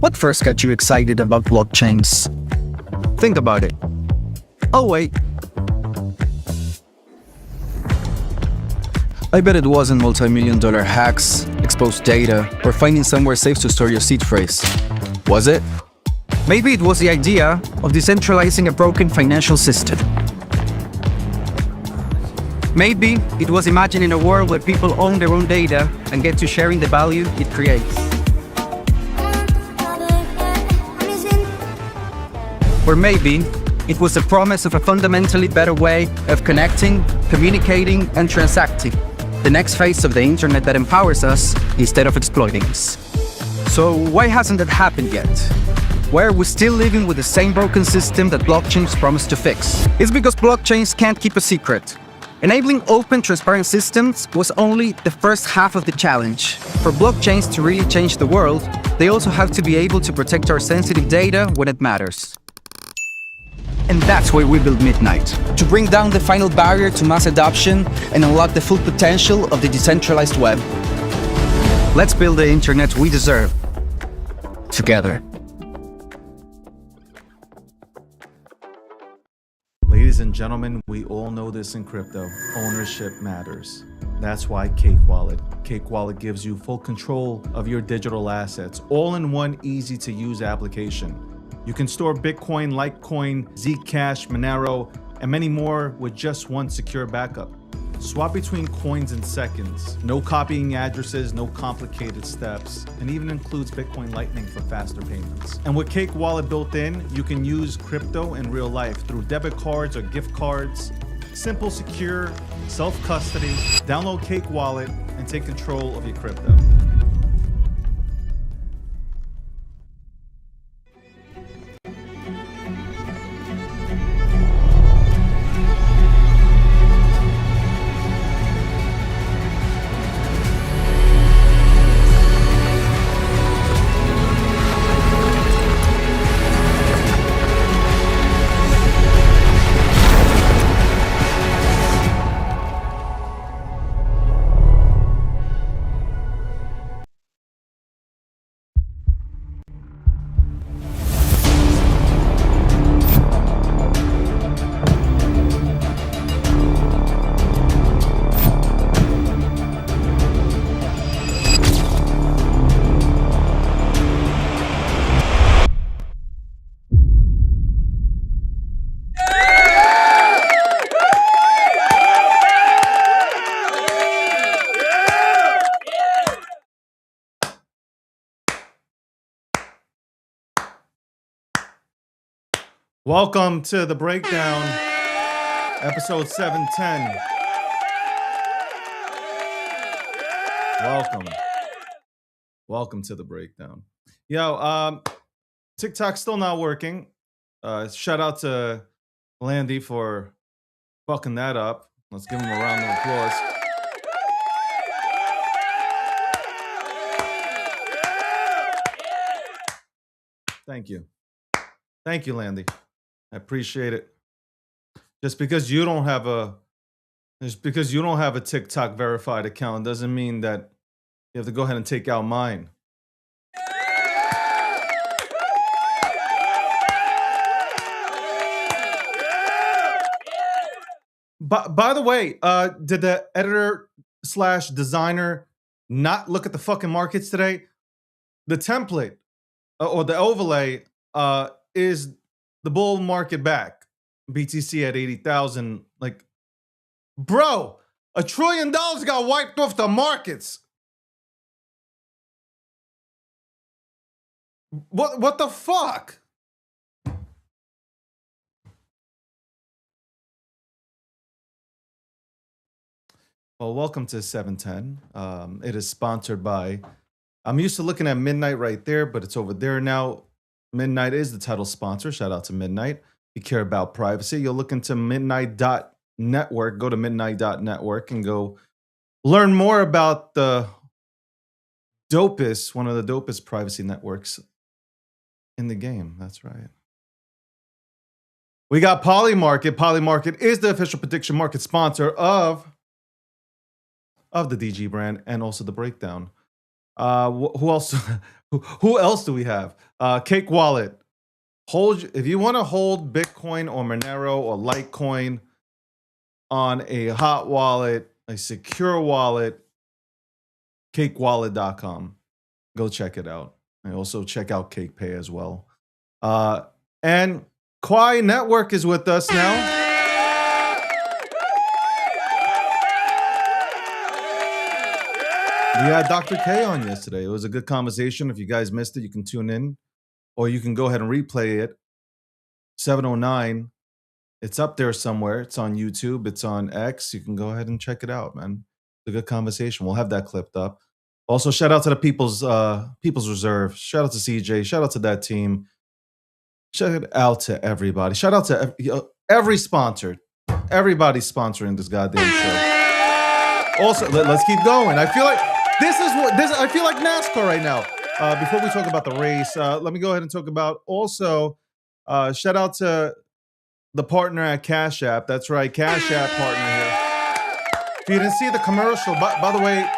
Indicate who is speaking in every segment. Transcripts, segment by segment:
Speaker 1: What first got you excited about blockchains? Think about it. Oh wait. I bet it wasn't multi-million-dollar hacks, exposed data, or finding somewhere safe to store your seed phrase. Was it? Maybe it was the idea of decentralizing a broken financial system. Maybe it was imagining a world where people own their own data and get to sharing the value it creates. Or maybe it was the promise of a fundamentally better way of connecting, communicating, and transacting. The next phase of the internet that empowers us instead of exploiting us. So why hasn't that happened yet? Why are we still living with the same broken system that blockchains promise to fix? It's because blockchains can't keep a secret. Enabling open, transparent systems was only the first half of the challenge. For blockchains to really change the world, they also have to be able to protect our sensitive data when it matters. And that's why we built Midnight, to bring down the final barrier to mass adoption and unlock the full potential of the decentralized web. Let's build the internet we deserve, together.
Speaker 2: Ladies and gentlemen, we all know this in crypto. Ownership matters. That's why Cake Wallet. Cake Wallet gives you full control of your digital assets, all in one easy-to-use application. You can store Bitcoin, Litecoin, Zcash, Monero, and many more with just one secure backup. Swap between coins in seconds. No copying addresses, no complicated steps, and even includes Bitcoin Lightning for faster payments. And with Cake Wallet built in, you can use crypto in real life through debit cards or gift cards. Simple, secure, self-custody. Download Cake Wallet and take control of your crypto. Welcome to the breakdown, episode 710. Welcome to the breakdown. Yo, TikTok's still not working. Shout out to Landy for fucking that up. Let's give him a round of applause. Thank you. Thank you, Landy. I appreciate it. Just because you don't have a TikTok verified account doesn't mean that you have to go ahead and take out mine. By the way, did the editor/designer not look at the fucking markets today? The template or the overlay is the bull market back. BTC at 80,000. Like, bro, $1 trillion got wiped off the markets. What the fuck? Well, welcome to 710. It is sponsored by, I'm used to looking at Midnight right there, but it's over there now. Midnight is the title sponsor. Shout out to Midnight. If you care about privacy, you'll look into midnight.network. Go to midnight.network and go learn more about the dopest, one of the dopest privacy networks in the game. That's right. We got Polymarket. Polymarket is the official prediction market sponsor of the DG brand and also the breakdown. Who else? Who else do we have? Cake Wallet. If you want to hold Bitcoin or Monero or Litecoin on a hot wallet, a secure wallet, cakewallet.com. Go check it out. And also check out CakePay as well. And Kwai Network is with us now. We had Dr. K on yesterday. It was a good conversation. If you guys missed it, you can tune in, or you can go ahead and replay it. 709. It's up there somewhere. It's on YouTube. It's on X. You can go ahead and check it out, man. It's a good conversation. We'll have that clipped up. Also, shout out to the People's Reserve. Shout out to CJ. Shout out to that team. Shout out to everybody. Shout out to every sponsor. Everybody's sponsoring this goddamn show. Also, let's keep going. I feel like I feel like NASCAR right now. Before we talk about the race, let me go ahead and talk about also. Shout out to the partner at Cash App. That's right, Cash App partner here. If you didn't see the commercial, by the way,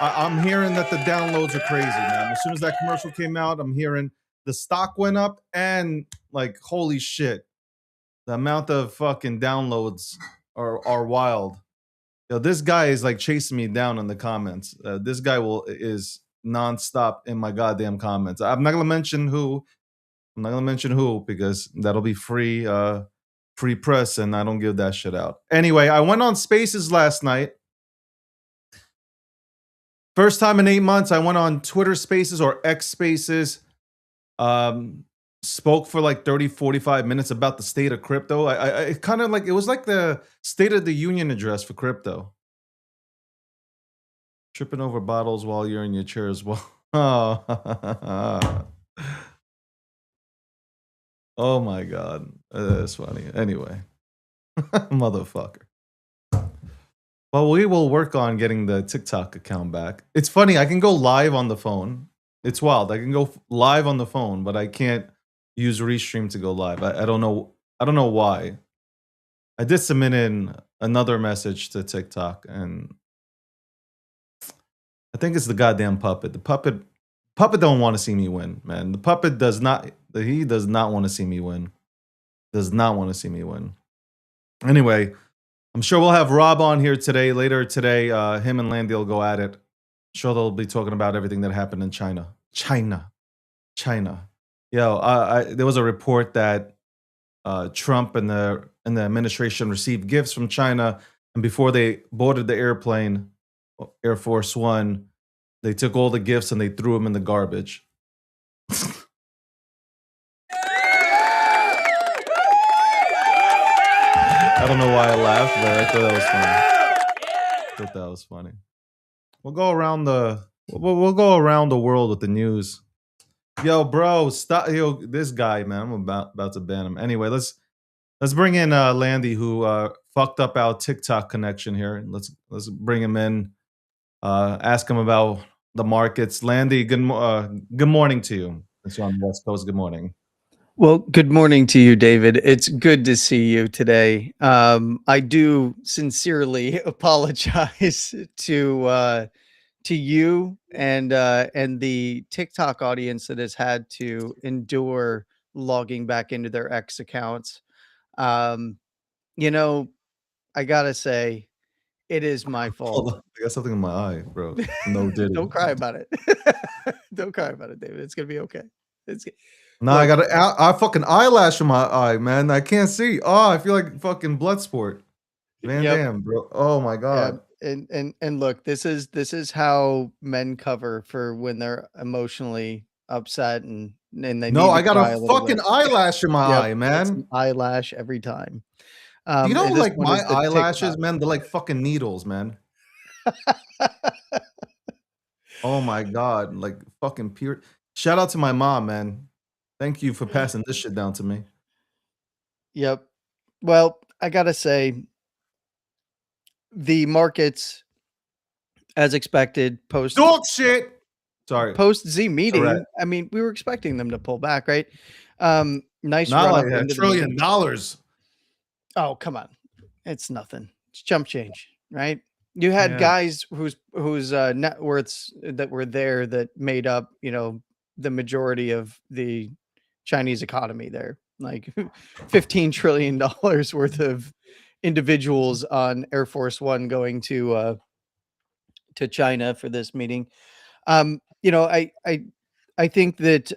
Speaker 2: I'm hearing that the downloads are crazy, man. As soon as that commercial came out, I'm hearing the stock went up and like, holy shit, the amount of fucking downloads are wild. Yo, this guy is like chasing me down in the comments. This guy is nonstop in my goddamn comments. I'm not gonna mention who. Because that'll be free press, and I don't give that shit out. Anyway, I went on Spaces last night. First time in 8 months, I went on Twitter Spaces or X Spaces. Spoke for like 30, 45 minutes about the state of crypto. I kind of like, it was like the State of the Union address for crypto. Tripping over bottles while you're in your chair as well. Oh my God. That's funny. Anyway. Motherfucker. Well, we will work on getting the TikTok account back. It's funny. I can go live on the phone. It's wild. I can go live on the phone, but I can't use Restream to go live. I don't know. I don't know why. I did submit in another message to TikTok, and I think it's the goddamn puppet. The puppet don't want to see me win, man. The puppet does not. He does not want to see me win. Does not want to see me win. Anyway, I'm sure we'll have Rob on here later today. Him and Landy will go at it. I'm sure they'll be talking about everything that happened in China. China. Yo, there was a report that Trump and the administration received gifts from China, and before they boarded the airplane, Air Force One, they took all the gifts and they threw them in the garbage. I don't know why I laughed, but I thought that was funny. We'll go around the world with the news. Yo, bro, stop. Yo, this guy, man, I'm about to ban him. Anyway, let's bring in Landy, who fucked up our TikTok connection here. Let's bring him in. Ask him about the markets. Landy, good morning to you. It's on the West Coast. Good morning.
Speaker 1: Well, good morning to you, David. It's good to see you today. I do sincerely apologize to you and the TikTok audience that has had to endure logging back into their X accounts. You know, I gotta say, it is my fault.
Speaker 2: I got something in my eye, bro. No, did
Speaker 1: Don't cry about it. Don't cry about it, David. It's gonna be okay.
Speaker 2: No, I got a fucking eyelash in my eye, man. I can't see. Oh, I feel like fucking Bloodsport. Van Damme, bro. Oh my God.
Speaker 1: And look, this is how men cover for when they're emotionally upset and they
Speaker 2: no, I got a fucking eyelash in my eye, man.
Speaker 1: Eyelash every time.
Speaker 2: You know, like my eyelashes, man, they're like fucking needles, man. Oh my God, like fucking pure. Shout out to my mom, man. Thank you for passing this shit down to me.
Speaker 1: Yep. Well, I gotta say, the markets, as expected, post
Speaker 2: dog shit. Sorry.
Speaker 1: Post Z meeting. Correct. I mean, we were expecting them to pull back, right? Nice.
Speaker 2: Not like $1 trillion.
Speaker 1: Oh, come on. It's nothing. It's chump change, right?
Speaker 3: You had
Speaker 2: Yeah.
Speaker 3: guys whose net worths that were there that made up, the majority of the Chinese economy there, like $15 trillion worth of individuals on Air Force One going to China for this meeting. I think that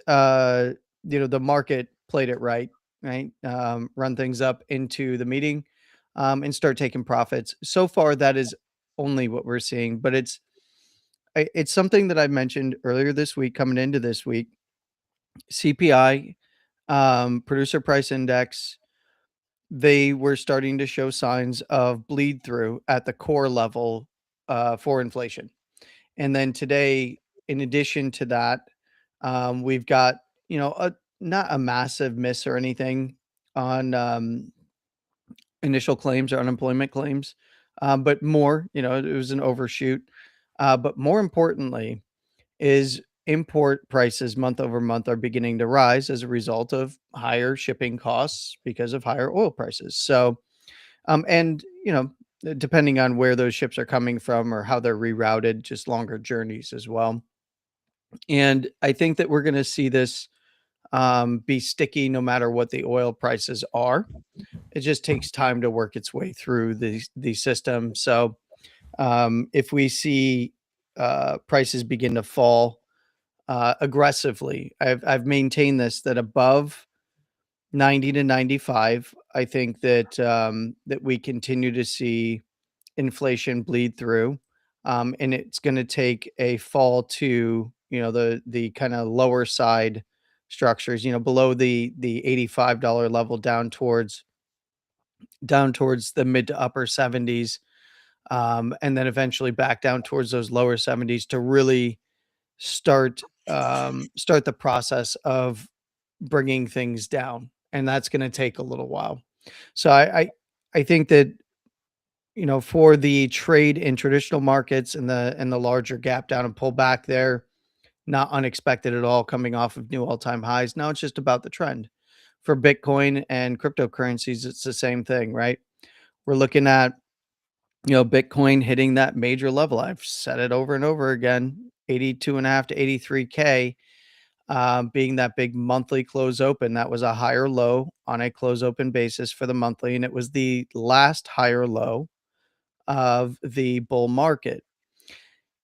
Speaker 3: the market played it right? Run things up into the meeting, and start taking profits. So far, that is only what we're seeing, but it's something that I mentioned earlier this week, coming into this week. CPI, producer price index, they were starting to show signs of bleed through at the core level for inflation. And then today, in addition to that, we've got, not a massive miss or anything on initial claims or unemployment claims, but more, it was an overshoot. But more importantly, is import prices month over month are beginning to rise as a result of higher shipping costs because of higher oil prices. So, and depending on where those ships are coming from or how they're rerouted, just longer journeys as well. And I think that we're going to see this be sticky no matter what the oil prices are. It just takes time to work its way through the system. So if we see prices begin to fall aggressively, I've maintained this that above 90 to 95, I think that that we continue to see inflation bleed through, and it's going to take a fall to the kind of lower side structures, below the $85 level, down towards the mid to upper 70s, and then eventually back down towards those lower 70s to really start start the process of bringing things down, and that's going to take a little while. So I think that for the trade in traditional markets and the larger gap down and pull back there, not unexpected at all, coming off of new all-time highs. Now it's just about the trend. For Bitcoin and cryptocurrencies, it's the same thing, right? We're looking at Bitcoin hitting that major level. I've said it over and over again, 82 and a half to 83K, being that big monthly close open. That was a higher low on a close open basis for the monthly, and it was the last higher low of the bull market.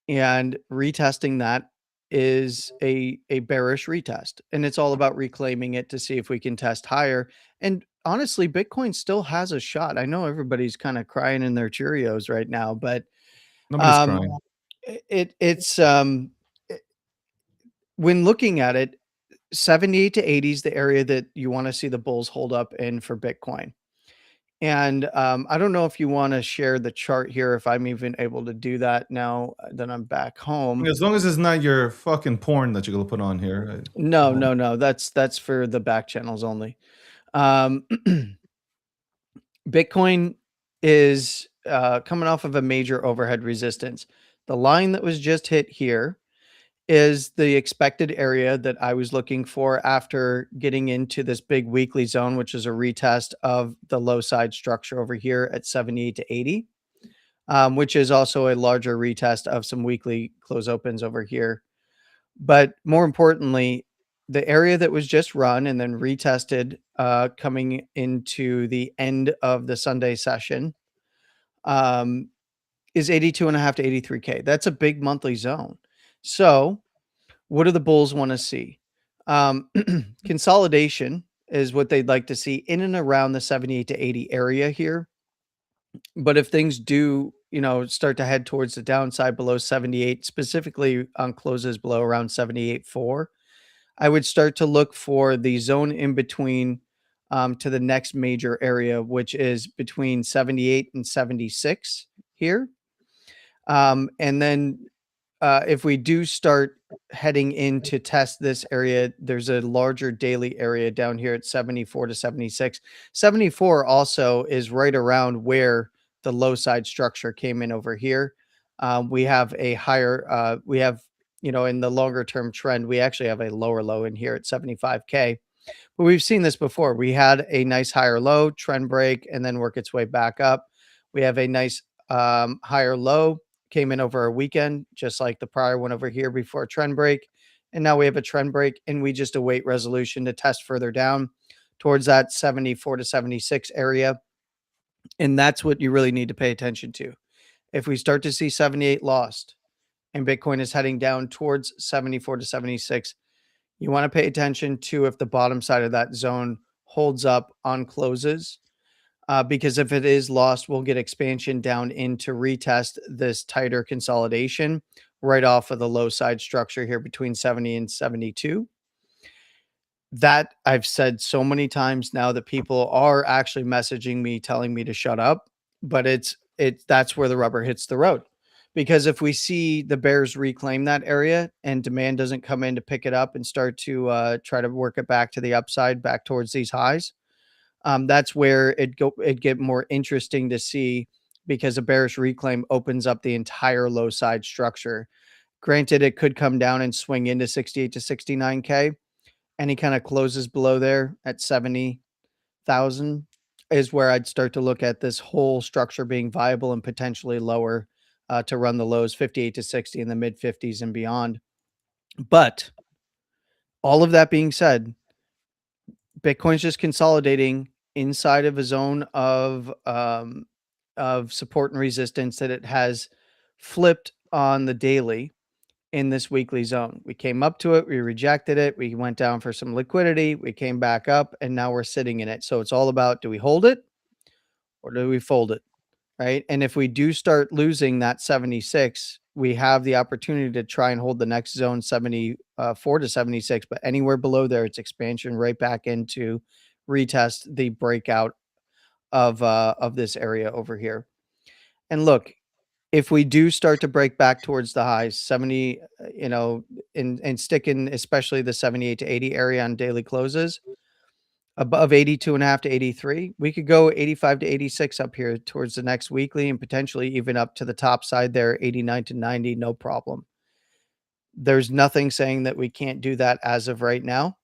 Speaker 3: And retesting that is a bearish retest, and it's all about reclaiming it to see if we can test higher. And honestly, Bitcoin still has a shot. I know everybody's kind of crying in their Cheerios right now, but
Speaker 2: Nobody's
Speaker 3: um,
Speaker 2: crying.
Speaker 3: it's when looking at it, 78 to 80 is the area that you want to see the bulls hold up in for Bitcoin. And I don't know if you want to share the chart here, if I'm even able to do that now that I'm back home.
Speaker 2: As long as it's not your fucking porn that you're gonna put on here.
Speaker 3: No, no, no. That's for the back channels only. Um, Bitcoin is coming off of a major overhead resistance. The line that was just hit here is the expected area that I was looking for after getting into this big weekly zone, which is a retest of the low side structure over here at 78 to 80, which is also a larger retest of some weekly close opens over here. But more importantly, the area that was just run and then retested coming into the end of the Sunday session um, is 82 and a half to 83K. That's a big monthly zone. So what do the bulls want to see? Consolidation is what they'd like to see in and around the 78 to 80 area here. But if things do, start to head towards the downside below 78, specifically on closes below around 78.4, I would start to look for the zone in between to the next major area, which is between 78 and 76 here. And then if we do start heading in to test this area, there's a larger daily area down here at 74 to 76. 74 also is right around where the low side structure came in over here. We have a higher, in the longer term trend, we actually have a lower low in here at 75K. But we've seen this before. We had a nice higher low trend break and then work its way back up. We have a nice higher low, came in over a weekend, just like the prior one over here before a trend break. And now we have a trend break, and we just await resolution to test further down towards that 74 to 76 area. And that's what you really need to pay attention to. If we start to see 78 lost and Bitcoin is heading down towards 74 to 76, you want to pay attention to if the bottom side of that zone holds up on closes. Because if it is lost, we'll get expansion down into retest this tighter consolidation right off of the low side structure here between 70 and 72. That I've said so many times now that people are actually messaging me telling me to shut up, but that's where the rubber hits the road. Because if we see the bears reclaim that area and demand doesn't come in to pick it up and start to try to work it back to the upside, back towards these highs, that's where it get more interesting to see, because a bearish reclaim opens up the entire low side structure. Granted, it could come down and swing into 68 to 69K, and he kind of closes below there at 70,000 is where I'd start to look at this whole structure being viable and potentially lower to run the lows 58 to 60 in the mid 50s and beyond. But all of that being said, Bitcoin's just consolidating inside of a zone of support and resistance that it has flipped on the daily in this weekly zone. We came up to it, we rejected it, we went down for some liquidity, we came back up, and now we're sitting in it. So it's all about, do we hold it or do we fold it, right? And if we do start losing that 76, we have the opportunity to try and hold the next zone 74 to 76, but anywhere below there, it's expansion right back into retest the breakout of this area over here. And look, if we do start to break back towards the highs, 70, and stick in especially the 78 to 80 area on daily closes, above 82.5 to 83, we could go 85 to 86 up here towards the next weekly, and potentially even up to the top side there, 89 to 90, no problem. There's nothing saying that we can't do that as of right now.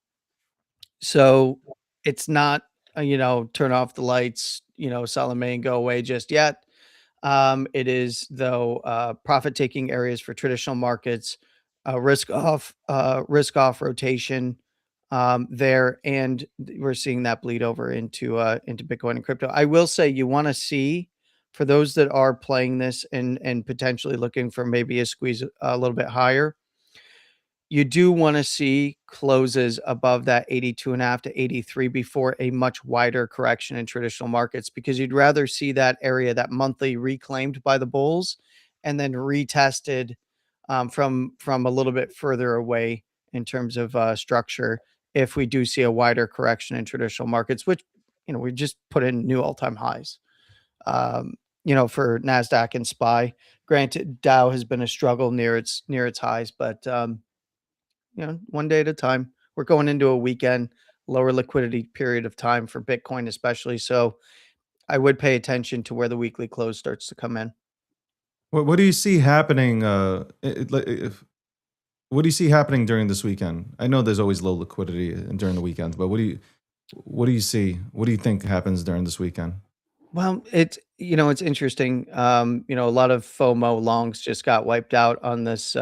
Speaker 3: So it's not, turn off the lights, sell them and go away just yet. It is, though, profit-taking areas for traditional markets, risk off rotation there, and we're seeing that bleed over into Bitcoin and crypto. I will say, you want to see, for those that are playing this and potentially looking for maybe a squeeze a little bit higher, you do want to see closes above that 82.5 to 83 before a much wider correction in traditional markets, because you'd rather see that area, that monthly, reclaimed by the bulls and then retested from a little bit further away in terms of structure, if we do see a wider correction in traditional markets, which, we just put in new all-time highs, for NASDAQ and SPY. Granted, Dow has been a struggle near its highs, but one day at a time. We're going into a weekend, lower liquidity period of time for Bitcoin, especially. So I would pay attention to where the weekly close starts to come in.
Speaker 2: What do you see happening? What do you see happening during this weekend? I know there's always low liquidity during the weekends, but what do you see? What do you think happens during this weekend?
Speaker 3: Well, it's interesting. A lot of FOMO longs just got wiped out on this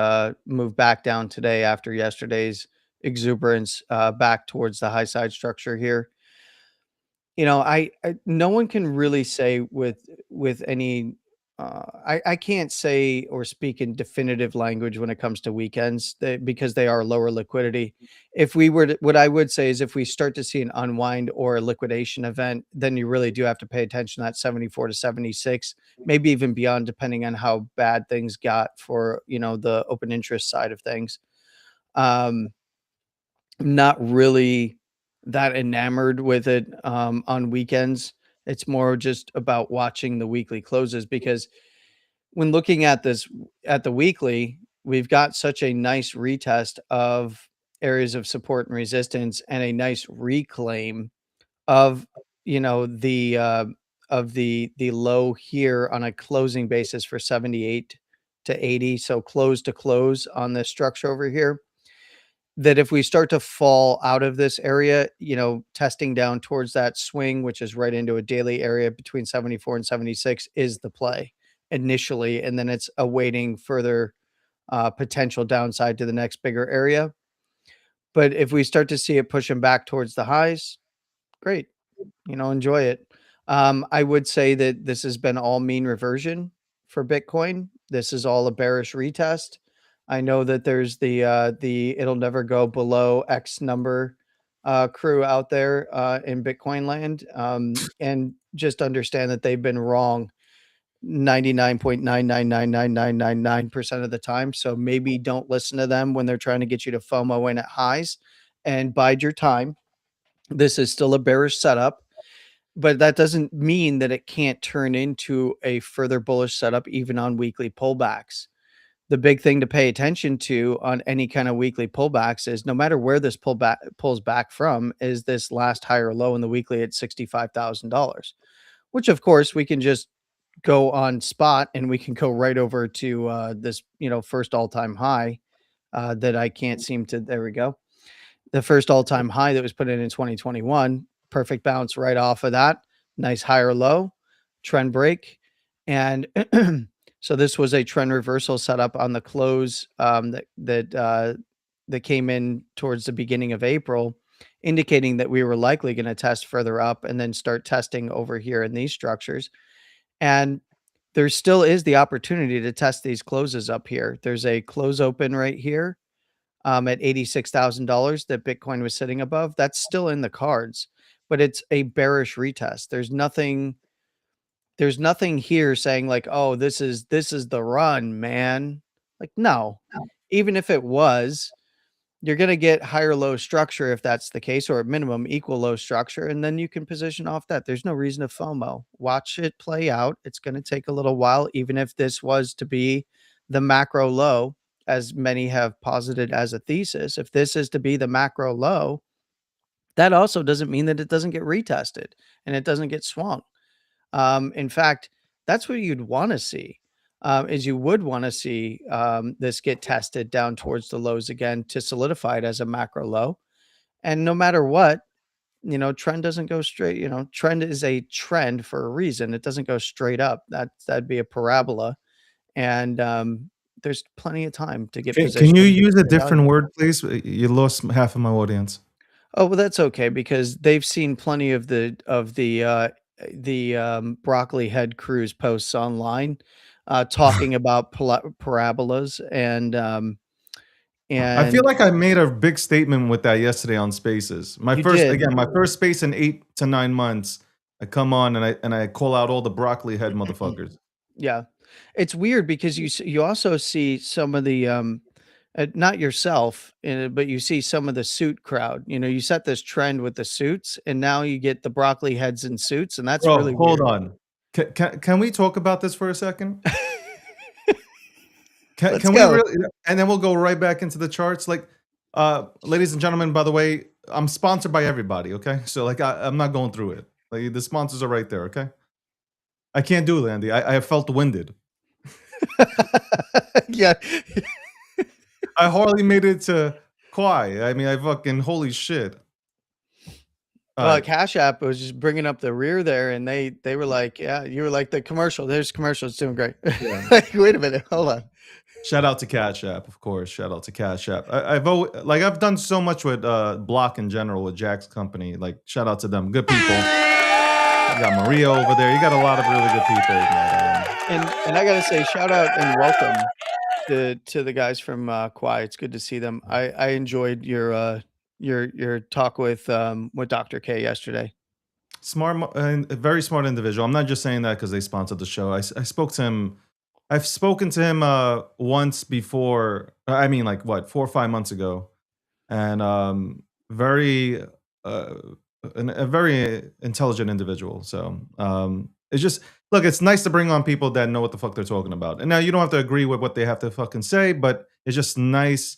Speaker 3: move back down today after yesterday's exuberance back towards the high side structure here. I no one can really say with any. I can't say or speak in definitive language when it comes to weekends, because they are lower liquidity. If we were to, what I would say is, if we start to see an unwind or a liquidation event, then you really do have to pay attention to that 74 to 76, maybe even beyond, depending on how bad things got for, the open interest side of things. Not really that enamored with it on weekends. It's more just about watching the weekly closes, because when looking at this at the weekly, we've got such a nice retest of areas of support and resistance, and a nice reclaim of the low here on a closing basis for 78 to 80. So close to close on this structure over here, that if we start to fall out of this area, testing down towards that swing, which is right into a daily area between 74 and 76, is the play. initially, and then it's awaiting further potential downside to the next bigger area. But if we start to see it pushing back towards the highs, great, enjoy it. I would say that this has been all mean reversion for Bitcoin. This is all a bearish retest. I know that there's the it'll never go below X number crew out there in Bitcoin land, and just understand that they've been wrong 99.9999999% of the time. So maybe don't listen to them when they're trying to get you to FOMO in at highs, and bide your time. This is still a bearish setup, but that doesn't mean that it can't turn into a further bullish setup even on weekly pullbacks. The big thing to pay attention to on any kind of weekly pullbacks is no matter where this pulls back from, is this last higher low in the weekly at $65,000, which of course we can just go on spot and we can go right over to this, first all-time high that I can't seem to. There we go. The first all-time high that was put in 2021. Perfect bounce right off of that. Nice higher low, trend break. And so this was a trend reversal setup on the close that came in towards the beginning of April, indicating that we were likely going to test further up and then start testing over here in these structures. And there still is the opportunity to test these closes up here. There's a close open right here at $86,000 that Bitcoin was sitting above. That's still in the cards, but it's a bearish retest. There's nothing here saying like, oh, this is the run, man. Like, no. Even if it was, you're going to get higher low structure if that's the case, or at minimum equal low structure, and then you can position off that. There's no reason to FOMO. Watch it play out. It's going to take a little while, even if this was to be the macro low, as many have posited as a thesis. If this is to be the macro low, that also doesn't mean that it doesn't get retested and it doesn't get swung. In fact, that's what you'd want to see. Is you would want to see this get tested down towards the lows again to solidify it as a macro low. And no matter what, trend doesn't go straight. Trend is a trend for a reason. It doesn't go straight up. That'd be a parabola. And there's plenty of time to get positioned.
Speaker 2: Can you use a different word, please? You lost half of my audience.
Speaker 3: Oh, well, that's okay, because they've seen plenty of the broccoli head cruise posts online talking about parabolas and
Speaker 2: I feel like I made a big statement with that yesterday on Spaces. My first space in 8 to 9 months. I come on and I call out all the broccoli head motherfuckers.
Speaker 3: Yeah, it's weird because you also see some of the not yourself, but you see some of the suit crowd. You set this trend with the suits, and now you get the broccoli heads in suits, and that's really
Speaker 2: hold
Speaker 3: weird.
Speaker 2: on. Can we talk about this for a second? Can we
Speaker 3: go.
Speaker 2: really? And then we'll go right back into the charts. Like, ladies and gentlemen, by the way, I'm sponsored by everybody. Okay, so like I'm not going through it. Like the sponsors are right there. Okay, I can't do it, Andy. I felt winded.
Speaker 3: Yeah.
Speaker 2: I hardly made it to Kwai. I mean, I fucking holy shit.
Speaker 3: Well, Cash App was just bringing up the rear there, and they were like, "Yeah, you were like the commercial. There's commercial. It's doing great."
Speaker 2: Yeah.
Speaker 3: Like, wait a minute, hold on.
Speaker 2: Shout out to Cash App, of course. Shout out to Cash App. I've done so much with Block in general with Jack's company. Like, shout out to them. Good people. You got Maria over there. You got a lot of really good people.
Speaker 3: And I gotta say, shout out and welcome to the guys from Kwai. It's good to see them. I enjoyed your talk with Dr. K yesterday.
Speaker 2: Smart and very smart individual. I'm not just saying that because they sponsored the show. I spoke to him. I've spoken to him once before. I mean, like what, 4 or 5 months ago, and a very intelligent individual. So it's just, look, it's nice to bring on people that know what the fuck they're talking about. And now you don't have to agree with what they have to fucking say, but it's just nice.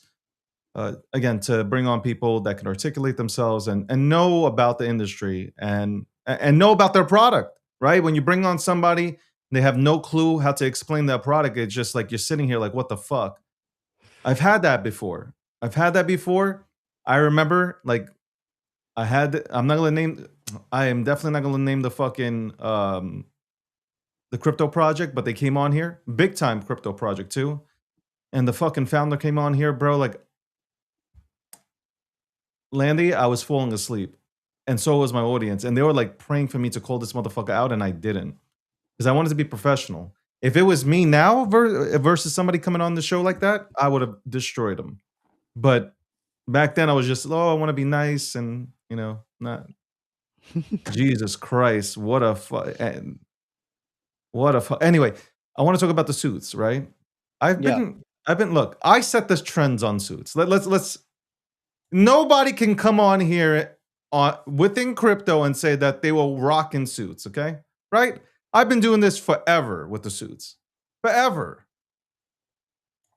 Speaker 2: Again, to bring on people that can articulate themselves and know about the industry and know about their product, right? When you bring on somebody, they have no clue how to explain their product. It's just like you're sitting here like, what the fuck? I've had that before. I remember, like, I am definitely not going to name the fucking the crypto project, but they came on here, big time crypto project too. And the fucking founder came on here, bro. Like, Landy, I was falling asleep, and so was my audience, and they were like praying for me to call this motherfucker out, and I didn't, because I wanted to be professional. If it was me now versus somebody coming on the show like that, I would have destroyed him. But back then, I was just, I want to be nice, and not. Jesus Christ, what a Anyway, I want to talk about the suits, right? I've been look, I set the trends on suits. Let's nobody can come on here within crypto and say that they will rock in suits, okay? Right? I've been doing this forever with the suits. Forever.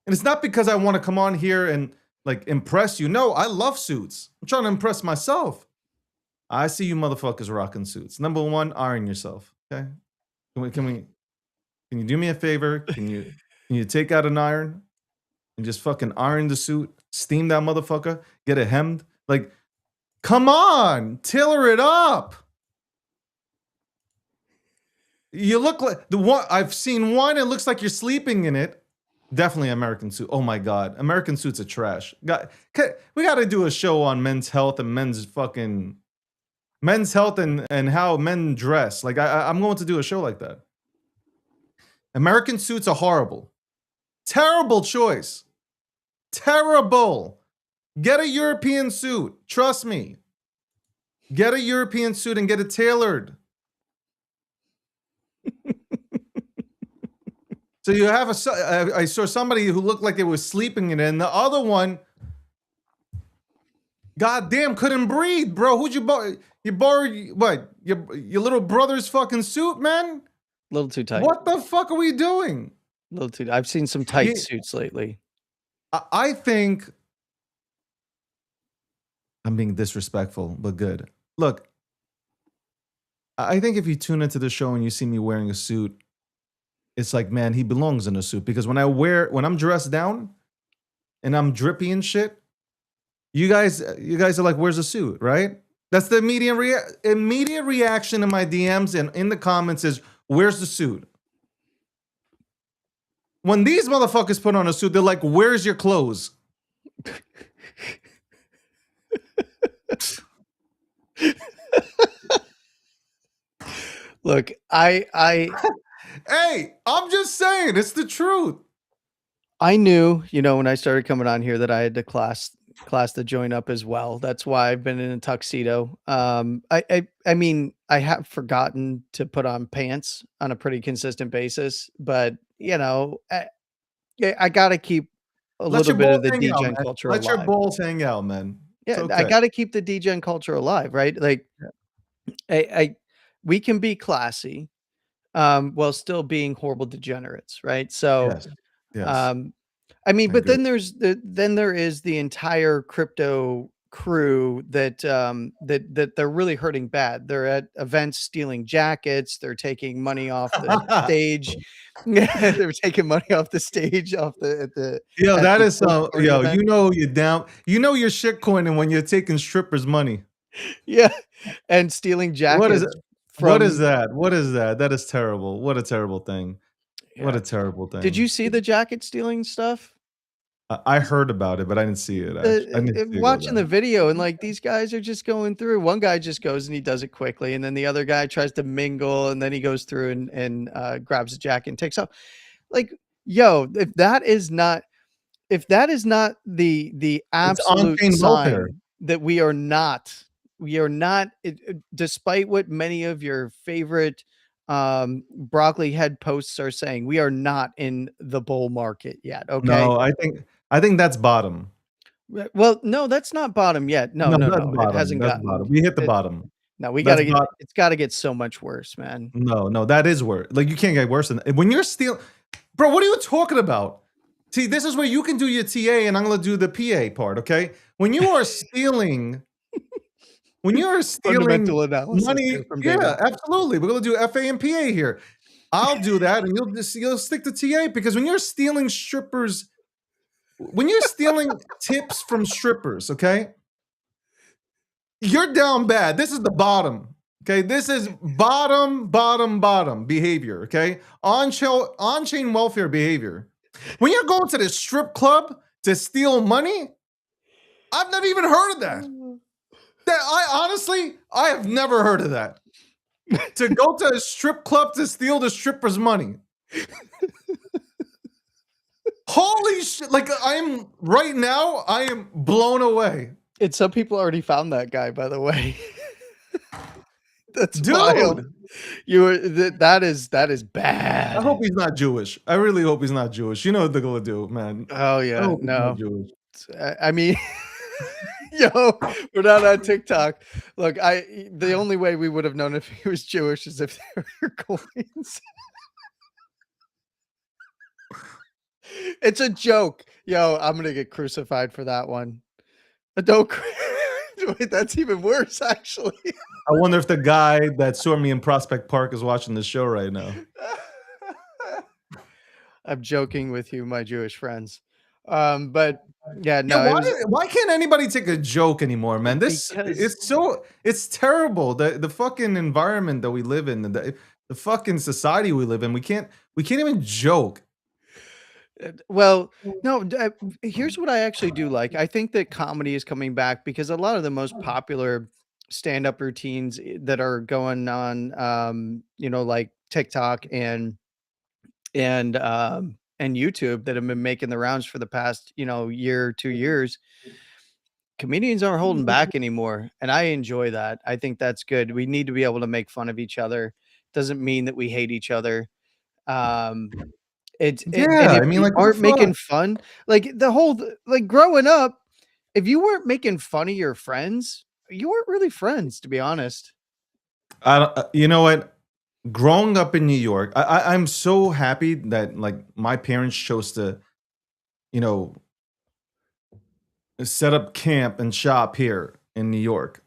Speaker 2: And it's not because I want to come on here and like impress you. No, I love suits. I'm trying to impress myself. I see you motherfuckers rocking suits. Number one, iron yourself, okay? Can you do me a favor? Can you take out an iron and just fucking iron the suit, steam that motherfucker, get it hemmed? Like, come on, tailor it up. You look like the one I've seen one. It looks like you're sleeping in it. Definitely American suit. Oh my god, American suits are trash. We got to do a show on men's health and men's health and how men dress. Like I'm going to do a show like that. American suits are horrible. Terrible choice. Terrible. Get a European suit. Trust me. Get a European suit and get it tailored. So you have I saw somebody who looked like they were sleeping in it, and the other one, goddamn, couldn't breathe, bro. Who'd you borrow? You borrowed what? Your little brother's fucking suit, man?
Speaker 3: A little too tight.
Speaker 2: What the fuck are we doing?
Speaker 3: A little too. I've seen some tight suits lately.
Speaker 2: I think I'm being disrespectful, but good. Look, I think if you tune into the show and you see me wearing a suit, it's like, man, he belongs in a suit. Because when I'm dressed down and I'm drippy and shit, you guys are like, where's the suit, right? That's the immediate reaction in my DMs and in the comments is, where's the suit? When these motherfuckers put on a suit, they're like, where's your clothes?
Speaker 3: Look,
Speaker 2: Hey, I'm just saying, it's the truth.
Speaker 3: I knew, when I started coming on here that I had to class the joint up as well. That's why I've been in a tuxedo. I mean, I have forgotten to put on pants on a pretty consistent basis, but I got to keep a little bit of the DGen culture alive.
Speaker 2: Let your balls hang out, man.
Speaker 3: Yeah, okay. I got to keep the DGen culture alive, right? Like, we can be classy, while still being horrible degenerates, right? So,
Speaker 2: yes.
Speaker 3: I mean, but then there is the entire crypto crew that they're really hurting bad. They're at events stealing jackets. They're taking money off the stage. They're taking money off the stage
Speaker 2: that is so you're down. You're shit coining when you're taking strippers' money.
Speaker 3: Yeah, and stealing jackets.
Speaker 2: What is that? What is that? That is terrible. What a terrible thing. Yeah. What a terrible thing.
Speaker 3: Did you see the jacket stealing stuff?
Speaker 2: I heard about it, but I didn't see it.
Speaker 3: Watching the video, and like these guys are just going through. One guy just goes and he does it quickly, and then the other guy tries to mingle, and then he goes through and grabs a jacket and takes off. Like, yo, if that is not the absolute sign that we are not, despite what many of your favorite broccoli head posts are saying, we are not in the bull market yet. Okay.
Speaker 2: No, I think that's bottom.
Speaker 3: Well, no, that's not bottom yet. No. It hasn't gotten bottom.
Speaker 2: We hit the bottom.
Speaker 3: No, it's gotta get so much worse, man.
Speaker 2: No, that is worse. Like, you can't get worse than that. When you're stealing, bro, what are you talking about? See, this is where you can do your TA and I'm gonna do the PA part, okay? When you are stealing
Speaker 3: fundamental analysis
Speaker 2: money, yeah, absolutely. We're gonna do FA and PA here. I'll do that, and you'll stick to TA, because when you're stealing strippers, when you're stealing tips from strippers, okay, you're down bad. This is the bottom. Okay, this is bottom behavior. Okay, on-chain welfare behavior. When you're going to the strip club to steal money, I've never even heard of that. I have never heard of that. To go to a strip club to steal the stripper's money. Holy shit! Like I am blown away.
Speaker 3: And some people already found that guy, by the way. That's
Speaker 2: Dude,
Speaker 3: wild. That is bad.
Speaker 2: I hope he's not Jewish. I really hope he's not Jewish. You know what they're gonna do, man.
Speaker 3: Oh
Speaker 2: I
Speaker 3: yeah,
Speaker 2: hope he's not
Speaker 3: no.
Speaker 2: Jewish.
Speaker 3: I mean, yo, we're not on TikTok. Look, the only way we would have known if he was Jewish is if they were coins. It's a joke. Yo, I'm gonna get crucified for that one. Don't. Wait, that's even worse, actually.
Speaker 2: I wonder if the guy that saw me in Prospect Park is watching the show right now.
Speaker 3: I'm joking with you, my Jewish friends. But yeah, no.
Speaker 2: Yeah, why can't anybody take a joke anymore, man? It's terrible. The fucking environment that we live in, the fucking society we live in. We can't even joke.
Speaker 3: Well, no, here's what I actually do like. I think that comedy is coming back because a lot of the most popular stand-up routines that are going on, like TikTok and YouTube that have been making the rounds for the past, year, 2 years, comedians aren't holding back anymore. And I enjoy that. I think that's good. We need to be able to make fun of each other. Doesn't mean that we hate each other. And if you
Speaker 2: like,
Speaker 3: aren't making fun, like growing up, if you weren't making fun of your friends, you weren't really friends, to be honest.
Speaker 2: You know what? Growing up in New York, I'm so happy that like my parents chose to, set up camp and shop here in New York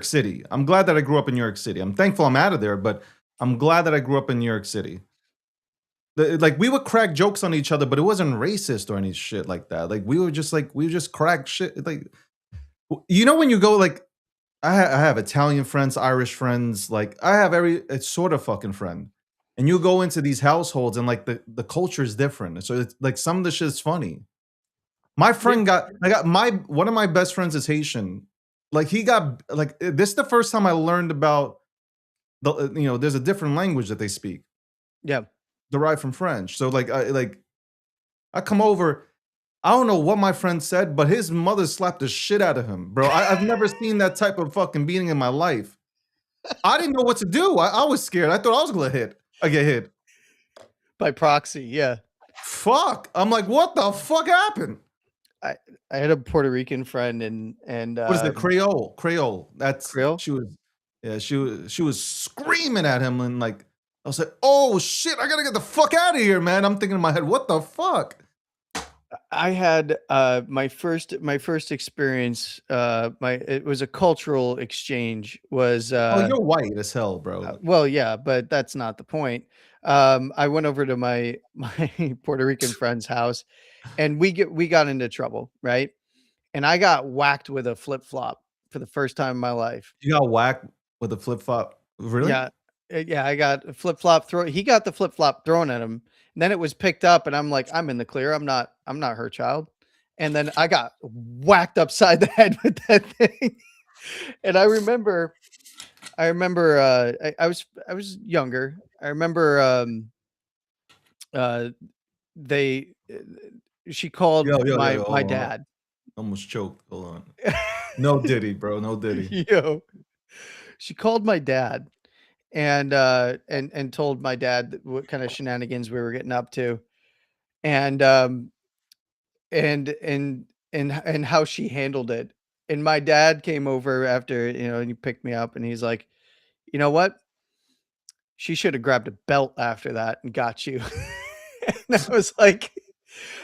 Speaker 2: City. I'm glad that I grew up in New York City. I'm thankful I'm out of there, but I'm glad that I grew up in New York City. Like we would crack jokes on each other, but it wasn't racist or any shit like that. Like we would just crack shit. Like, when you go like, I have Italian friends, Irish friends. Like I have it's sort of fucking friend, and you go into these households and like the culture is different. So it's like some of the shit is funny. My friend one of my best friends is Haitian. Like he got like this is the first time I learned about there's a different language that they speak.
Speaker 3: Yeah.
Speaker 2: Derived from French. So I come over. I don't know what my friend said, but his mother slapped the shit out of him, bro. I've never seen that type of fucking beating in my life. I didn't know what to do. I was scared. I thought I was gonna get hit
Speaker 3: by proxy. Yeah.
Speaker 2: Fuck. I'm like, what the fuck happened?
Speaker 3: I had a Puerto Rican friend and
Speaker 2: what is it? Creole. That's
Speaker 3: Creole.
Speaker 2: She was screaming at him and like. I was like, oh shit, I gotta get the fuck out of here, man. I'm thinking in my head, what the fuck?
Speaker 3: I had my first experience, it was a cultural exchange was
Speaker 2: oh, you're white as hell, bro.
Speaker 3: Well, yeah, but that's not the point. I went over to my Puerto Rican friend's house and we got into trouble, right? And I got whacked with a flip-flop for the first time in my life.
Speaker 2: You got whacked with a flip-flop? Really?
Speaker 3: Yeah. Yeah, I got a flip-flop throw. He got the flip-flop thrown at him. And then it was picked up and I'm like, I'm in the clear. I'm not her child. And then I got whacked upside the head with that thing. And I remember I was younger. I remember she called my dad.
Speaker 2: Almost choked. Hold on. No Diddy, bro. No Diddy.
Speaker 3: Yo. She called my dad. And told my dad what kind of shenanigans we were getting up to, and how she handled it. And my dad came over after, and he picked me up and he's like, you know what? She should have grabbed a belt after that and got you. And I was like,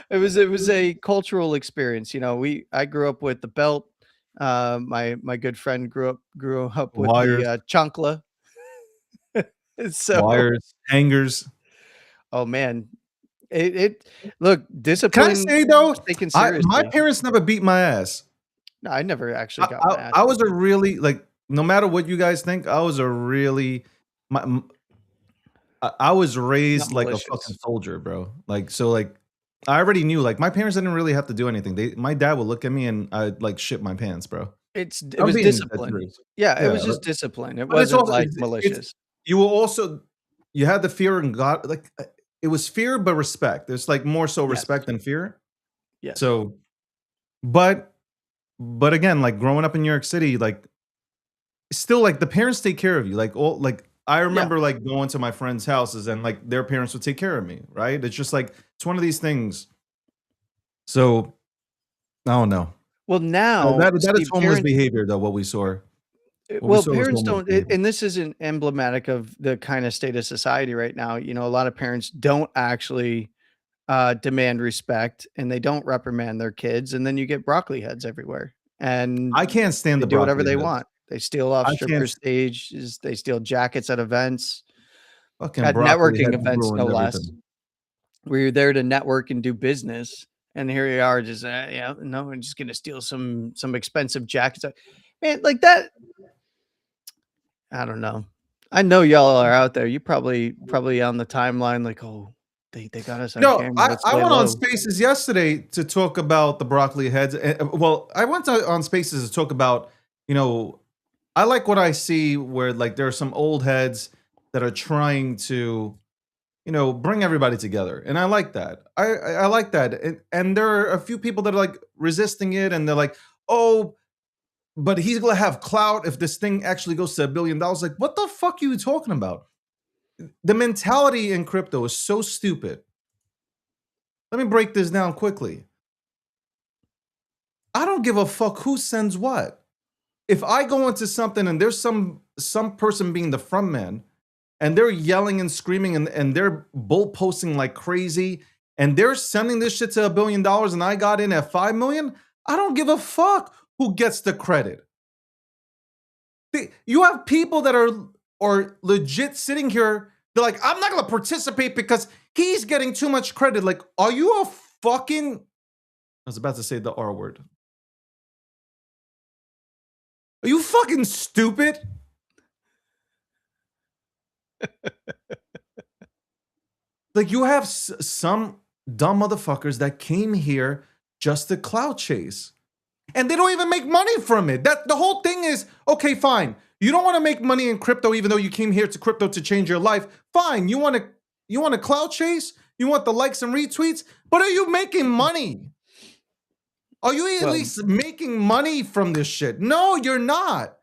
Speaker 3: it was a cultural experience. I grew up with the belt. My good friend grew up with the chancla. So
Speaker 2: wires, hangers.
Speaker 3: Oh man, look, discipline.
Speaker 2: Can I say though, my parents never beat my ass.
Speaker 3: No, I never actually got my ass.
Speaker 2: I was a really no matter what you guys think, I was a really I was raised like a fucking
Speaker 3: malicious.
Speaker 2: soldier, bro. Like, so like I already knew, like, my parents didn't really have to do anything. My dad would look at me and I'd like shit my pants, bro.
Speaker 3: It
Speaker 2: I'm
Speaker 3: was
Speaker 2: being dead
Speaker 3: discipline.
Speaker 2: serious.
Speaker 3: Yeah, it
Speaker 2: Yeah,
Speaker 3: was just discipline. It
Speaker 2: but it's
Speaker 3: wasn't
Speaker 2: also
Speaker 3: like
Speaker 2: it's
Speaker 3: malicious.
Speaker 2: you will also you had the fear in God, like it was fear but respect. There's like more so
Speaker 3: Yes.
Speaker 2: respect than fear.
Speaker 3: Yes.
Speaker 2: So, but again, like growing up in New York City, like still like the parents take care of you. Like all like I remember like going to my friends' houses and like their parents would take care of me, right? It's just like it's one of these things. So I don't know.
Speaker 3: Well, now,
Speaker 2: That
Speaker 3: see,
Speaker 2: is homeless
Speaker 3: parents
Speaker 2: behavior though, what we saw. What we
Speaker 3: well,
Speaker 2: saw was
Speaker 3: parents
Speaker 2: homeless
Speaker 3: don't,
Speaker 2: behavior.
Speaker 3: and this isn't emblematic of the kind of state of society right now. You know, a lot of parents don't actually demand respect, and they don't reprimand their kids, and then you get broccoli heads everywhere, and
Speaker 2: I can't stand
Speaker 3: they
Speaker 2: the
Speaker 3: do whatever
Speaker 2: broccoli
Speaker 3: they
Speaker 2: heads.
Speaker 3: want. They steal off
Speaker 2: I can't
Speaker 3: stripper stages. They steal jackets at events,
Speaker 2: fucking
Speaker 3: at
Speaker 2: broccoli
Speaker 3: networking
Speaker 2: heads
Speaker 3: events, no
Speaker 2: ruined
Speaker 3: less.
Speaker 2: everything.
Speaker 3: Where you're there to network and do business, and here you are, just yeah, no, I'm just gonna steal some expensive jackets. Man, like that. I don't know. I know y'all are out there. You probably on the timeline like, "Oh, they got us on
Speaker 2: No,
Speaker 3: camera. Let's
Speaker 2: I
Speaker 3: lay
Speaker 2: went on
Speaker 3: low."
Speaker 2: Spaces yesterday to talk about the broccoli heads. Well, I went on Spaces to talk about, you know, I like what I see where like there are some old heads that are trying to, you know, bring everybody together, and I like that. I like that, and there are a few people that are like resisting it, and they're like, oh, but he's gonna have clout if this thing actually goes to $1 billion. Like, what the fuck are you talking about? The mentality in crypto is so stupid. Let me break this down quickly. I don't give a fuck who sends what. If I go into something and there's some person being the front man and they're yelling and screaming and they're bull posting like crazy and they're sending this shit to $1 billion and I got in at 5 million, I don't give a fuck who gets the credit. You have people that are legit sitting here, they're like, I'm not gonna participate because he's getting too much credit. Like, are you a fucking, I was about to say the R word. Are you fucking stupid? Like, you have some dumb motherfuckers that came here just to clout chase. And they don't even make money from it. That the whole thing is, okay, fine. You don't want to make money in crypto, even though you came here to crypto to change your life. Fine. You want to clout chase? You want the likes and retweets? But are you making money? Are you at least making money from this shit? No, you're not.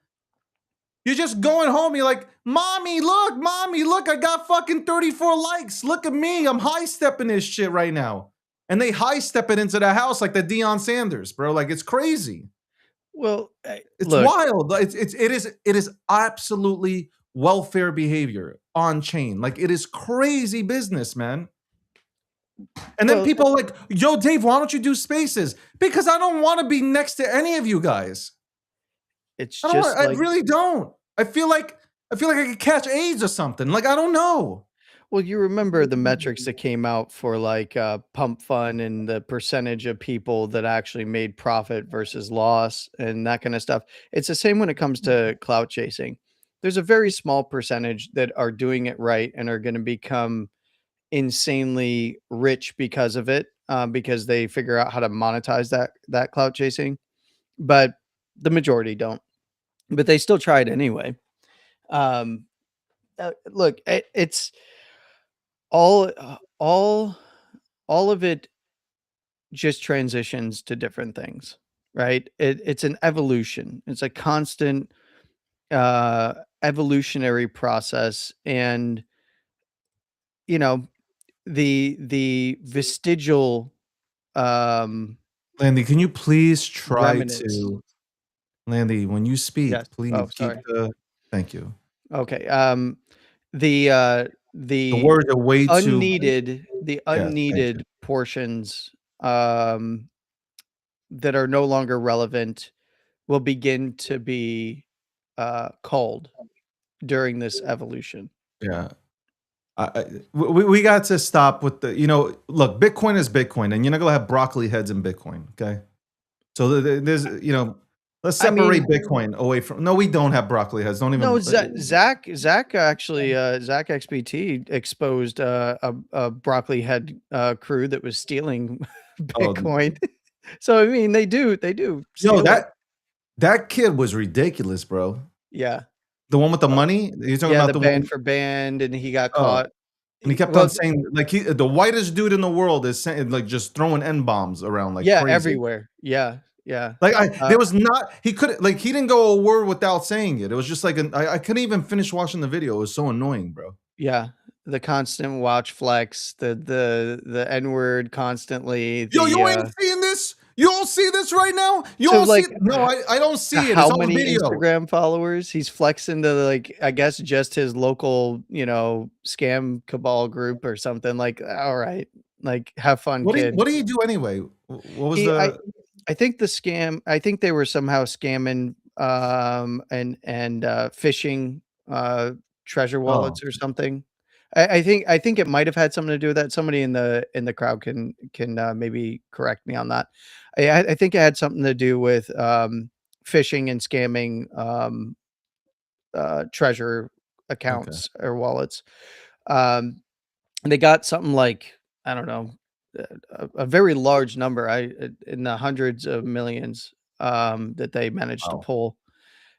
Speaker 2: You're just going home. You're like, mommy, look, I got fucking 34 likes. Look at me. I'm high stepping this shit right now. And they high step it into the house like the Deion Sanders, bro. Like, it's crazy.
Speaker 3: Well,
Speaker 2: It's
Speaker 3: look,
Speaker 2: wild. It is absolutely welfare behavior on chain. Like, it is crazy business, man. And then people are like, yo, Dave, why don't you do Spaces? Because I don't want to be next to any of you guys.
Speaker 3: it's just
Speaker 2: I
Speaker 3: like,
Speaker 2: really don't. I feel like I could catch AIDS or something. Like, I don't know.
Speaker 3: well, you remember the metrics that came out for like Pump Fund and the percentage of people that actually made profit versus loss and that kind of stuff. It's the same when it comes to clout chasing. There's a very small percentage that are doing it right and are going to become insanely rich because of it, because they figure out how to monetize that clout chasing. But the majority don't. But they still try it anyway. Um, Look, it's all all of it just transitions to different things, right? It's an evolution. It's a constant evolutionary process, and you know the vestigial
Speaker 2: Landy, can you please try
Speaker 3: remnants.
Speaker 2: to Landy, when you speak,
Speaker 3: Yes.
Speaker 2: please
Speaker 3: Oh,
Speaker 2: keep
Speaker 3: sorry.
Speaker 2: the thank you.
Speaker 3: Okay. The
Speaker 2: The words are way too
Speaker 3: the
Speaker 2: yes, thank you.
Speaker 3: unneeded portions um that are no longer relevant will begin to be culled during this evolution.
Speaker 2: Yeah. We got to stop with the, you know, look, Bitcoin is Bitcoin, and you're not gonna have broccoli heads in Bitcoin, okay? So there's, you know, Let's
Speaker 3: I
Speaker 2: separate
Speaker 3: mean,
Speaker 2: Bitcoin away from. No, we don't have broccoli heads. Don't
Speaker 3: no,
Speaker 2: even.
Speaker 3: Zach actually, Zach XBT exposed a broccoli head crew that was stealing
Speaker 2: Oh,
Speaker 3: Bitcoin. So I mean, they do
Speaker 2: yo,
Speaker 3: steal it.
Speaker 2: that kid was ridiculous, bro.
Speaker 3: Yeah,
Speaker 2: The one with the
Speaker 3: uh,
Speaker 2: money. You're talking
Speaker 3: yeah,
Speaker 2: about
Speaker 3: the
Speaker 2: the
Speaker 3: band
Speaker 2: one.
Speaker 3: for band, and he got
Speaker 2: Oh,
Speaker 3: caught.
Speaker 2: and he kept on
Speaker 3: Well,
Speaker 2: saying like the whitest dude in the world is saying like just throwing n bombs around like
Speaker 3: yeah,
Speaker 2: crazy.
Speaker 3: everywhere. Yeah, yeah.
Speaker 2: Like
Speaker 3: Uh,
Speaker 2: there was not he couldn't like he didn't go a word without saying it. It was just like I couldn't even finish watching the video. It was so annoying, bro.
Speaker 3: yeah, the constant watch flex, the N word constantly.
Speaker 2: Yo, you ain't seeing this? You don't see this right now? You
Speaker 3: So
Speaker 2: don't see
Speaker 3: like,
Speaker 2: it? No, I don't see it.
Speaker 3: how
Speaker 2: It's on
Speaker 3: many
Speaker 2: video.
Speaker 3: Instagram followers? He's flexing to like, I guess just his local, scam cabal group or something. Like, all right, like have fun, kid.
Speaker 2: What do you do anyway? What was
Speaker 3: He,
Speaker 2: the
Speaker 3: I think the scam. I think they were somehow scamming, and phishing, treasure
Speaker 2: oh,
Speaker 3: wallets or something. I think it might have had something to do with that. Somebody in the crowd can maybe correct me on that. I think it had something to do with phishing and scamming treasure
Speaker 2: okay.
Speaker 3: accounts or wallets. Um, and they got something like, I don't know, a very large number, in the hundreds of millions, that they managed to
Speaker 2: Wow.
Speaker 3: pull,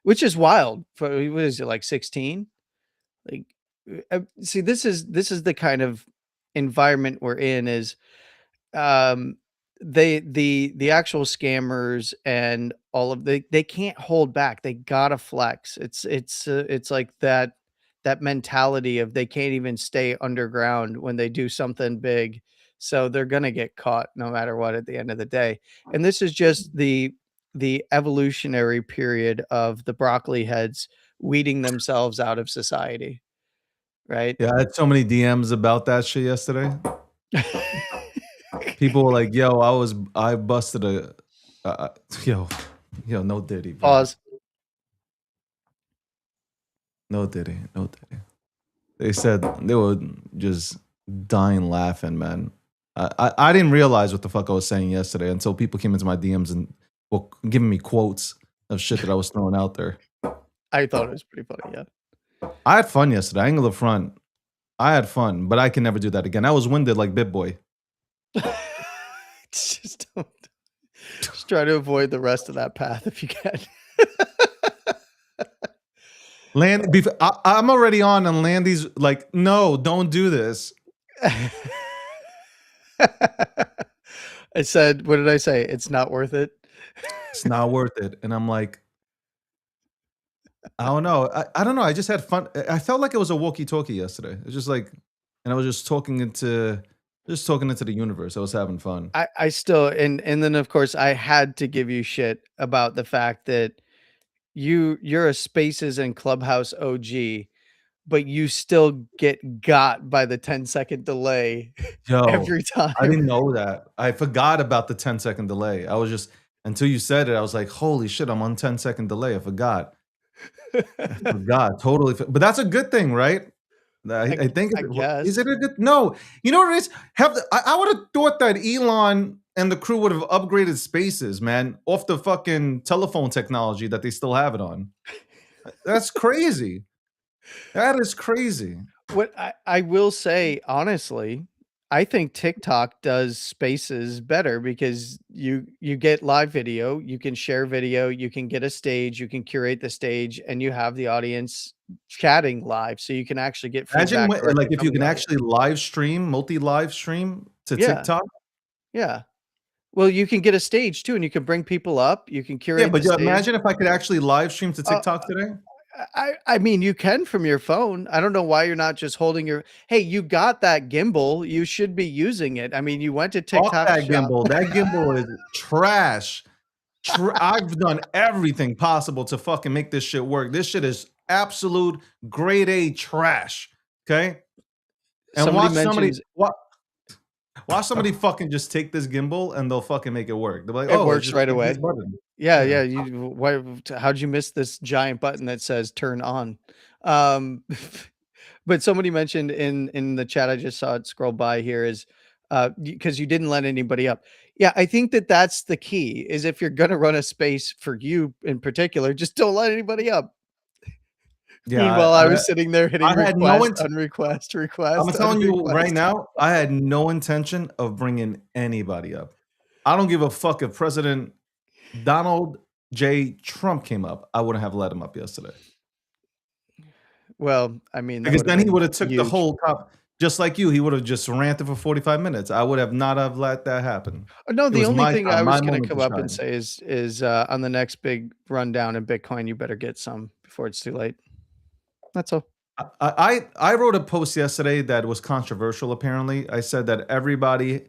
Speaker 3: which is wild. For what is it, like 16? Like, see, this is the kind of environment we're in. Is um the actual scammers and all of they can't hold back. They gotta flex. It's like that mentality of they can't even stay underground when they do something big, so they're gonna get caught no matter what at the end of the day. And this is just the evolutionary period of the broccoli heads weeding themselves out of society, right?
Speaker 2: Yeah, I had so many DMs about that shit yesterday. People were like, "Yo, I busted a, uh, yo, yo, no Diddy, bro,
Speaker 3: Pause.
Speaker 2: no Diddy, no Diddy." They said they were just dying laughing, man. I didn't realize what the fuck I was saying yesterday until people came into my DMs and were giving me quotes of shit that I was throwing out there.
Speaker 3: I thought it was pretty funny, yeah.
Speaker 2: I had fun yesterday. I ain't gonna front. I had fun, but I can never do that again. I was winded like BitBoy.
Speaker 3: Just don't. Just try to avoid the rest of that path if you can.
Speaker 2: I'm already on, and Landy's like, "No, don't do this."
Speaker 3: I said, what did I say? It's not worth it.
Speaker 2: It's not worth it. And I'm like, I don't know. I don't know. I just had fun. I felt like it was a walkie-talkie yesterday. It's just like, and I was just talking into the universe. I was having fun.
Speaker 3: I still, and then of course I had to give you shit about the fact that you're a Spaces and Clubhouse OG, but you still got by the 10-second delay
Speaker 2: Yo,
Speaker 3: every time.
Speaker 2: I didn't know that. I forgot about the 10-second delay. I was just until you said it, I was like, holy shit, I'm on 10-second delay. I forgot. I forgot. Totally. But that's a good thing, right? I think
Speaker 3: I
Speaker 2: is
Speaker 3: guess.
Speaker 2: it a good no? You know what it is? I would have thought that Elon and the crew would have upgraded Spaces, man, off the fucking telephone technology that they still have it on. That's crazy. That is crazy.
Speaker 3: What I will say, honestly, I think TikTok does Spaces better because you get live video, you can share video, you can get a stage, you can curate the stage, and you have the audience chatting live, so you can actually get
Speaker 2: Imagine
Speaker 3: feedback
Speaker 2: like
Speaker 3: directly
Speaker 2: if you
Speaker 3: from the
Speaker 2: can
Speaker 3: audience.
Speaker 2: actually live stream, multi-live stream to
Speaker 3: Yeah,
Speaker 2: TikTok.
Speaker 3: yeah. Well, you can get a stage too, and you can bring people up, you can
Speaker 2: Yeah,
Speaker 3: curate
Speaker 2: but
Speaker 3: the
Speaker 2: yeah,
Speaker 3: stage.
Speaker 2: imagine if I could actually live stream to
Speaker 3: Uh,
Speaker 2: TikTok today.
Speaker 3: I mean, you can from your phone. I don't know why you're not just holding your hey, you got that gimbal. You should be using it. I mean, you went to
Speaker 2: Fuck
Speaker 3: TikTok
Speaker 2: that
Speaker 3: shop.
Speaker 2: gimbal. That gimbal is trash. I've done everything possible to fucking make this shit work. This shit is absolute grade A trash. Okay? And
Speaker 3: Somebody mentions
Speaker 2: watch somebody fucking just take this gimbal and they'll fucking make it work. They're like,
Speaker 3: it
Speaker 2: oh, it's
Speaker 3: works
Speaker 2: just
Speaker 3: right
Speaker 2: click this
Speaker 3: away.
Speaker 2: button.
Speaker 3: Yeah,
Speaker 2: Yeah.
Speaker 3: yeah. How'd you miss this giant button that says turn on? Um, but somebody mentioned in the chat, I just saw it scroll by here, is because you didn't let anybody up. Yeah, I think that that's the key is if you're going to run a space for you in particular, just don't let anybody up.
Speaker 2: Yeah,
Speaker 3: Meanwhile, I was sitting there hitting
Speaker 2: I had no
Speaker 3: request
Speaker 2: int
Speaker 3: on request,
Speaker 2: I'm
Speaker 3: request on
Speaker 2: telling you right
Speaker 3: request.
Speaker 2: now, I had no intention of bringing anybody up. I don't give a fuck if President Donald J. Trump came up. I wouldn't have let him up yesterday.
Speaker 3: Well, I mean, that
Speaker 2: Because
Speaker 3: would have
Speaker 2: then he
Speaker 3: been
Speaker 2: would have took the
Speaker 3: huge.
Speaker 2: whole top just like you, he would have just ranted for 45 minutes. I would have not have let that happen.
Speaker 3: No,
Speaker 2: It
Speaker 3: the
Speaker 2: was
Speaker 3: only
Speaker 2: my
Speaker 3: thing
Speaker 2: time,
Speaker 3: I was
Speaker 2: my
Speaker 3: going to
Speaker 2: moment
Speaker 3: come
Speaker 2: to
Speaker 3: up and
Speaker 2: shine.
Speaker 3: say is on the next big rundown in Bitcoin, you better get some before it's too late. That's all.
Speaker 2: I wrote a post yesterday that was controversial. Apparently, I said that everybody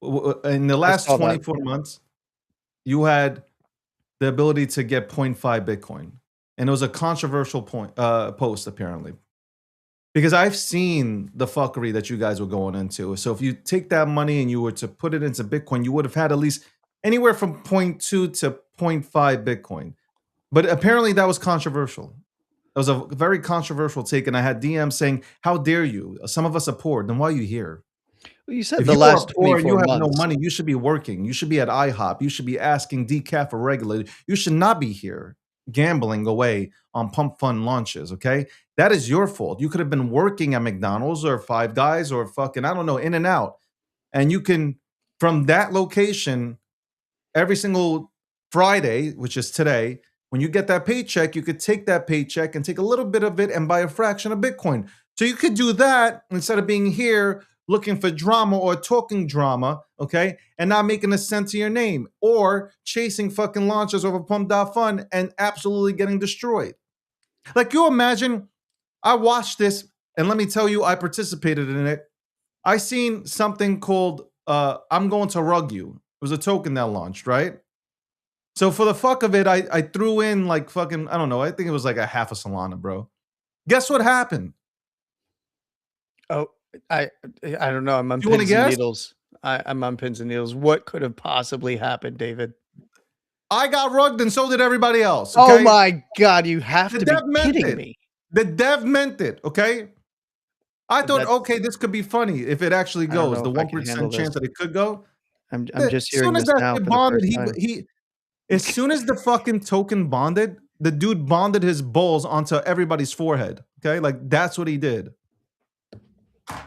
Speaker 2: in the
Speaker 3: I
Speaker 2: last
Speaker 3: saw that.
Speaker 2: 24 months, you had the ability to get 0.5 Bitcoin, and it was a controversial post apparently, because I've seen the fuckery that you guys were going into. So if you take that money and you were to put it into Bitcoin, you would have had at least anywhere from 0.2 to 0.5 Bitcoin. But apparently that was controversial. It was a very controversial take, and I had DMs saying, "How dare you? Some of us are poor. Then why are you here?
Speaker 3: Well, you said
Speaker 2: If
Speaker 3: the
Speaker 2: you are
Speaker 3: last
Speaker 2: poor and you
Speaker 3: 24
Speaker 2: have no
Speaker 3: months.
Speaker 2: money, you should be working. You should be at IHOP. You should be asking decaf or regular. You should not be here gambling away on pump fund launches. Okay, that is your fault. You could have been working at McDonald's or Five Guys or fucking I don't know In and Out, and you can from that location every single Friday, which is today, when you get that paycheck, you could take that paycheck and take a little bit of it and buy a fraction of Bitcoin. So you could do that instead of being here looking for drama or talking drama, okay, and not making a cent to your name or chasing fucking launches over pump.fun and absolutely getting destroyed. Like you imagine, I watched this and let me tell you, I participated in it. I seen something called I'm going to rug you. It was a token that launched, right? So for the fuck of it, I threw in like fucking, I don't know, I think it was like a half a Solana, bro. Guess what happened?
Speaker 3: Oh, I I don't know. I'm on
Speaker 2: You want to
Speaker 3: pins and
Speaker 2: guess?
Speaker 3: needles. I'm on pins and needles. What could have possibly happened, David?
Speaker 2: I got rugged and so did everybody else,
Speaker 3: Oh
Speaker 2: okay?
Speaker 3: my God, you have
Speaker 2: The
Speaker 3: to be
Speaker 2: dev meant
Speaker 3: kidding
Speaker 2: it.
Speaker 3: me.
Speaker 2: The dev meant it, okay? I thought,
Speaker 3: That's
Speaker 2: okay, this could be funny if it actually
Speaker 3: I don't
Speaker 2: goes.
Speaker 3: know
Speaker 2: The
Speaker 3: if I can handle
Speaker 2: 1%
Speaker 3: this.
Speaker 2: chance that it could go.
Speaker 3: I'm
Speaker 2: As
Speaker 3: just
Speaker 2: soon
Speaker 3: hearing
Speaker 2: as
Speaker 3: this
Speaker 2: that
Speaker 3: now
Speaker 2: shit
Speaker 3: for the
Speaker 2: bonded,
Speaker 3: first time.
Speaker 2: as soon as the fucking token bonded, the dude bonded his balls onto everybody's forehead. Okay, like that's what he did.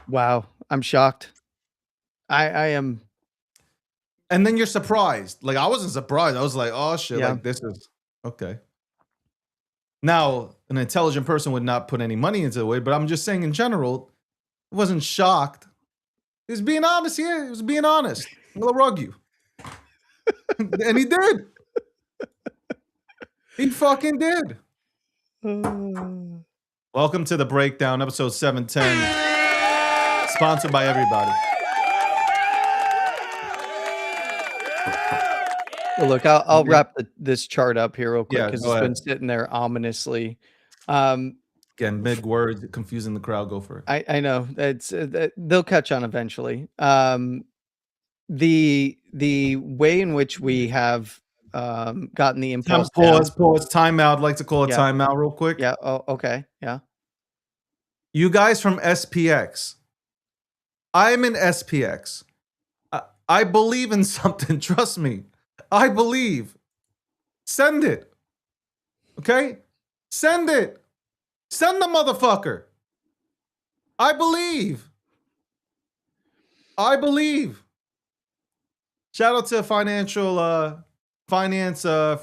Speaker 3: Wow, I'm shocked. I am.
Speaker 2: And then you're surprised. Like I wasn't surprised. I was like, oh shit,
Speaker 3: Yeah.
Speaker 2: like this is okay. Now, an intelligent person would not put any money into it, but I'm just saying in general, I wasn't shocked. He was being honest here. He was being honest. I'm gonna rug you. And he did. He fucking did. Welcome to the breakdown, episode 710. Sponsored by everybody.
Speaker 3: Well, look, I'll wrap this chart up here real quick
Speaker 2: Yeah,
Speaker 3: because
Speaker 2: go
Speaker 3: it's been
Speaker 2: ahead.
Speaker 3: sitting there ominously. Um,
Speaker 2: Again, big word, confusing the crowd. Go for it.
Speaker 3: I know it's they'll catch on eventually. The way in which we have gotten the impulse down.
Speaker 2: Pause, timeout. I'd like to call a
Speaker 3: Yeah.
Speaker 2: timeout real quick.
Speaker 3: Yeah. Oh, okay. Yeah.
Speaker 2: You guys from SPX, I'm in SPX. I believe in something. Trust me. I believe. Send it. Okay? Send it. Send the motherfucker. I believe. I believe. Shout out to Finance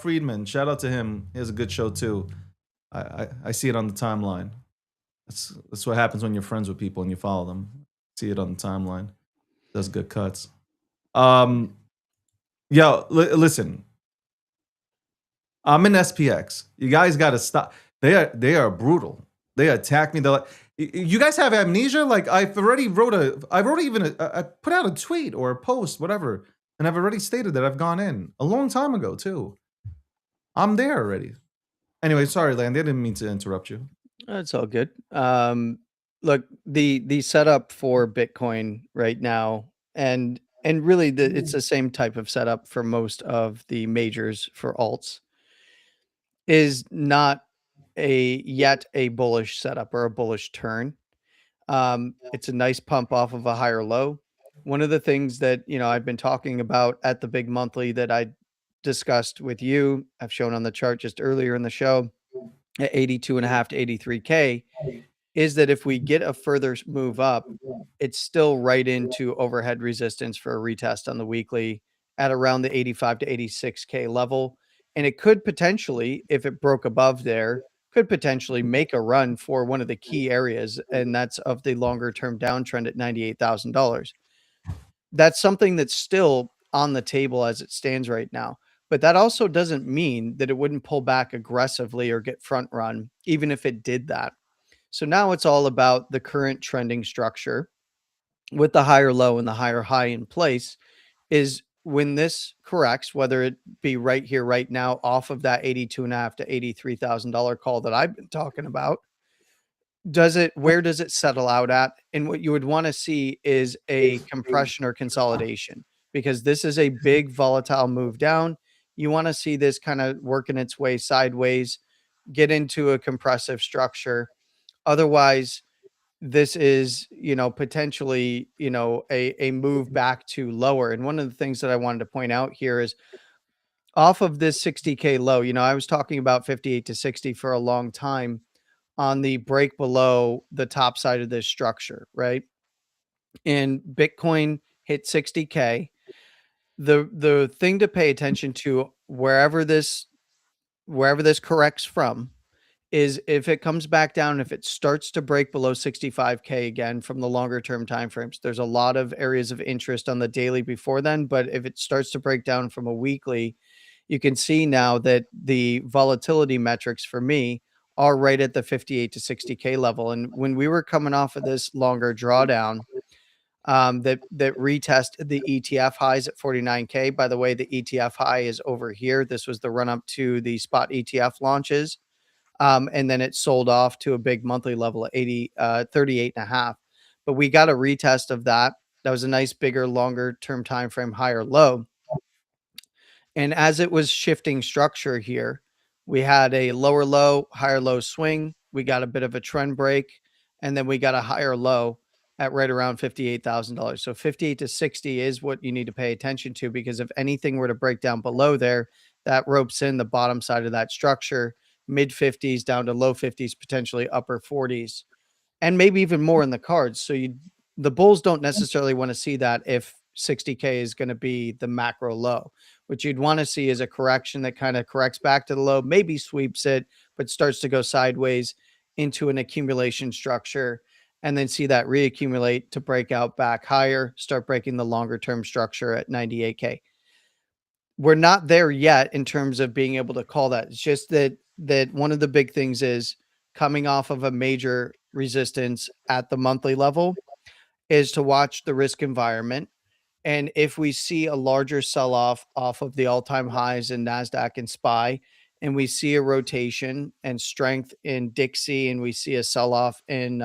Speaker 2: Friedman. Shout out to him. He has a good show too. I see it on the timeline. That's what happens when you're friends with people and you follow them. See it on the timeline. Does good cuts. Listen. I'm in SPX. You guys got to stop. They are brutal. They attack me. They're like, you guys have amnesia. Like I put out a tweet or a post, whatever, and I've already stated that I've gone in a long time ago too. I'm there already. Anyway, sorry, Land. I didn't mean to interrupt you.
Speaker 3: That's all good. Look, the setup for Bitcoin right now, and really it's the same type of setup for most of the majors for alts, is not yet a bullish setup or a bullish turn. It's a nice pump off of a higher low. one of the things that, I've been talking about at the big monthly that I discussed with you, I've shown on the chart just earlier in the show at 82.5 to 83K, is that if we get a further move up, it's still right into overhead resistance for a retest on the weekly at around the 85 to 86K level. And it could potentially, if it broke above there, could potentially make a run for one of the key areas, and that's of the longer term downtrend at $98,000. That's something that's still on the table as it stands right now. But that also doesn't mean that it wouldn't pull back aggressively or get front run, even if it did that. So now it's all about the current trending structure with the higher low and the higher high in place. Is when this corrects, whether it be right here, right now, off of that 82.5 to $83,000 call that I've been talking about, where does it settle out at? And what you would want to see is a compression or consolidation, because this is a big volatile move down. You want to see this kind of working its way sideways, get into a compressive structure. Otherwise, this is, potentially, a move back to lower. And one of the things that I wanted to point out here is off of this 60K low, I was talking about 58 to 60 for a long time on the break below the top side of this structure, right? And Bitcoin hit 60K. The thing to pay attention to wherever this corrects from is if it comes back down, if it starts to break below 65K again from the longer term timeframes. There's a lot of areas of interest on the daily before then, but if it starts to break down from a weekly, you can see now that the volatility metrics for me are right at the 58 to 60K level. And when we were coming off of this longer drawdown, that retested the ETF highs at 49K. By the way, the ETF high is over here. This was the run up to the spot ETF launches. And then it sold off to a big monthly level at 38.5. But we got a retest of that. That was a nice, bigger, longer term time frame, higher low. And as it was shifting structure here, we had a lower low, higher low swing. We got a bit of a trend break, and then we got a higher low at right around $58,000. So 58 to 60 is what you need to pay attention to, because if anything were to break down below there, that ropes in the bottom side of that structure, mid 50s down to low 50s, potentially upper 40s, and maybe even more in the cards. So the bulls don't necessarily want to see that if 60K is going to be the macro low. What you'd want to see is a correction that kind of corrects back to the low, maybe sweeps it, but starts to go sideways into an accumulation structure, and then see that reaccumulate to break out back higher, start breaking the longer term structure at 98K. We're not there yet in terms of being able to call that. It's just that one of the big things is coming off of a major resistance at the monthly level is to watch the risk environment. And if we see a larger sell-off off of the all-time highs in NASDAQ and SPY, and we see a rotation and strength in Dixie, and we see a sell-off in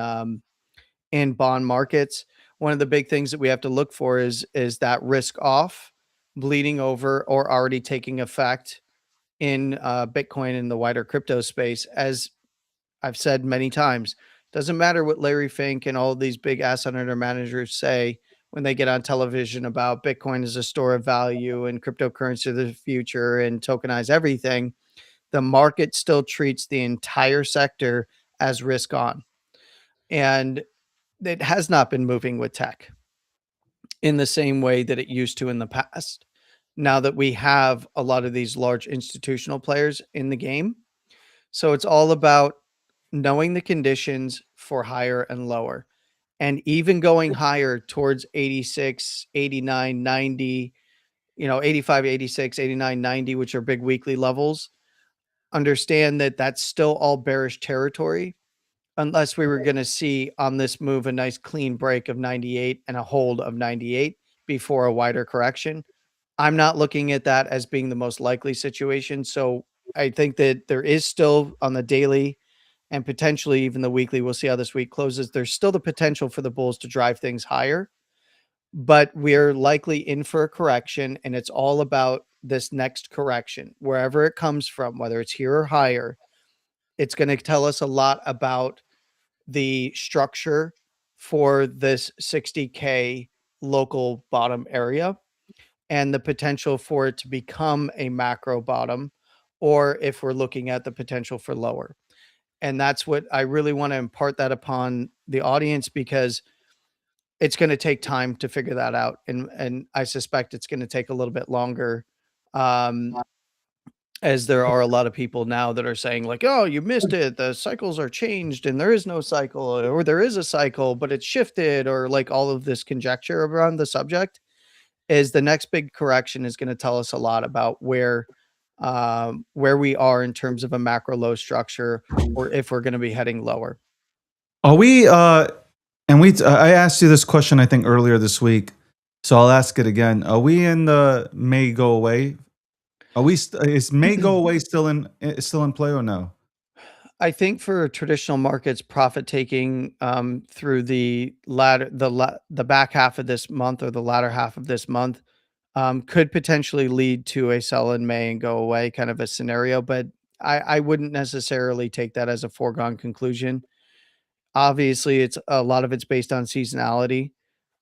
Speaker 3: bond markets, one of the big things that we have to look for is that risk off, bleeding over, or already taking effect in Bitcoin and the wider crypto space. As I've said many times, doesn't matter what Larry Fink and all of these big asset owner managers say when they get on television about Bitcoin as a store of value and cryptocurrency of the future and tokenize everything. The market still treats the entire sector as risk on. And it has not been moving with tech in the same way that it used to in the past. Now that we have a lot of these large institutional players in the game. So it's all about knowing the conditions for higher and lower, and even going higher towards 86, 89, 90, 85, 86, 89, 90, which are big weekly levels. Understand that that's still all bearish territory, unless we were going to see on this move a nice clean break of 98 and a hold of 98 before a wider correction. I'm not looking at that as being the most likely situation. So I think that there is still on the daily and potentially even the weekly, we'll see how this week closes, there's still the potential for the bulls to drive things higher, but we're likely in for a correction, and it's all about this next correction, wherever it comes from, whether it's here or higher. It's going to tell us a lot about the structure for this 60K local bottom area and the potential for it to become a macro bottom, or if we're looking at the potential for lower. And that's what I really want to impart that upon the audience, because it's going to take time to figure that out. And I suspect it's going to take a little bit longer. Um, as there are a lot of people now that are saying like, "Oh, you missed it. The cycles are changed and there is no cycle, or there is a cycle, but it's shifted," or like all of this conjecture around the subject. Is the next big correction is going to tell us a lot about where we are in terms of a macro low structure, or if we're going to be heading lower.
Speaker 2: Are we? I asked you this question I think earlier this week, so I'll ask it again. Are we in the May go away? Is May go away still in play or no?
Speaker 3: I think for traditional markets, profit taking through the back half of this month, or the latter half of this month, could potentially lead to a sell in May and go away kind of a scenario. But I wouldn't necessarily take that as a foregone conclusion. Obviously, it's a lot of it's based on seasonality,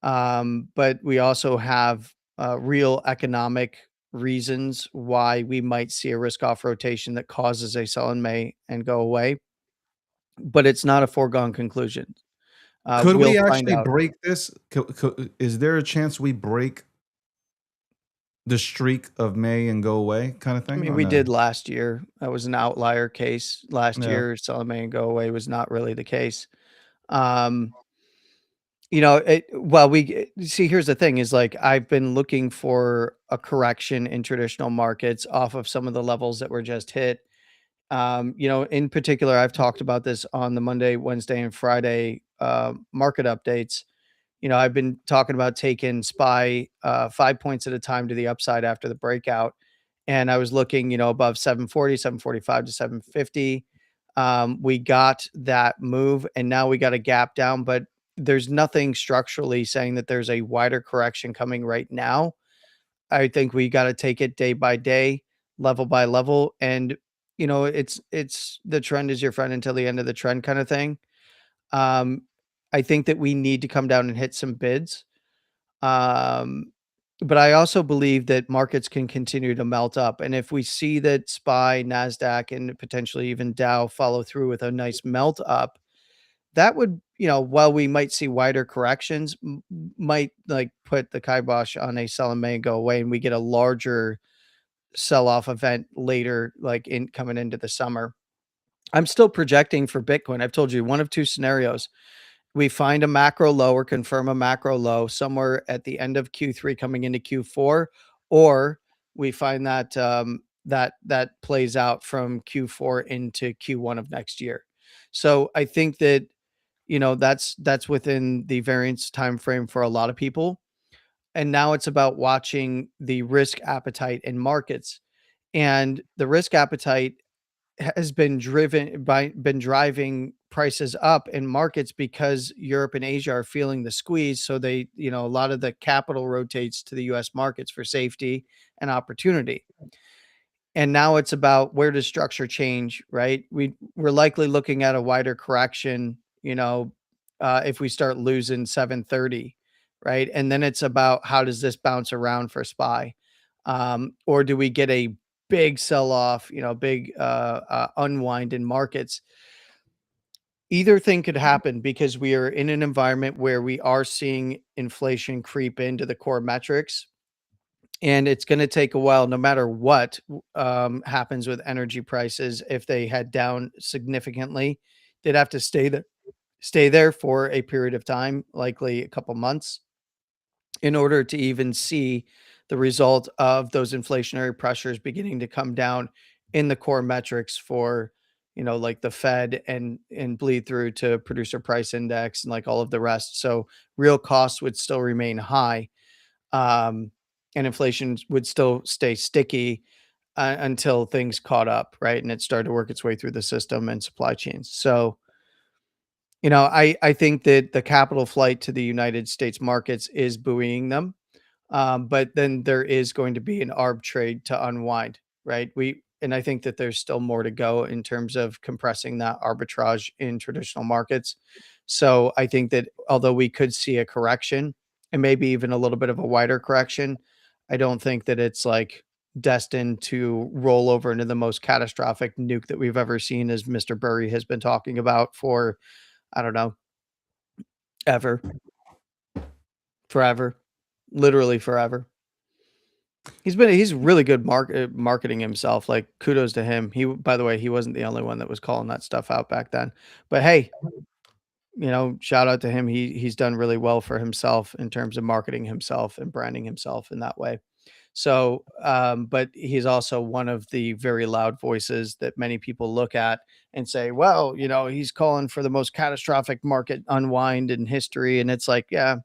Speaker 3: but we also have real economic reasons why we might see a risk off rotation that causes a sell in May and go away. But it's not a foregone conclusion.
Speaker 2: Could
Speaker 3: We'll
Speaker 2: we
Speaker 3: find
Speaker 2: actually
Speaker 3: out.
Speaker 2: break this? Is there a chance we break the streak of May and go away kind of
Speaker 3: I
Speaker 2: thing,
Speaker 3: mean,
Speaker 2: or
Speaker 3: we
Speaker 2: no?
Speaker 3: did last year. That was an outlier case. Last
Speaker 2: Yeah.
Speaker 3: year, sell in May and go away was not really the case. Um, well, see, here's the thing is like I've been looking for a correction in traditional markets off of some of the levels that were just hit. In particular, I've talked about this on the Monday, Wednesday, and Friday market updates. I've been talking about taking SPY 5 points at a time to the upside after the breakout. And I was looking, above 740, 745 to 750. We got that move, and now we got a gap down, but there's nothing structurally saying that there's a wider correction coming right now. I think we got to take it day by day, level by level. And, it's the trend is your friend until the end of the trend kind of thing. Um, I think that we need to come down and hit some bids. Um, but I also believe that markets can continue to melt up. And if we see that SPY, NASDAQ, and potentially even Dow follow through with a nice melt up, that would, while we might see wider corrections, might like put the kibosh on a sell in May and go away, and we get a larger sell off event later, like in coming into the summer. I'm still projecting for Bitcoin. I've told you one of two scenarios. We find a macro low or confirm a macro low somewhere at the end of Q3 coming into Q4, or we find that that plays out from Q4 into Q1 of next year. So I think that that's within the variance time frame for a lot of people. And now it's about watching the risk appetite in markets. And the risk appetite has been driving prices up in markets because Europe and Asia are feeling the squeeze. So they, a lot of the capital rotates to the US markets for safety and opportunity. And now it's about where does structure change, right? We're likely looking at a wider correction, if we start losing 730, right? And then it's about how does this bounce around for SPY? Or do we get a big sell off, big unwind in markets? Either thing could happen because we are in an environment where we are seeing inflation creep into the core metrics. And it's going to take a while, no matter what happens with energy prices. If they head down significantly, they'd have to stay there for a period of time, likely a couple months, in order to even see the result of those inflationary pressures beginning to come down in the core metrics for, like the Fed and bleed through to producer price index and like all of the rest. So real costs would still remain high. And inflation would still stay sticky until things caught up, right? And it started to work its way through the system and supply chains. So, I think that the capital flight to the United States markets is buoying them. But then there is going to be an arb trade to unwind, right? And I think that there's still more to go in terms of compressing that arbitrage in traditional markets. So I think that although we could see a correction, and maybe even a little bit of a wider correction. I don't think that it's like destined to roll over into the most catastrophic nuke that we've ever seen, as Mr. Burry has been talking about for, I don't know, ever, forever, literally forever. He's really good marketing himself. Like, kudos to him. By the way, he wasn't the only one that was calling that stuff out back then. But hey, shout out to him. He's done really well for himself in terms of marketing himself and branding himself in that way. So, but he's also one of the very loud voices that many people look at and say, well, he's calling for the most catastrophic market unwind in history. And it's like, yeah,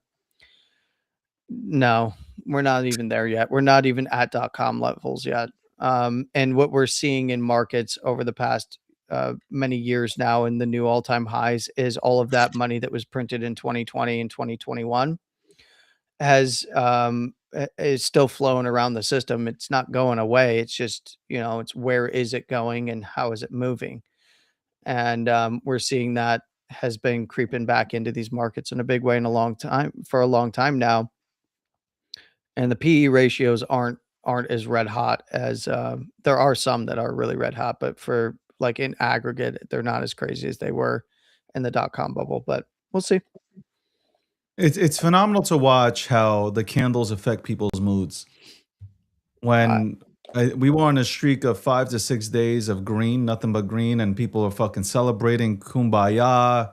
Speaker 3: no, we're not even there yet. We're not even at .com levels yet. And what we're seeing in markets over the past many years now in the new all-time highs is all of that money that was printed in 2020 and 2021 is still flowing around the system. It's not going away. It's just, it's where is it going and how is it moving? And we're seeing that has been creeping back into these markets in a big way for a long time now. And the PE ratios aren't as red hot as there are some that are really red hot, but for like in aggregate, they're not as crazy as they were in the .com bubble. But we'll see.
Speaker 2: It's phenomenal to watch how the candles affect people's moods. When we were on a streak of 5 to 6 days of green, nothing but green, and people are fucking celebrating kumbaya,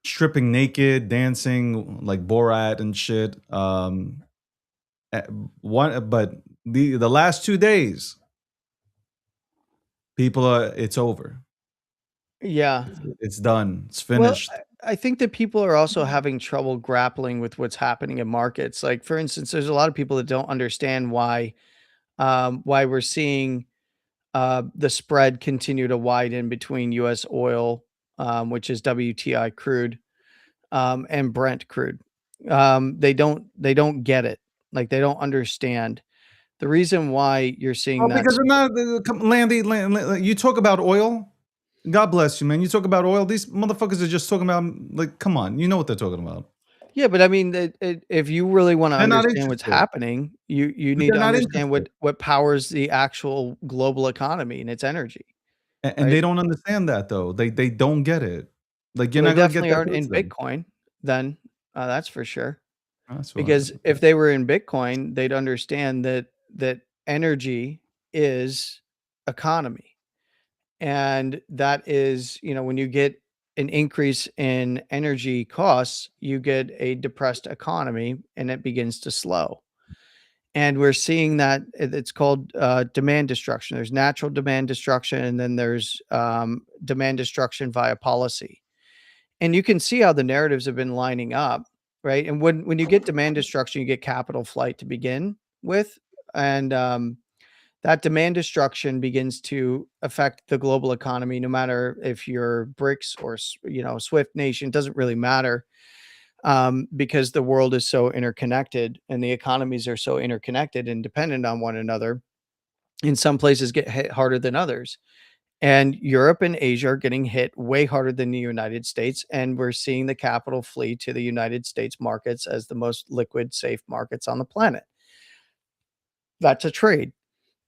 Speaker 2: stripping naked, dancing like Borat and shit. But the last 2 days, it's over.
Speaker 3: Yeah.
Speaker 2: It's done. It's
Speaker 3: Well,
Speaker 2: finished.
Speaker 3: I think that people are also having trouble grappling with what's happening in markets. Like, for instance, there's a lot of people that don't understand why we're seeing the spread continue to widen between U.S. oil, which is WTI crude, and Brent crude. They don't get it. Like, they don't understand the reason why you're seeing
Speaker 2: Oh,
Speaker 3: that.
Speaker 2: because Landy, you talk about oil. God bless you, man. You talk about oil. These motherfuckers are just talking about, like, come on. You know what they're talking about.
Speaker 3: Yeah, but I mean, if you really want to
Speaker 2: They're not
Speaker 3: understand what's
Speaker 2: interested.
Speaker 3: happening, you
Speaker 2: But
Speaker 3: need
Speaker 2: they're
Speaker 3: to
Speaker 2: not
Speaker 3: understand
Speaker 2: interested.
Speaker 3: what powers the actual global economy and its energy,
Speaker 2: And they
Speaker 3: right?
Speaker 2: don't understand that, though. They don't get it. Like, you're
Speaker 3: Well, they
Speaker 2: not gonna get
Speaker 3: definitely
Speaker 2: that
Speaker 3: aren't
Speaker 2: through to
Speaker 3: in
Speaker 2: them.
Speaker 3: Bitcoin then, that's for sure.
Speaker 2: That's why.
Speaker 3: Because if they were in Bitcoin, they'd understand that energy is economy. And that is, when you get an increase in energy costs, you get a depressed economy and it begins to slow. And we're seeing that it's called demand destruction. There's natural demand destruction, and then there's demand destruction via policy. And you can see how the narratives have been lining up, right? And when you get demand destruction, you get capital flight to begin with, and that demand destruction begins to affect the global economy. No matter if you're BRICS or Swift nation, doesn't really matter, because the world is so interconnected and the economies are so interconnected and dependent on one another. In some places get hit harder than others. And Europe and Asia are getting hit way harder than the United States. And we're seeing the capital flee to the United States markets as the most liquid, safe markets on the planet. That's a trade.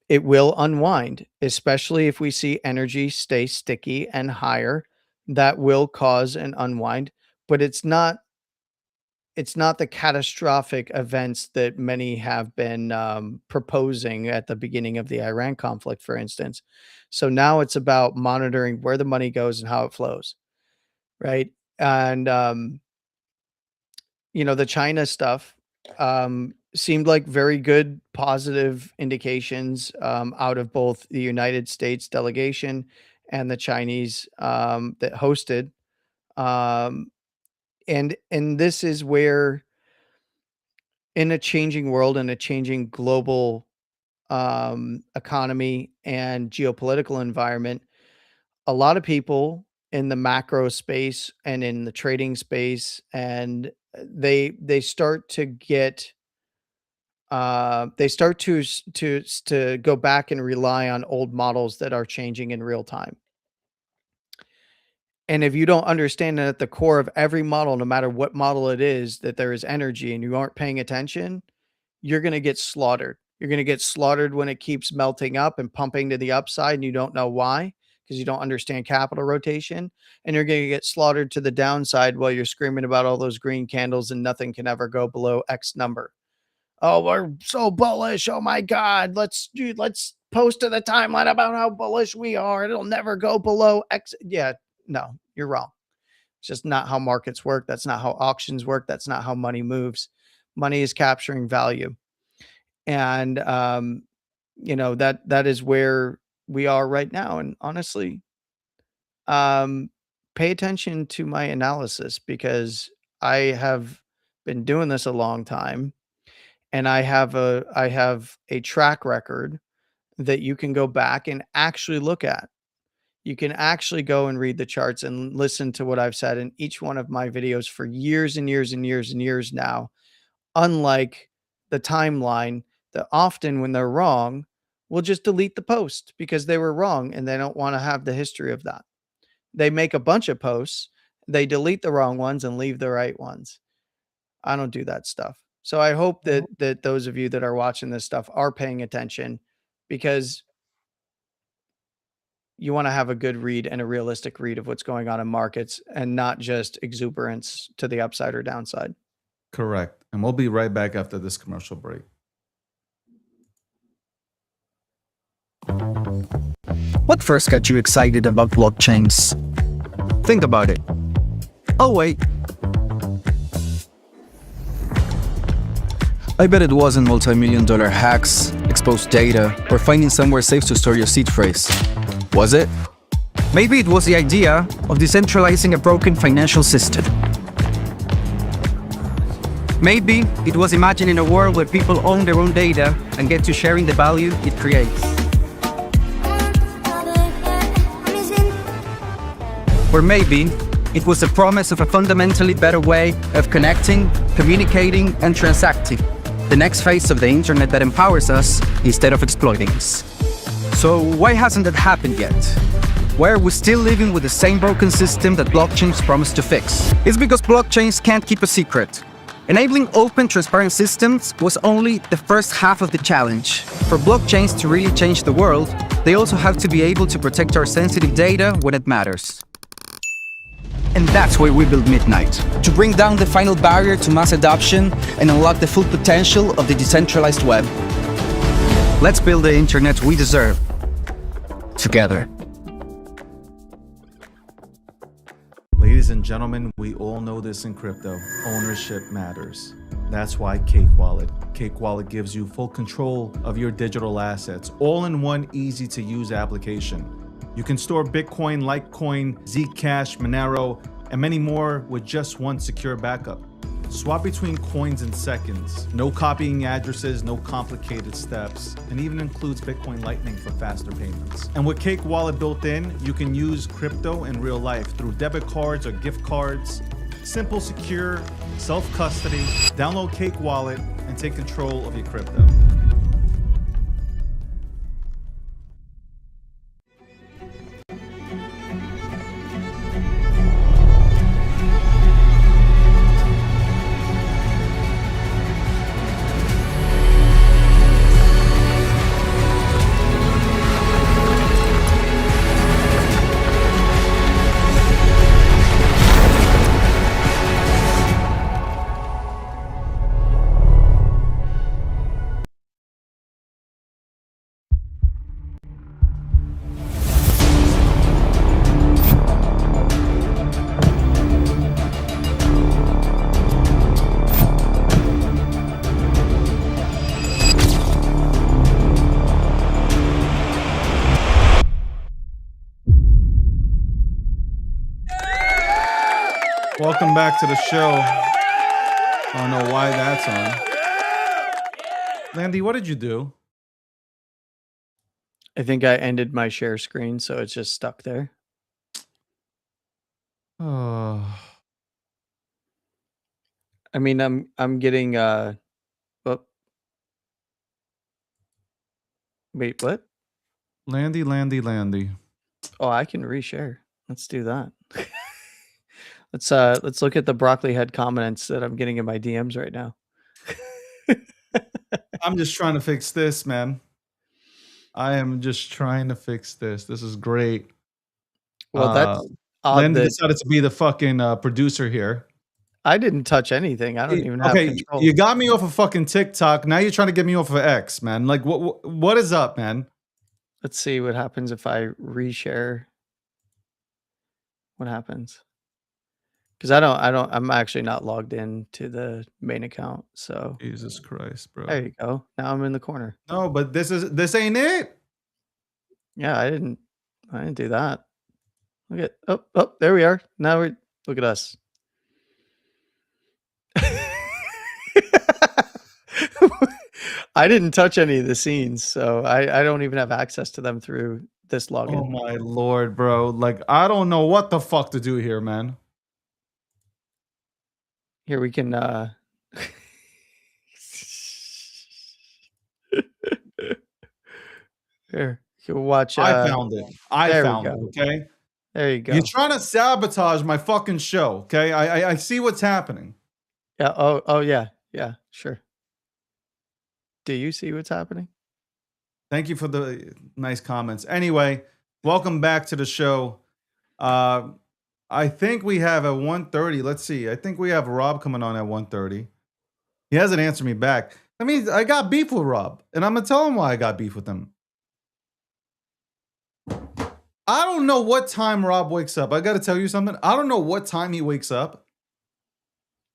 Speaker 3: It will unwind, especially if we see energy stay sticky and higher. That will cause an unwind, but it's not the catastrophic events that many have been proposing at the beginning of the Iran conflict, for instance. So now it's about monitoring where the money goes and how it flows, right? And the China stuff seemed like very good, positive indications out of both the United States delegation and the Chinese that hosted. Um, and this is where, in a changing world and a changing global economy and geopolitical environment, a lot of people in the macro space and in the trading space, and they start to get they start to go back and rely on old models that are changing in real time. And if you don't understand that at the core of every model, no matter what model it is, that there is energy and you aren't paying attention, you're going to get slaughtered. You're going to get slaughtered when it keeps melting up and pumping to the upside and you don't know why because you don't understand capital rotation. And you're going to get slaughtered to the downside while you're screaming about all those green candles and nothing can ever go below X number. Oh, we're so bullish. Oh my God. Let's post to the timeline about how bullish we are. It'll never go below X. Yeah, no, you're wrong. It's just not how markets work. That's not how auctions work. That's not how money moves. Money is capturing value. And, that is where we are right now. And honestly, pay attention to my analysis because I have been doing this a long time and I have a track record that you can go back and actually look at. You can actually go and read the charts and listen to what I've said in each one of my videos for years and years and years and years now. Unlike the timeline that often when they're wrong, will just delete the post because they were wrong and they don't want to have the history of that. They make a bunch of posts, they delete the wrong ones and leave the right ones. I don't do that stuff. So I hope that those of you that are watching this stuff are paying attention because you want to have a good read and a realistic read of what's going on in markets and not just exuberance to the upside or downside.
Speaker 2: Correct. And we'll be right back after this commercial break.
Speaker 1: What first got you excited about blockchains? Think about it. Oh, wait. I bet it wasn't multi-million-dollar hacks, exposed data, or finding somewhere safe to store your seed phrase. Was it? Maybe it was the idea of decentralizing a broken financial system. Maybe it was imagining a world where people own their own data and get to sharing the value it creates. Or maybe it was the promise of a fundamentally better way of connecting, communicating, and transacting. The next phase of the internet that empowers us instead of exploiting us. So why hasn't that happened yet? Why are we still living with the same broken system that blockchains promise to fix? It's because blockchains can't keep a secret. Enabling open, transparent systems was only the first half of the challenge. For blockchains to really change the world, they also have to be able to protect our sensitive data when it matters. And that's why we build Midnight, to bring down the final barrier to mass adoption and unlock the full potential of the decentralized web. Let's build the internet we deserve, together.
Speaker 2: Ladies and gentlemen, we all know this in crypto. Ownership matters. That's why Cake Wallet. Cake Wallet gives you full control of your digital assets, all in one easy-to-use application. You can store Bitcoin, Litecoin, Zcash, Monero, and many more with just one secure backup. Swap between coins in seconds. No copying addresses, no complicated steps, and even includes Bitcoin Lightning for faster payments. And with Cake Wallet built in, you can use crypto in real life through debit cards or gift cards. Simple, secure, self-custody. Download Cake Wallet and take control of your crypto. Welcome back to the show. I don't know why that's on. Landy, what did you do?
Speaker 3: I think I ended my share screen, so it's just stuck there.
Speaker 2: Oh,
Speaker 3: I mean, I'm getting oh, wait, what?
Speaker 2: Landy.
Speaker 3: Oh, I can reshare. Let's do that. Let's look at the broccoli head comments that I'm getting in my DMs right now.
Speaker 2: I'm just trying to fix this, man. I am just trying to fix this. This is great.
Speaker 3: Well, that's odd
Speaker 2: Len
Speaker 3: that
Speaker 2: decided to be the fucking producer here.
Speaker 3: I didn't touch anything. I don't even have
Speaker 2: Okay,
Speaker 3: control.
Speaker 2: you got me off of fucking TikTok. Now you're trying to get me off of X, man. Like, what is up, man?
Speaker 3: Let's see what happens if I reshare. What happens? Because I'm actually not logged in to the main account. So
Speaker 2: Jesus Christ, bro.
Speaker 3: there you go. Now I'm in the corner.
Speaker 2: No, but this ain't it.
Speaker 3: Yeah, I didn't do that. Look at oh, there we are. Now look at us. I didn't touch any of the scenes, so I don't even have access to them through this login.
Speaker 2: Oh my lord, bro. Like, I don't know what the fuck to do here, man.
Speaker 3: Here we can here you can watch.
Speaker 2: I found it. I
Speaker 3: there we
Speaker 2: found it.
Speaker 3: go.
Speaker 2: Okay.
Speaker 3: There you go.
Speaker 2: You're trying to sabotage my fucking show. Okay. I see what's happening.
Speaker 3: Yeah. Oh yeah. Yeah. Sure. Do you see what's happening?
Speaker 2: Thank you for the nice comments. Anyway, welcome back to the show. I think we have at 1:30. Let's see. I think we have Rob coming on at 1:30. He hasn't answered me back. I mean, I got beef with Rob, and I'm gonna tell him why I got beef with him. I don't know what time Rob wakes up. I got to tell you something. I don't know what time he wakes up,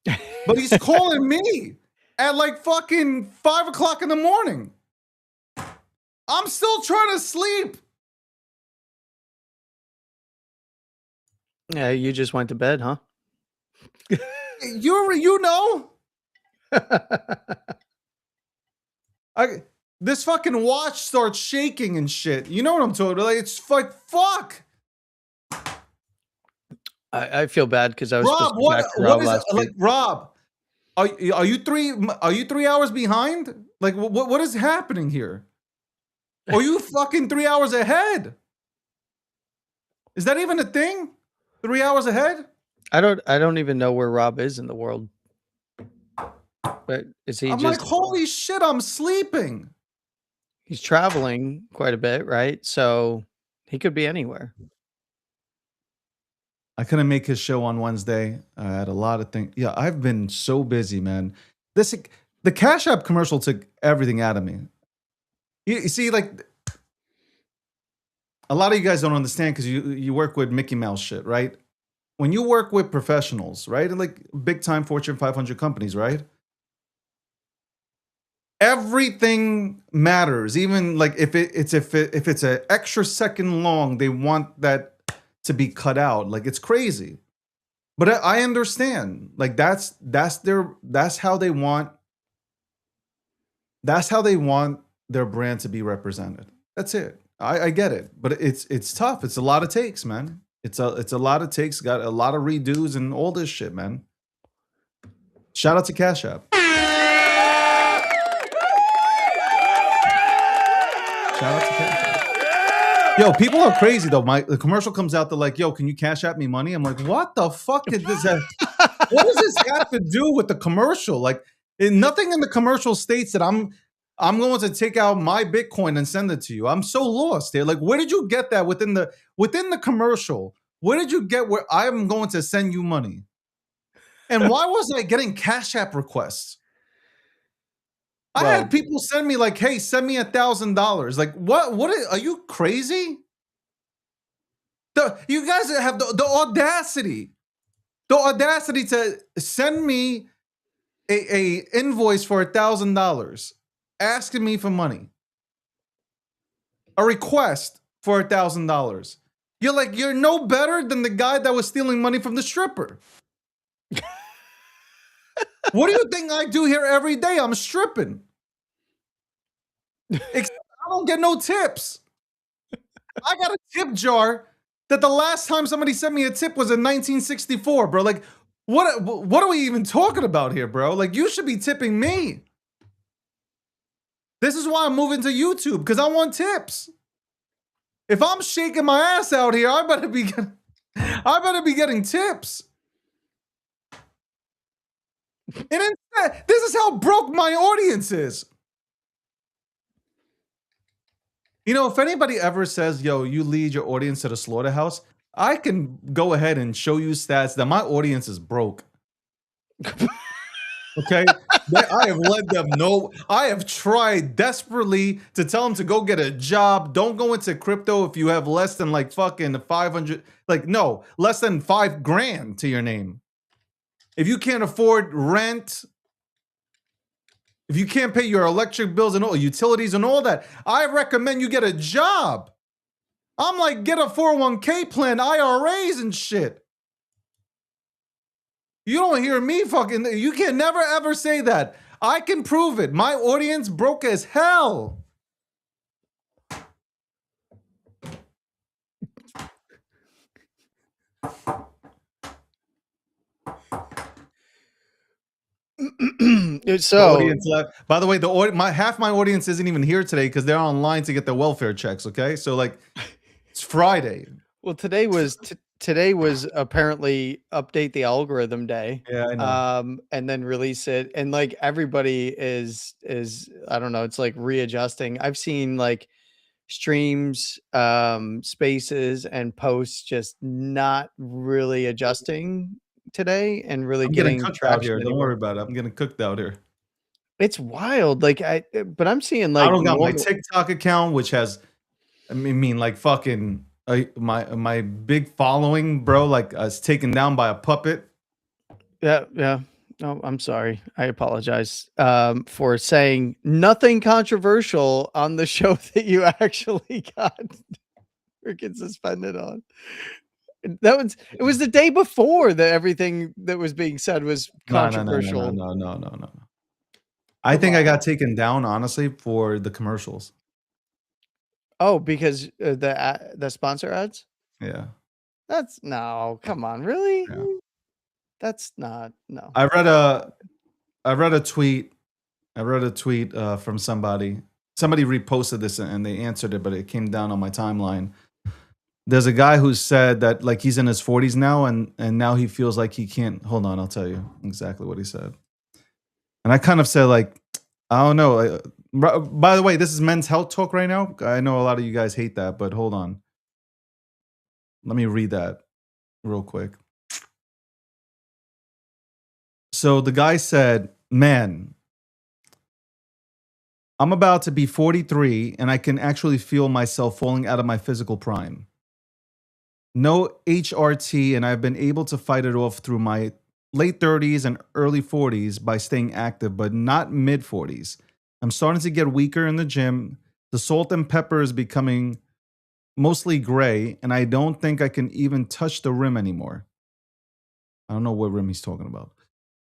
Speaker 2: but he's calling me at like fucking 5 o'clock in the morning. I'm still trying to sleep.
Speaker 3: Yeah, you just went to bed, huh?
Speaker 2: You know. This fucking watch starts shaking and shit. You know what I'm talking about? Like, it's like, fuck.
Speaker 3: I feel bad because I was
Speaker 2: Rob,
Speaker 3: supposed to be back to Rob
Speaker 2: what is
Speaker 3: last
Speaker 2: like,
Speaker 3: week.
Speaker 2: Rob? Are you 3 hours behind? Like, what is happening here? Are you fucking 3 hours ahead? Is that even a thing? 3 hours ahead?
Speaker 3: I don't even know where Rob is in the world. But is he
Speaker 2: I'm
Speaker 3: just
Speaker 2: like, holy shit, I'm sleeping.
Speaker 3: he's traveling quite a bit, right? So he could be anywhere.
Speaker 2: I couldn't make his show on Wednesday. I had a lot of things. Yeah, I've been so busy, man. The Cash App commercial took everything out of me. You see, like, a lot of you guys don't understand because you work with Mickey Mouse shit, right? When you work with professionals, right? Like big time Fortune 500 companies, right? Everything matters. Even like if it's an extra second long, they want that to be cut out. Like, it's crazy. But I understand. Like, that's how they want their brand to be represented. That's it. I get it. But it's tough. It's a lot of takes, man. It's a lot of takes, got a lot of redos and all this shit, man. Shout out to Cash App. Shout out to Cash App. Yo, people are crazy though. The commercial comes out, they're like, yo, can you Cash App me money? I'm like, what the fuck did this have? What does this have to do with the commercial? Like, nothing in the commercial states that I'm going to take out my Bitcoin and send it to you. I'm so lost there. Like, where did you get that within the commercial? Where did you get where I'm going to send you money? And why wasn't I getting Cash App requests? I had people send me like, hey, send me $1,000. Like, what are you crazy? You guys have the audacity to send me a invoice for $1,000, asking me for money, a request for $1,000. You're no better than the guy that was stealing money from the stripper. What do you think I do here every day? I'm stripping. Except I don't get no tips. I got a tip jar that the last time somebody sent me a tip was in 1964, bro. Like, what are we even talking about here, bro? Like, you should be tipping me. This is why I'm moving to YouTube, because I want tips. If I'm shaking my ass out here, I better be getting tips. And instead, this is how broke my audience is. You know, if anybody ever says, yo, you lead your audience to the slaughterhouse, I can go ahead and show you stats that my audience is broke. Okay? I have let them know. I have tried desperately to tell them to go get a job. Don't go into crypto if you have less than like fucking 500, like, no, less than $5,000 to your name. If you can't afford rent, if you can't pay your electric bills and all utilities and all that, I recommend you get a job. I'm like, get a 401k plan, IRAs and shit. You don't hear me fucking, you can never ever say that. I can prove it. My audience broke as hell.
Speaker 3: So,
Speaker 2: Audience left. By the way, half my audience isn't even here today because they're online to get their welfare checks. Okay, so like, it's Friday.
Speaker 3: well, today was apparently update the algorithm day.
Speaker 2: Yeah, I know.
Speaker 3: And then release it, and like everybody is I don't know, it's like readjusting. I've seen like streams, spaces, and posts just not really adjusting today and really
Speaker 2: I'm getting
Speaker 3: getting
Speaker 2: cooked out
Speaker 3: traction
Speaker 2: here. Don't
Speaker 3: anywhere.
Speaker 2: worry about it. I'm getting cooked out here.
Speaker 3: It's wild. Like but I'm seeing
Speaker 2: I
Speaker 3: like
Speaker 2: don't got my
Speaker 3: normal.
Speaker 2: TikTok account, which has, I mean, like fucking my big following, bro. Like, it's taken down by a puppet.
Speaker 3: Yeah, yeah. Oh, I'm sorry. I apologize for saying nothing controversial on the show that you actually got freaking suspended on. It was the day before that everything that was being said was controversial.
Speaker 2: No. I think I got taken down honestly for the commercials.
Speaker 3: Oh, because the sponsor ads?
Speaker 2: Yeah.
Speaker 3: That's no, come on, really?
Speaker 2: Yeah.
Speaker 3: That's not no.
Speaker 2: I read a tweet. From somebody. Somebody reposted this and they answered it, but it came down on my timeline. There's a guy who said that like he's in his 40s now and now he feels like he can't. Hold on, I'll tell you exactly what he said. And I kind of said like, I don't know. By the way, this is Men's Health Talk right now. I know a lot of you guys hate that, but hold on. Let me read that real quick. So the guy said, man, I'm about to be 43 and I can actually feel myself falling out of my physical prime. No HRT, and I've been able to fight it off through my late 30s and early 40s by staying active, but not mid 40s. I'm starting to get weaker in the gym. The salt and pepper is becoming mostly gray, and I don't think I can even touch the rim anymore. I don't know what rim he's talking about.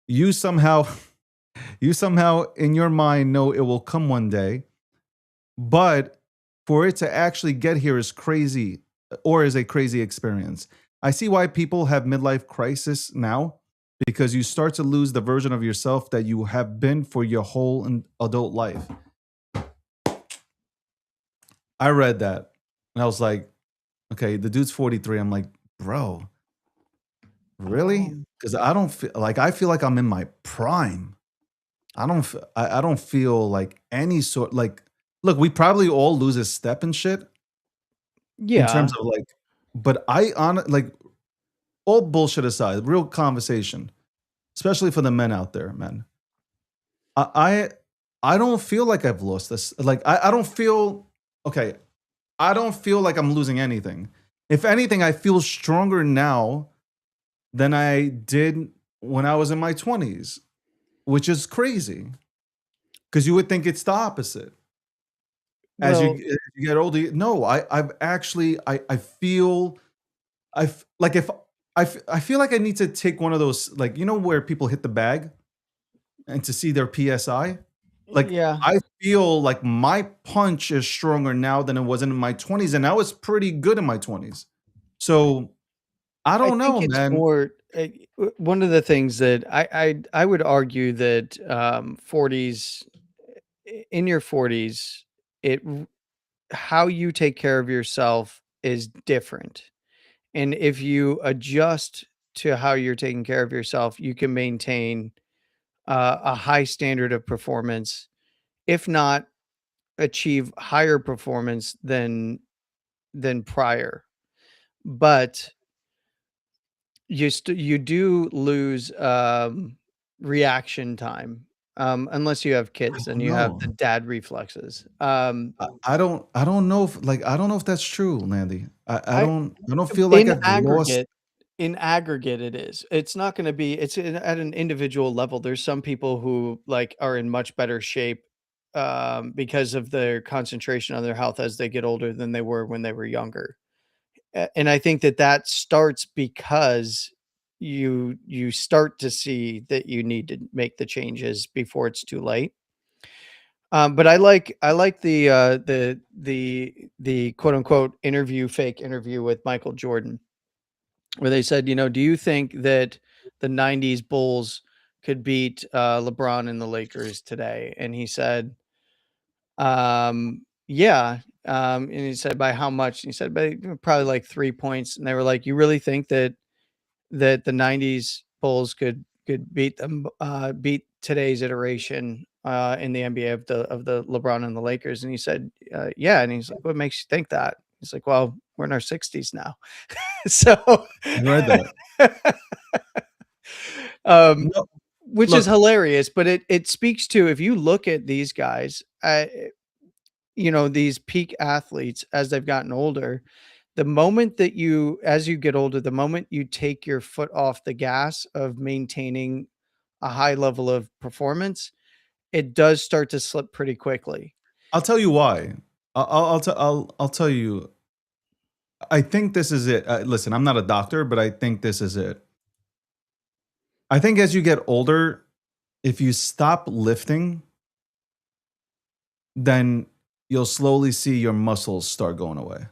Speaker 2: You somehow in your mind know it will come one day, but for it to actually get here is crazy, or is a crazy experience. I see why people have midlife crisis now, because you start to lose the version of yourself that you have been for your whole adult life. I read that and I was like, okay, the dude's 43. I'm like, bro, really? Because I don't feel like I'm in my prime. I don't feel like any sort, like, look, we probably all lose a step and shit.
Speaker 3: Yeah.
Speaker 2: In terms of like, but like, all bullshit aside, real conversation, especially for the men out there, man. I don't feel like I've lost this. Like, I don't feel okay. I don't feel like I'm losing anything. If anything, I feel stronger now than I did when I was in my 20s, which is crazy. Because you would think it's the opposite. As
Speaker 3: Well,
Speaker 2: you get older, no, I've actually, I feel, like if I feel like I need to take one of those, like, you know, where people hit the bag and to see their PSI. Like,
Speaker 3: yeah.
Speaker 2: I feel like my punch is stronger now than it was in my 20s, and I was pretty good in my 20s. So I don't know,
Speaker 3: think it's
Speaker 2: man.
Speaker 3: more one of the things that I would argue that 40s, in your 40s, how you take care of yourself is different. And if you adjust to how you're taking care of yourself, you can maintain a high standard of performance, if not achieve higher performance than prior. But you do lose reaction time, unless you have kids and you have
Speaker 2: No.
Speaker 3: the dad reflexes.
Speaker 2: I don't know if like I don't know if that's true, Landy.
Speaker 3: I
Speaker 2: I don't feel like
Speaker 3: in
Speaker 2: I've lost.
Speaker 3: aggregate in aggregate it is. It's not gonna be at an individual level. There's some people who, like, are in much better shape, because of their concentration on their health as they get older than they were when they were younger. And I think that that starts because you start to see that you need to make the changes before it's too late. But I like the quote unquote interview, fake interview with Michael Jordan, where they said, do you think that the '90s Bulls could beat LeBron and the Lakers today? And he said, yeah. And he said, by how much? And he said, by probably like 3 points. And they were like, you really think that the '90s Bulls could beat them, beat today's iteration in the NBA of the LeBron and the Lakers? And he said, yeah. And he's like, what makes you think that? He's like, well, we're in our 60s now. So,
Speaker 2: I read that.
Speaker 3: um,
Speaker 2: No,
Speaker 3: which is
Speaker 2: look,
Speaker 3: hilarious, but it speaks to, if you look at these guys, these peak athletes as they've gotten older, the moment that as you get older, the moment you take your foot off the gas of maintaining a high level of performance, it does start to slip pretty quickly.
Speaker 2: I'll tell you why. I'll tell you. I think this is it. Listen, I'm not a doctor, but I think this is it. I think as you get older, if you stop lifting, then you'll slowly see your muscles start going away.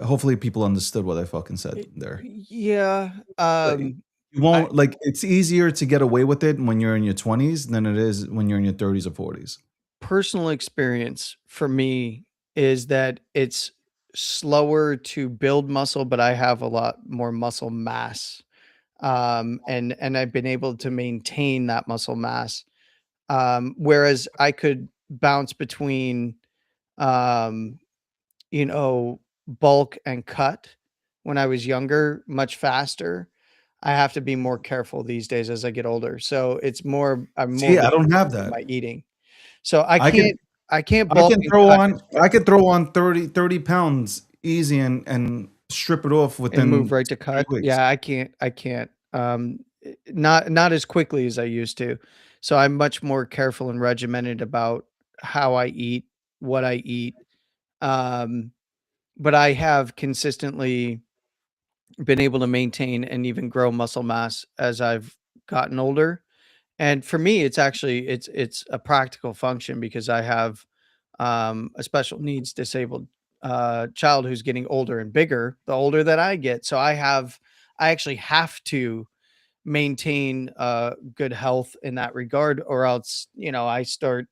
Speaker 2: Hopefully, people understood what I fucking said there.
Speaker 3: Yeah.
Speaker 2: Like, you
Speaker 3: I
Speaker 2: won't like. It's easier to get away with it when you're in your 20s than it is when you're in your 30s or 40s.
Speaker 3: Personal experience for me is that it's slower to build muscle, but I have a lot more muscle mass. And I've been able to maintain that muscle mass. Whereas I could bounce between, um, bulk and cut when I was younger much faster. I have to be more careful these days as I get older. So I'm more
Speaker 2: See, I don't have
Speaker 3: restrictive in
Speaker 2: that.
Speaker 3: my eating. So I
Speaker 2: I can
Speaker 3: can't
Speaker 2: I
Speaker 3: bulk
Speaker 2: can
Speaker 3: and
Speaker 2: throw
Speaker 3: cut
Speaker 2: on I could throw on 30 pounds easy and strip it off
Speaker 3: and move
Speaker 2: within
Speaker 3: right to
Speaker 2: 3
Speaker 3: cut.
Speaker 2: weeks.
Speaker 3: Yeah, I can't. Not as quickly as I used to. So I'm much more careful and regimented about how I eat, what I eat. Um, but I have consistently been able to maintain and even grow muscle mass as I've gotten older. And for me, it's a practical function because I have a special needs disabled child who's getting older and bigger the older that I get. So I actually have to maintain good health in that regard, or else I start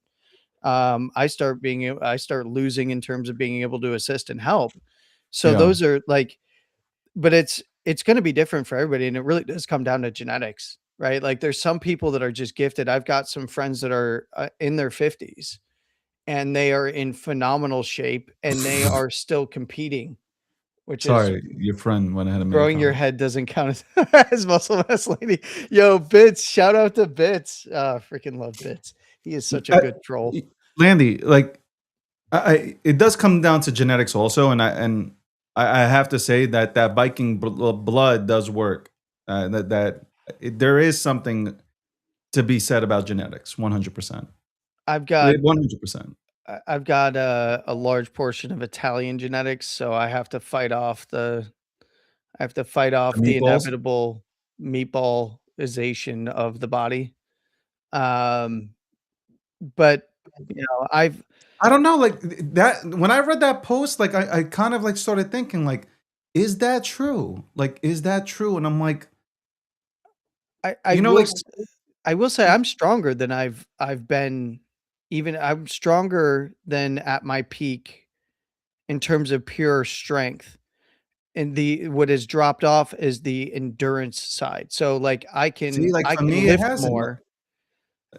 Speaker 3: losing in terms of being able to assist and help. So
Speaker 2: Yeah.
Speaker 3: those are like, but it's going to be different for everybody, and it really does come down to genetics, right? Like, there's some people that are just gifted. I've got some friends that are in their 50s and they are in phenomenal shape and they are still competing, which is,
Speaker 2: Sorry, your friend went ahead and made a
Speaker 3: growing your
Speaker 2: comment.
Speaker 3: head doesn't count as muscle mass lady. Yo, Bits, shout out to Bits. Freaking love Bits. He is such a
Speaker 2: Uh,
Speaker 3: good troll.
Speaker 2: Landy, like it does come down to genetics also, and I have to say that that Viking blood does work. There is something to be said about genetics, 100%.
Speaker 3: I've got
Speaker 2: 100%.
Speaker 3: I've got a large portion of Italian genetics, so I have to fight
Speaker 2: The
Speaker 3: off the
Speaker 2: meatballs.
Speaker 3: inevitable meatballization of the body. Um, but I've
Speaker 2: I don't know, like that. When I read that post, like I kind of like started thinking, like, is that true? Like, is that true? And I'm like,
Speaker 3: I I
Speaker 2: you know,
Speaker 3: will
Speaker 2: like,
Speaker 3: s I will say I'm stronger than I've been. Even I'm stronger than at my peak in terms of pure strength. and the what has dropped off is the endurance side. So like
Speaker 2: See, like
Speaker 3: I
Speaker 2: for
Speaker 3: can
Speaker 2: me, it
Speaker 3: lift
Speaker 2: hasn't.
Speaker 3: more,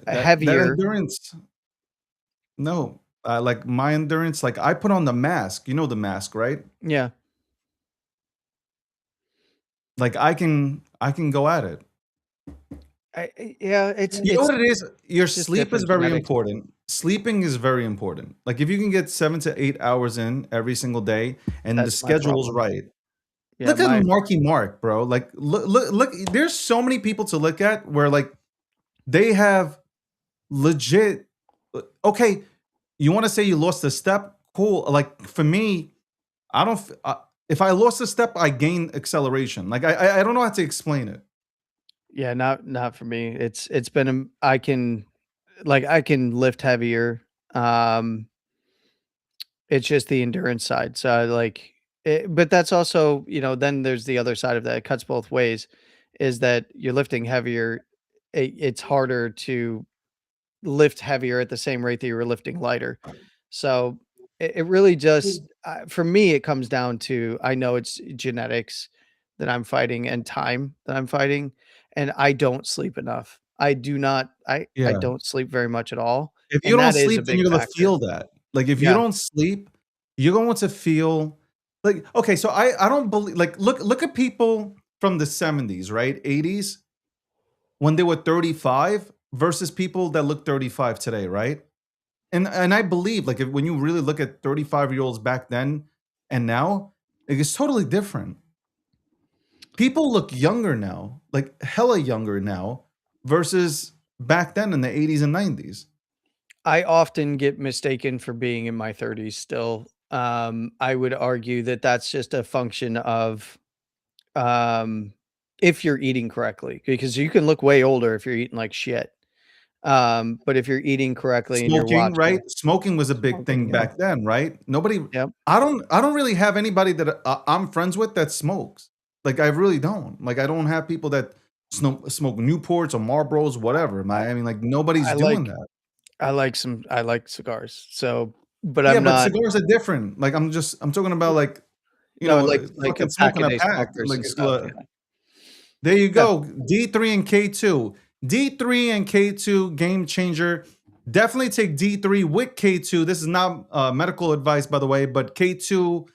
Speaker 2: That
Speaker 3: heavier.
Speaker 2: endurance, no. Like my endurance, like I put on the mask. You know the mask, right?
Speaker 3: Yeah.
Speaker 2: Like I can go at it.
Speaker 3: Yeah,
Speaker 2: You know what it is? Your
Speaker 3: it's just
Speaker 2: sleep is
Speaker 3: different
Speaker 2: very
Speaker 3: genetics.
Speaker 2: important. Sleeping is very important. Like if you can get 7 to 8 hours in every single day and the
Speaker 3: That's my
Speaker 2: schedule's
Speaker 3: problem.
Speaker 2: right.
Speaker 3: Yeah,
Speaker 2: Look at
Speaker 3: my
Speaker 2: Marky Mark, bro. Like look, there's so many people to look at where like they have legit okay, you want to say you lost a step? Cool. Like for me, I don't if I lost a step, I gain acceleration. Like I don't know how to explain it.
Speaker 3: yeah, not for me. It's been I can I can lift heavier. Um it's just the endurance side. So but that's also, then there's the other side of that. It cuts both ways is that you're lifting heavier. It's harder to lift heavier at the same rate that you were lifting lighter. So it really just, for me, it comes down to I know it's genetics that I'm fighting and time that I'm fighting, and I don't sleep enough. I do not. I
Speaker 2: Yeah.
Speaker 3: don't sleep very much at all,
Speaker 2: If you
Speaker 3: and
Speaker 2: don't
Speaker 3: that is a
Speaker 2: sleep, then
Speaker 3: big
Speaker 2: you're gonna
Speaker 3: factor.
Speaker 2: feel that. Like, if you
Speaker 3: Yeah.
Speaker 2: don't sleep, you're going to feel like okay, so I don't believe like, look at people from the '70s, right? '80s when they were 35 versus people that look 35 today, right? And I believe, like, if when you really look at 35-year-olds back then and now, like, it's totally different. People look younger now, like, hella younger now versus back then in the '80s and '90s.
Speaker 3: I often get mistaken for being in my 30s still. I would argue that that's just a function of, um, if you're eating correctly, because you can look way older if you're eating like shit. But if you're eating correctly and you're
Speaker 2: Smoking, right?
Speaker 3: watching
Speaker 2: Smoking was a big
Speaker 3: smoking,
Speaker 2: thing
Speaker 3: yeah.
Speaker 2: back then, right? Nobody
Speaker 3: Yep.
Speaker 2: I don't really have anybody that I'm friends with that smokes. Like, I really don't. Like, I don't have people that smoke Newports or Marlboros, whatever. I mean, like, nobody's
Speaker 3: I
Speaker 2: doing
Speaker 3: like
Speaker 2: that.
Speaker 3: I like cigars. So, but
Speaker 2: Yeah,
Speaker 3: I'm
Speaker 2: but
Speaker 3: not.
Speaker 2: cigars are different. Like, I'm talking about, like,
Speaker 3: No, like a
Speaker 2: fucking
Speaker 3: pack
Speaker 2: smoking
Speaker 3: a
Speaker 2: a
Speaker 3: day
Speaker 2: pack.
Speaker 3: smokers
Speaker 2: Like,
Speaker 3: and stuff. Yeah.
Speaker 2: there you
Speaker 3: Yeah.
Speaker 2: go. D3 and K2. D3 and K2 game changer. Definitely take D3 with K2. This is not medical advice, by the way, but K2,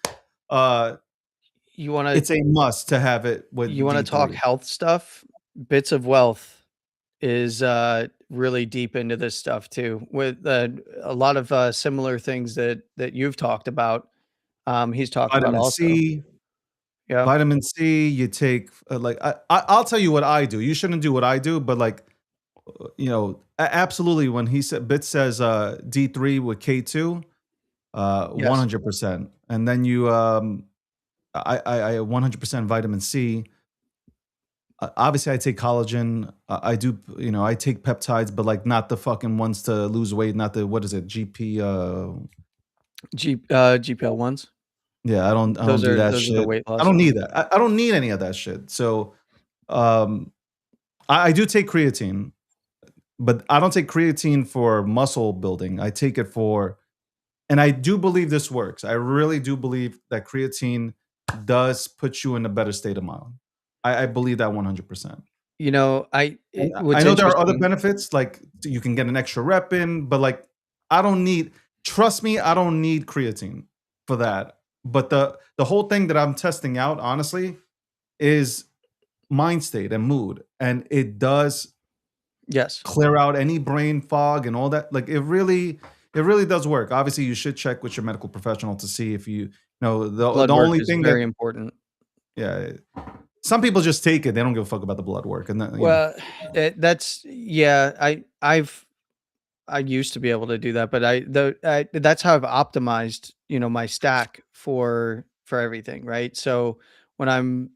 Speaker 2: uh,
Speaker 3: You want to
Speaker 2: it's a must to have it with
Speaker 3: talk
Speaker 2: D3.
Speaker 3: health stuff? Bits of Wealth is really deep into this stuff too, with a lot of similar things that you've talked about. He's talked about
Speaker 2: Vitamin
Speaker 3: also.
Speaker 2: C,
Speaker 3: Yeah.
Speaker 2: vitamin C. You take like I'll tell you what I do. You shouldn't do what I do, but like absolutely. When Bit says D3 with K2,
Speaker 3: Yes.
Speaker 2: 100%, and then you I 100% vitamin C. Obviously, I take collagen. I do, I take peptides, but like not the fucking ones to lose weight. Not the what is it, GP?
Speaker 3: GPL ones.
Speaker 2: Yeah, I don't do that
Speaker 3: Those are the
Speaker 2: shit.
Speaker 3: weight
Speaker 2: I
Speaker 3: loss
Speaker 2: don't
Speaker 3: ones.
Speaker 2: need that. I don't need any of that shit. So, um, I do take creatine, but I don't take creatine for muscle building. I take it for, and I do believe this works. I really do believe that creatine does put you in a better state of mind. I believe that 100%. And I
Speaker 3: What's
Speaker 2: know there are other
Speaker 3: interesting.
Speaker 2: benefits, like you can get an extra rep in, but like I don't need. Trust me, I don't need creatine for that. But the whole thing that I'm testing out, honestly, is mind state and mood, and it does
Speaker 3: Yes.
Speaker 2: clear out any brain fog and all that. Like it really does work. Obviously, you should check with your medical professional to see if you know
Speaker 3: Blood
Speaker 2: the
Speaker 3: work
Speaker 2: only
Speaker 3: is
Speaker 2: thing that
Speaker 3: very important.
Speaker 2: yeah. Some people just take it; they don't give a fuck about the blood work, and then,
Speaker 3: Well, that's yeah. I used to be able to do that, but that's how I've optimized, my stack for everything, right? So when I'm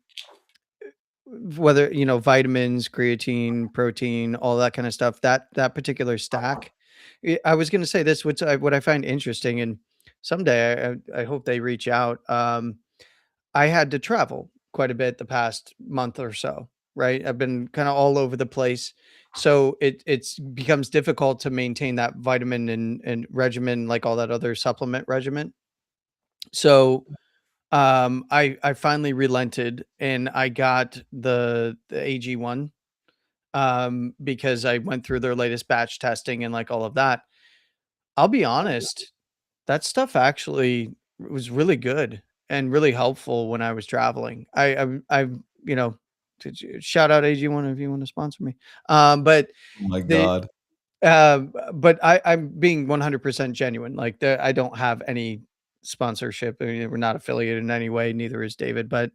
Speaker 3: whether, vitamins, creatine, protein, all that kind of stuff, that particular stack. I was going to say this, which what I find interesting, and someday I hope they reach out. I had to travel quite a bit the past month or so, right? I've been kind of all over the place. So it's becomes difficult to maintain that vitamin and regimen, like all that other supplement regimen. So I finally relented and I got the AG1 because I went through their latest batch testing and like all of that. I'll be honest, that stuff actually was really good and really helpful when I was traveling. I you know, shout out AG1 if you want to sponsor me. But
Speaker 2: Oh my
Speaker 3: the
Speaker 2: God.
Speaker 3: but I'm being 100% genuine. Like I don't have any sponsorship. I mean, we're not affiliated in any way. Neither is David. But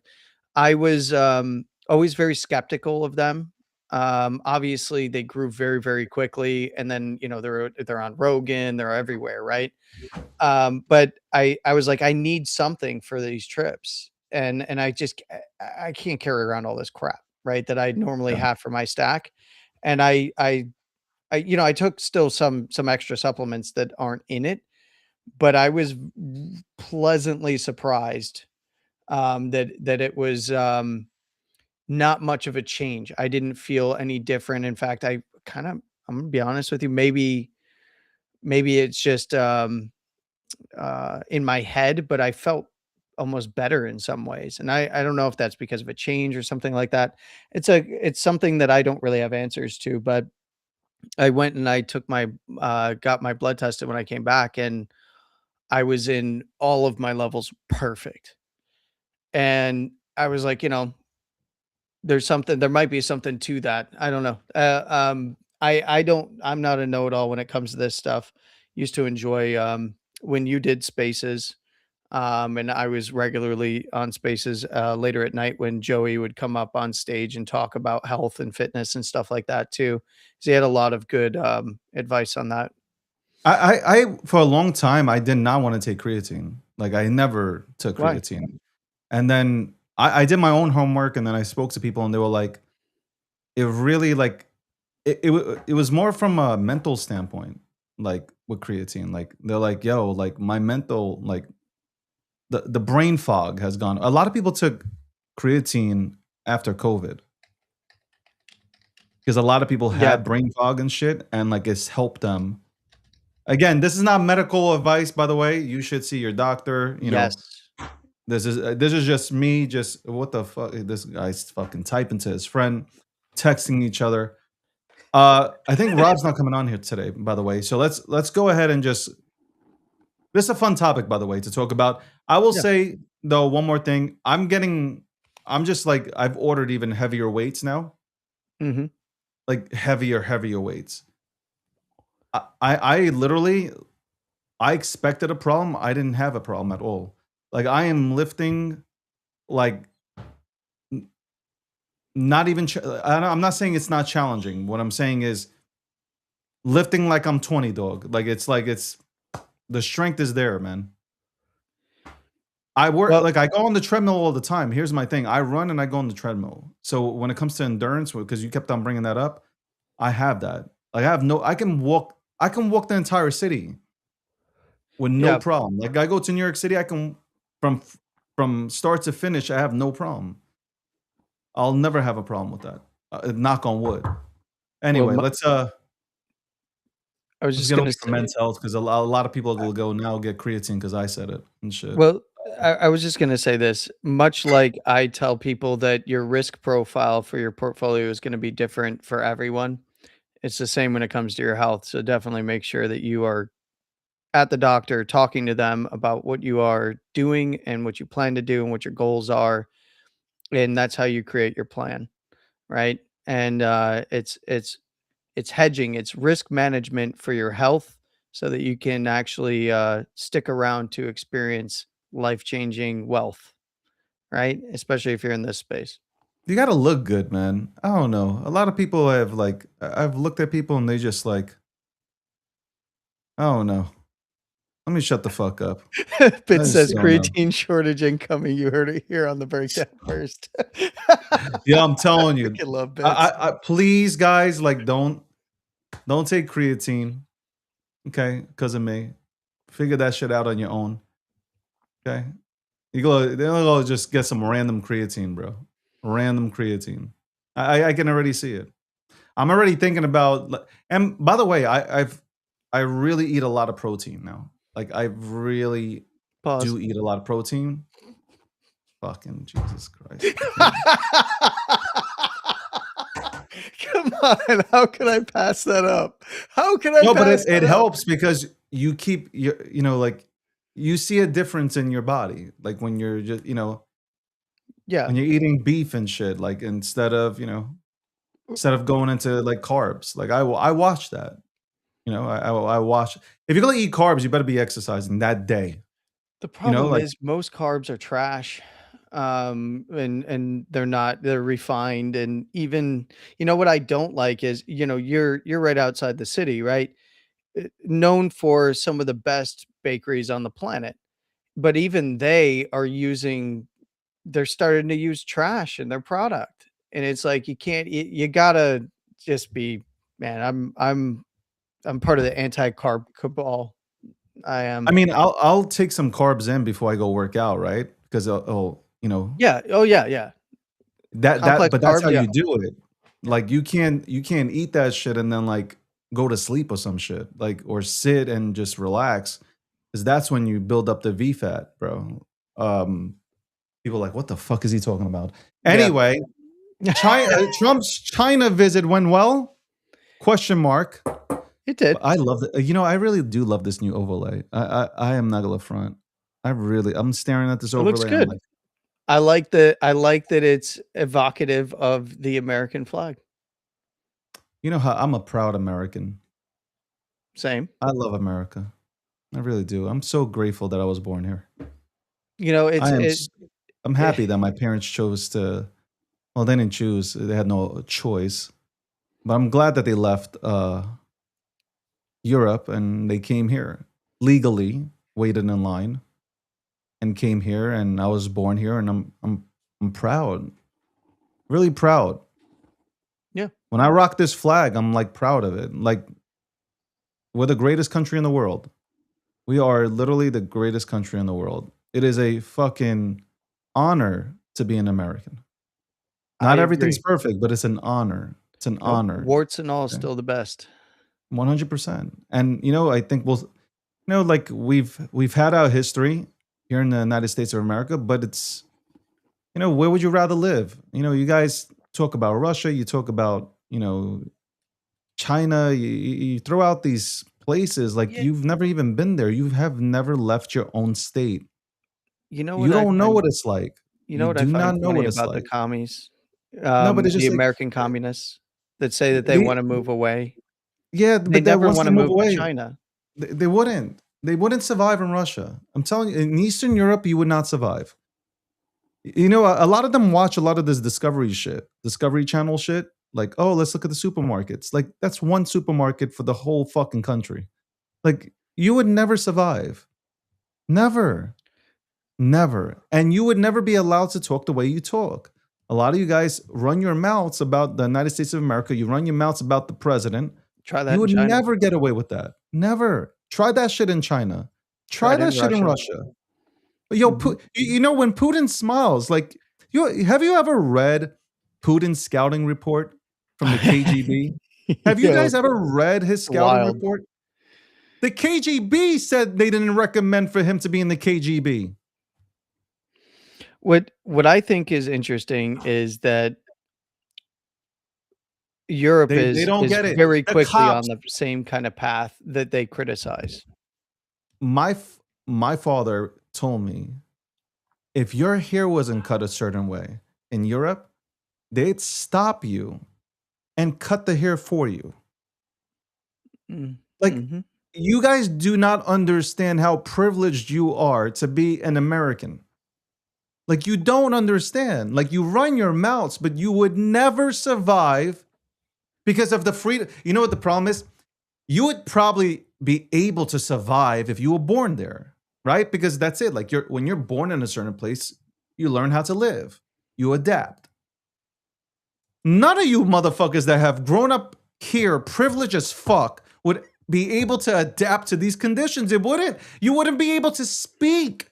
Speaker 3: I was always very skeptical of them. Obviously, they grew very, very quickly, and then they're on Rogan, they're everywhere, right? But I was like, I need something for these trips, and I can't carry around all this crap, right? That I normally
Speaker 2: Yeah.
Speaker 3: have for my stack, and I took still some extra supplements that aren't in it, but I was pleasantly surprised, that it was, not much of a change. I didn't feel any different. In fact, I'm gonna be honest with you, maybe it's just, in my head, but I felt almost better in some ways, and I don't know if that's because of a change or something like that. It's something that I don't really have answers to, but I went and I took my got my blood tested when I came back, and I was in all of my levels perfect. And I was like, there might be something to that. I don't know. I'm not a know-it-all when it comes to this stuff. Used to enjoy when you did spaces, and I was regularly on spaces later at night when Joey would come up on stage and talk about health and fitness and stuff like that too. So he had a lot of good advice on that.
Speaker 2: I for a long time I did not want to take creatine. Like I never took
Speaker 3: Why?
Speaker 2: creatine. And then I did my own homework and then I spoke to people and they were like, it really like it was more from a mental standpoint, like with creatine. Like they're like, yo, like my mental, like the brain fog has gone. A lot of people took creatine after COVID because a lot of people
Speaker 3: Yeah.
Speaker 2: had brain fog and shit, and like it's helped them. Again, this is not medical advice, by the way. You should see your doctor.
Speaker 3: Yes.
Speaker 2: This is just me. Just what the fuck? This guy's fucking typing to his friend, texting each other. I think Rob's not coming on here today, by the way. So let's go ahead and just. This is a fun topic, by the way, to talk about. I will
Speaker 3: Yeah.
Speaker 2: say though one more thing. I'm just like I've ordered even heavier weights now,
Speaker 3: Hmm.
Speaker 2: like heavier weights. I literally I expected a problem. I didn't have a problem at all. Like I am lifting like n- not even I'm not saying it's not challenging. What I'm saying is lifting like I'm 20, dog. Like it's the strength is there, man. I work
Speaker 3: Well,
Speaker 2: like I go on the treadmill all the time. Here's my thing. I run and I go on the treadmill. So when it comes to endurance, because you kept on bringing that up, I have that. Like I can walk the entire city with no
Speaker 3: yeah.
Speaker 2: problem. Like I go to New York City, I can from from start to finish, I have no problem. I'll never have a problem with that. Knock on wood.
Speaker 3: Well,
Speaker 2: Anyway,
Speaker 3: I was
Speaker 2: let's
Speaker 3: just
Speaker 2: get away
Speaker 3: gonna
Speaker 2: from
Speaker 3: say.
Speaker 2: men's health because a lot of people will go now get creatine because I said it and shit.
Speaker 3: Well, I was just gonna say this. Much like I tell people that your risk profile for your portfolio is gonna be different for everyone. It's the same when it comes to your health. So definitely make sure that you are at the doctor talking to them about what you are doing and what you plan to do and what your goals are. And that's how you create your plan, right? And it's hedging, it's risk management for your health so that you can actually stick around to experience life-changing wealth, right? Especially if you're in this space.
Speaker 2: You gotta look good, man. I don't know. A lot of people have like I've looked at people and they just like I don't know. Let me shut the fuck up. I
Speaker 3: It
Speaker 2: just
Speaker 3: says
Speaker 2: don't know.
Speaker 3: creatine shortage incoming. You heard it here on the breakdown first.
Speaker 2: Yeah, I'm telling you.
Speaker 3: Freaking love bits.
Speaker 2: I please guys like don't take creatine, okay? Because of me. Figure that shit out on your own. Okay. They'll go just get some random creatine, bro. Random creatine. I can already see it. I'm already thinking about and by the way, I really eat a lot of protein now. Like I really
Speaker 3: Pause.
Speaker 2: do eat a lot of protein. Fucking Jesus Christ.
Speaker 3: Come on, how can I pass that up? How can I
Speaker 2: No, but
Speaker 3: pass
Speaker 2: it
Speaker 3: that up?
Speaker 2: helps because you keep you know, like you see a difference in your body. Like when you're just,
Speaker 3: Yeah.
Speaker 2: when you're eating beef and shit, like instead of, instead of going into like carbs. Like I watch that. I watch. If you're gonna eat carbs, you better be exercising that day.
Speaker 3: The problem
Speaker 2: Like
Speaker 3: is most carbs are trash. And they're refined. And even, what I don't like is, you're right outside the city, right? Known for some of the best bakeries on the planet. But even they are they're starting to use trash in their product. And it's like, you gotta just be, man, I'm part of the anti-carb cabal. I
Speaker 2: I
Speaker 3: am.
Speaker 2: mean, I'll take some carbs in before I go work out, right? Because
Speaker 3: Yeah. Oh yeah. Yeah. Complex
Speaker 2: but that's
Speaker 3: carbs.
Speaker 2: how
Speaker 3: Yeah.
Speaker 2: you do it. Like you can't eat that shit and then like go to sleep or some shit, like or sit and just relax, because that's when you build up the V fat, bro. Um, People are like, what the fuck is he talking about?
Speaker 3: Yeah.
Speaker 2: Anyway, Trump's China visit went well? Question mark.
Speaker 3: It did.
Speaker 2: But I love it. I really do love this new overlay. I am not gonna front. I'm staring at this
Speaker 3: It looks
Speaker 2: overlay. I'm
Speaker 3: good.
Speaker 2: like,
Speaker 3: I like that it's evocative of the American flag.
Speaker 2: you know how I'm a proud American.
Speaker 3: Same.
Speaker 2: I love America. I really do. I'm so grateful that I was born here.
Speaker 3: It's
Speaker 2: I am.
Speaker 3: it
Speaker 2: I'm
Speaker 3: eh,
Speaker 2: happy that my parents chose to. Well, they didn't choose. They had no choice. But I'm glad that they left Europe and they came here legally, waited in line, and came here. And I was born here, and I'm proud, really proud.
Speaker 3: yeah.
Speaker 2: When I rock this flag, I'm like proud of it. Like we're the greatest country in the world. We are literally the greatest country in the world. It is a fucking honor to be an American.
Speaker 3: I
Speaker 2: Not everything's
Speaker 3: agree.
Speaker 2: perfect, but it's an honor. It's an
Speaker 3: Nope.
Speaker 2: honor.
Speaker 3: Warts and all,
Speaker 2: Okay?
Speaker 3: still the best.
Speaker 2: 100%. And I think like we've had our history here in the United States of America, but it's where would you rather live? You guys talk about Russia, you talk about China, you throw out these places like
Speaker 3: Yeah.
Speaker 2: you've never even been there. You have never left your own state.
Speaker 3: You know
Speaker 2: You
Speaker 3: what I
Speaker 2: don't know
Speaker 3: find
Speaker 2: what it's like.
Speaker 3: you know
Speaker 2: You
Speaker 3: what I
Speaker 2: do
Speaker 3: find
Speaker 2: not know
Speaker 3: funny
Speaker 2: what it's
Speaker 3: about the
Speaker 2: like.
Speaker 3: commies?
Speaker 2: No, but it's
Speaker 3: The
Speaker 2: just like
Speaker 3: American communists that say that they
Speaker 2: they,
Speaker 3: wanna move away.
Speaker 2: yeah,
Speaker 3: They
Speaker 2: but that
Speaker 3: never
Speaker 2: once
Speaker 3: wanna
Speaker 2: they move
Speaker 3: move to
Speaker 2: away,
Speaker 3: China.
Speaker 2: they wouldn't. They wouldn't survive in Russia. I'm telling you, in Eastern Europe, you would not survive. A lot of them watch a lot of this Discovery Channel shit. Like, oh, let's look at the supermarkets. Like, that's one supermarket for the whole fucking country. Like, you would never survive. Never. Never. And you would never be allowed to talk the way you talk. A lot of you guys run your mouths about the United States of America. You run your mouths about the president.
Speaker 3: Try that
Speaker 2: You
Speaker 3: in
Speaker 2: would
Speaker 3: China.
Speaker 2: never get away with that. Never. Try that shit in China.
Speaker 3: Try
Speaker 2: Try
Speaker 3: it
Speaker 2: that
Speaker 3: in
Speaker 2: shit in
Speaker 3: Russia.
Speaker 2: Russia. Yo,
Speaker 3: Mhm.
Speaker 2: when Putin smiles, like, have you ever read Putin's scouting report from the KGB? Have you
Speaker 3: Yo,
Speaker 2: guys ever read his scouting
Speaker 3: wild.
Speaker 2: report? The KGB said they didn't recommend for him to be in the KGB.
Speaker 3: What I think is interesting is that Europe
Speaker 2: They don't
Speaker 3: is
Speaker 2: get it.
Speaker 3: very
Speaker 2: The
Speaker 3: quickly on
Speaker 2: cops.
Speaker 3: the same kind of path that they criticize.
Speaker 2: My father told me, if your hair wasn't cut a certain way in Europe, they'd stop you and cut the hair for you.
Speaker 3: Mm,
Speaker 2: Like,
Speaker 3: mhm.
Speaker 2: you guys do not understand how privileged you are to be an American. Like, you don't understand. Like, you run your mouths, but you would never survive because of the freedom. You know what the problem is? You would probably be able to survive if you were born there, right? Because that's it. Like, when you're born in a certain place, you learn how to live. You adapt. None of you motherfuckers that have grown up here, privileged as fuck, would be able to adapt to these conditions. You wouldn't be able to speak.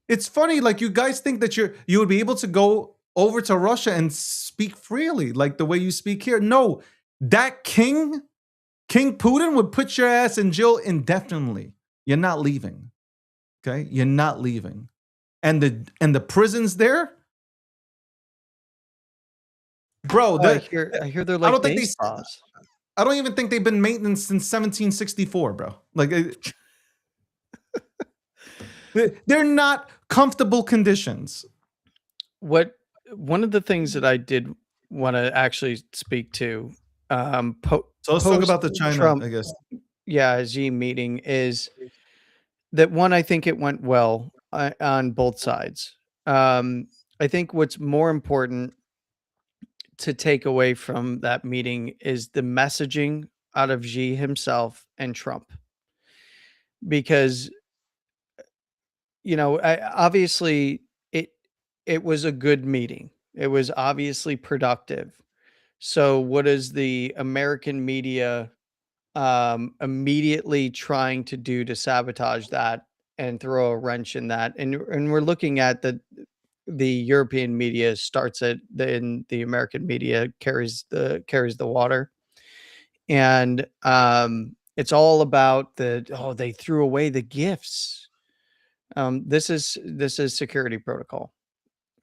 Speaker 2: It's funny, like you guys think that you would be able to go over to Russia and speak freely, like the way you speak here. No, that King Putin would put your ass in jail indefinitely. You're not leaving. Okay? You're not leaving. and the prisons there, bro.
Speaker 3: I hear they're
Speaker 2: I
Speaker 3: like
Speaker 2: don't think
Speaker 3: day
Speaker 2: they.
Speaker 3: spas.
Speaker 2: I don't even think they've been maintenance since 1764, bro. Like they're not comfortable conditions.
Speaker 3: What one of the things that I did want to actually speak to,
Speaker 2: So let's talk
Speaker 3: post
Speaker 2: about the China,
Speaker 3: Trump,
Speaker 2: I guess.
Speaker 3: yeah, Xi meeting is that one. I think it went well on both sides. I think what's more important to take away from that meeting is the messaging out of Xi himself and Trump, because obviously it it was a good meeting. It was obviously productive. So what is the American media immediately trying to do to sabotage that and throw a wrench in that? And we're looking at the European media starts it, then the American media carries the water. And it's all about they threw away the gifts. This is security protocol,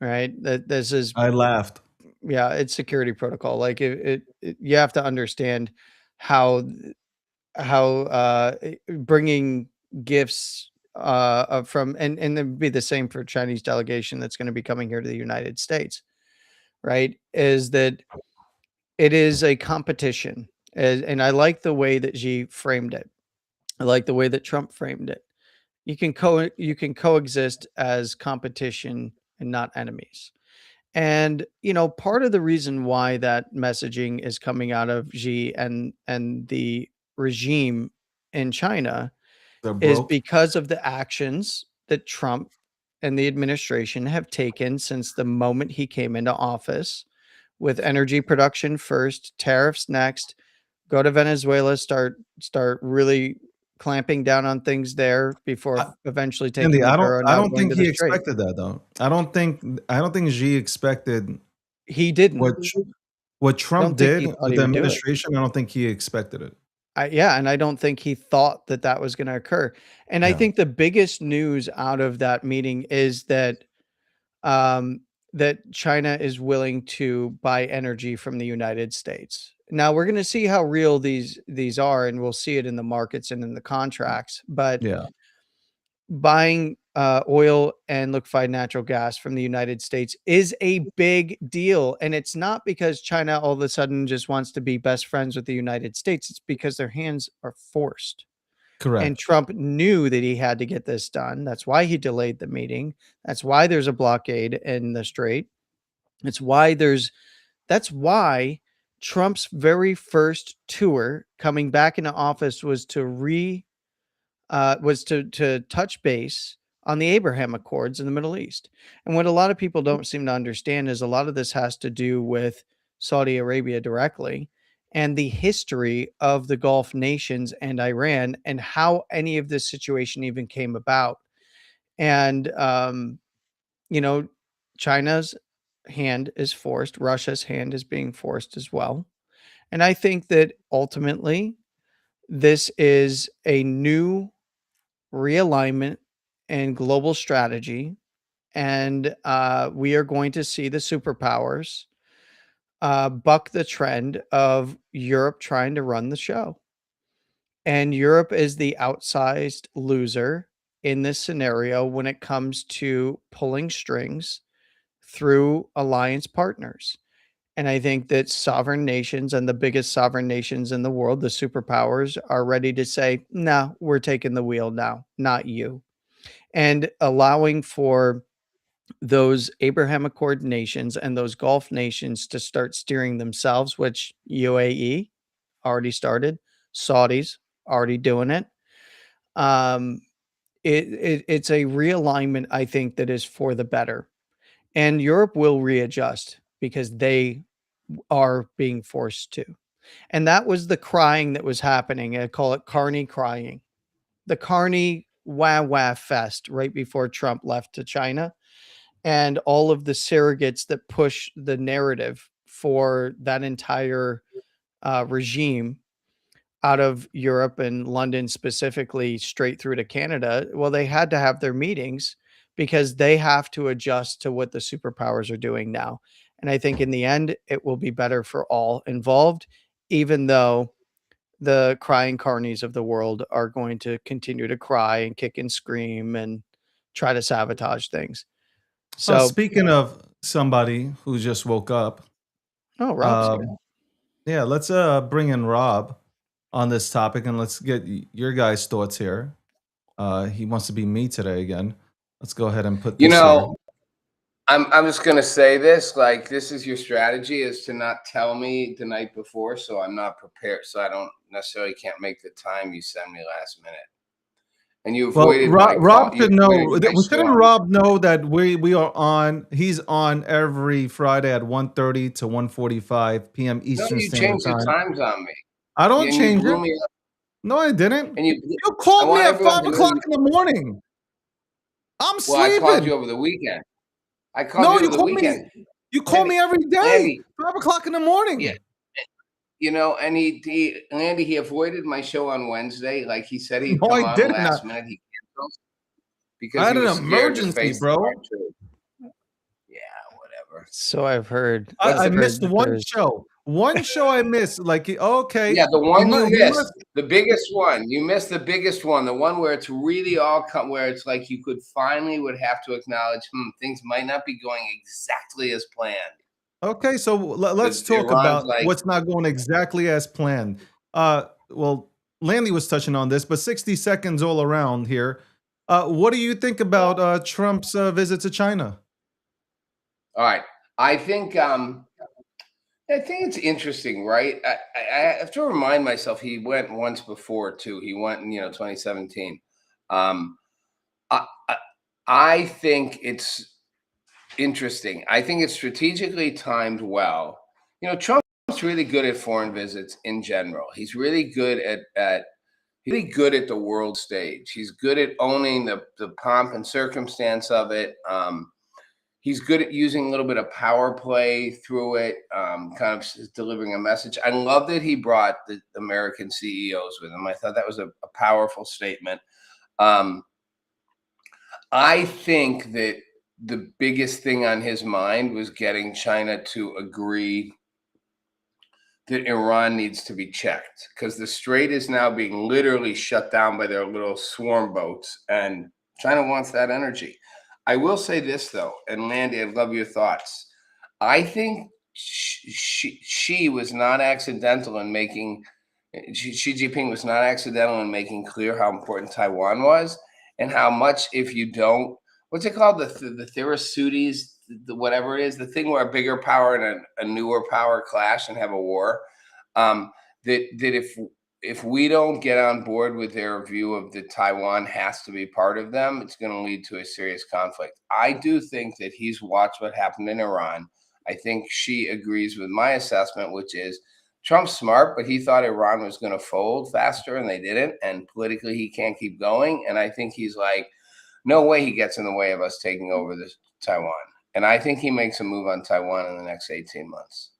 Speaker 3: right? That this is
Speaker 2: I laughed.
Speaker 3: Yeah, it's security protocol. Like you have to understand how bringing gifts from, and it'd be the same for Chinese delegation that's going to be coming here to the United States, right? Is that it is a competition, and I like the way that Xi framed it. I like the way that Trump framed it. You can coexist as competition and not enemies. And part of the reason why that messaging is coming out of Xi and the regime in China
Speaker 2: They're
Speaker 3: is
Speaker 2: broke.
Speaker 3: because of the actions that Trump and the administration have taken since the moment he came into office, with energy production first, tariffs next, go to Venezuela, start really clamping down on things there before
Speaker 2: I,
Speaker 3: eventually
Speaker 2: Andy,
Speaker 3: taking the euro,
Speaker 2: I
Speaker 3: now
Speaker 2: don't
Speaker 3: going
Speaker 2: think
Speaker 3: to the
Speaker 2: he
Speaker 3: Strait.
Speaker 2: expected that though. I don't think Xi expected
Speaker 3: He didn't.
Speaker 2: what what
Speaker 3: I
Speaker 2: Trump
Speaker 3: don't think
Speaker 2: did
Speaker 3: he thought
Speaker 2: with
Speaker 3: he
Speaker 2: the
Speaker 3: would do it.
Speaker 2: administration. I don't think he expected it.
Speaker 3: Yeah, and I don't think he thought that that was gonna occur. And I
Speaker 2: Yeah.
Speaker 3: think the biggest news out of that meeting is um, that China is willing to buy energy from the United States. Now we're gonna see how real these are, and we'll see it in the markets and in the contracts. But
Speaker 2: Yeah.
Speaker 3: buying oil and liquefied natural gas from the United States is a big deal. And it's not because China all of a sudden just wants to be best friends with the United States. It's because their hands are forced. And
Speaker 2: Correct.
Speaker 3: Trump knew that he had to get this done. That's why he delayed the meeting. That's why there's a blockade in the strait. It's why that's why Trump's very first tour coming back into office was to touch base on the Abraham Accords in the Middle East. And what a lot of people don't seem to understand is a lot of this has to do with Saudi Arabia directly, and the history of the Gulf nations and Iran, and how any of this situation even came about. And you know, China's hand is forced, Russia's hand is being forced as well. And I think that ultimately this is a new realignment and global strategy. And we are going to see the superpowers buck the trend of Europe trying to run the show. And Europe is the outsized loser in this scenario when it comes to pulling strings through alliance partners. And I think that sovereign nations and the biggest sovereign nations in the world, the superpowers, are ready to say, no, we're taking the wheel now, not you. And allowing for those Abraham Accord nations and those Gulf nations to start steering themselves, which UAE already started, Saudis already doing it. Um, it's a realignment, I think, that is for the better. And Europe will readjust because they are being forced to. And that was the crying that was happening. I call it Carney crying. The Carney wah wah fest right before Trump left to China, and all of the surrogates that push the narrative for that entire regime out of Europe and London specifically straight through to Canada. Well, they had to have their meetings because they have to adjust to what the superpowers are doing now. And I think in the end, it will be better for all involved, even though the crying carnies of the world are going to continue to cry and kick and scream and try to sabotage things. So,
Speaker 2: Speaking of somebody who just woke up,
Speaker 3: oh, Rob's here.
Speaker 2: yeah, let's bring in Rob on this topic and let's get your guys' thoughts here. He wants to be me today again. Let's go ahead and put
Speaker 4: You
Speaker 2: this
Speaker 4: know, I'm just gonna say this, like, this is your strategy, is to not tell me the night before, so I'm not prepared, so I don't necessarily can't make the time you send me last minute. And you
Speaker 2: Well,
Speaker 4: avoided my
Speaker 2: Rob
Speaker 4: you
Speaker 2: should know.
Speaker 4: avoided my
Speaker 2: Shouldn't
Speaker 4: show.
Speaker 2: Rob know that we are on? He's on every Friday at 1:30 to 1:45 p.m.
Speaker 4: No,
Speaker 2: Eastern
Speaker 4: you
Speaker 2: Standard
Speaker 4: changed the
Speaker 2: Time.
Speaker 4: times on me,
Speaker 2: I don't
Speaker 4: and you
Speaker 2: change
Speaker 4: blew
Speaker 2: it.
Speaker 4: me up,
Speaker 2: No, I didn't.
Speaker 4: and you
Speaker 2: You
Speaker 4: I
Speaker 2: called me
Speaker 4: want
Speaker 2: at
Speaker 4: everyone
Speaker 2: 5
Speaker 4: to know
Speaker 2: o'clock
Speaker 4: you
Speaker 2: in the morning. I'm
Speaker 4: well, I called
Speaker 2: sleeping.
Speaker 4: you over the weekend. I called
Speaker 2: No,
Speaker 4: you
Speaker 2: you
Speaker 4: over the
Speaker 2: call me.
Speaker 4: weekend.
Speaker 2: You call
Speaker 4: Landy
Speaker 2: me every day.
Speaker 4: Landy
Speaker 2: 5 o'clock in the
Speaker 4: yeah,
Speaker 2: morning.
Speaker 4: you know, and Landy, he avoided my show on Wednesday, like he said he'd
Speaker 2: No, I
Speaker 4: come on
Speaker 2: didn't.
Speaker 4: last minute, he canceled
Speaker 2: I
Speaker 4: because
Speaker 2: had
Speaker 4: he
Speaker 2: an
Speaker 4: was scared to
Speaker 2: emergency,
Speaker 4: face the
Speaker 2: bro.
Speaker 4: hard truth. Yeah, whatever.
Speaker 3: So I've heard.
Speaker 4: What's
Speaker 2: I
Speaker 4: the
Speaker 3: I've
Speaker 2: missed
Speaker 3: heard that
Speaker 2: one
Speaker 3: there's
Speaker 2: show. One show I missed. Like, okay,
Speaker 4: Yeah, the
Speaker 2: he
Speaker 4: one you
Speaker 2: must. He
Speaker 4: missed,
Speaker 2: must.
Speaker 4: the biggest one. You missed the biggest one, the one where it's really all come, where it's like you could finally would have to acknowledge, things might not be going exactly as planned.
Speaker 2: Okay, so let's
Speaker 4: Because
Speaker 2: talk
Speaker 4: Iran's
Speaker 2: about
Speaker 4: like,
Speaker 2: what's not going exactly as planned. Well, Landy was touching on this, but 60 seconds all around here. What do you think about Trump's visit to China?
Speaker 4: all right. I think it's interesting, right? I have to remind myself he went once before too. He went in 2017. Um, I, I I think it's interesting. I think it's strategically timed well. Trump's really good at foreign visits in general. He's really good at he's really good at the world stage. He's good at owning the pomp and circumstance of it. He's good at using a little bit of power play through it, kind of delivering a message. I love that he brought the American CEOs with him. I thought that was a powerful statement. Um, I think that the biggest thing on his mind was getting China to agree that Iran needs to be checked, because the strait is now being literally shut down by their little swarm boats, and China wants that energy. I will say this though, and Landy, I'd love your thoughts. I think she was not accidental in making Xi Jinping was not accidental in making clear how important Taiwan was, and how much, if you don't, what's it called, the Therisudis, whatever it is, the thing where a bigger power and a newer power clash and have a war. That if we don't get on board with their view of that Taiwan has to be part of them, it's going to lead to a serious conflict. I do think that he's watched what happened in Iran. I think she agrees with my assessment, which is Trump's smart, but he thought Iran was going to fold faster and they didn't. And politically, he can't keep going. And I think he's like, no way he gets in the way of us taking over this Taiwan. And I think he makes a move on Taiwan in the next 18 months.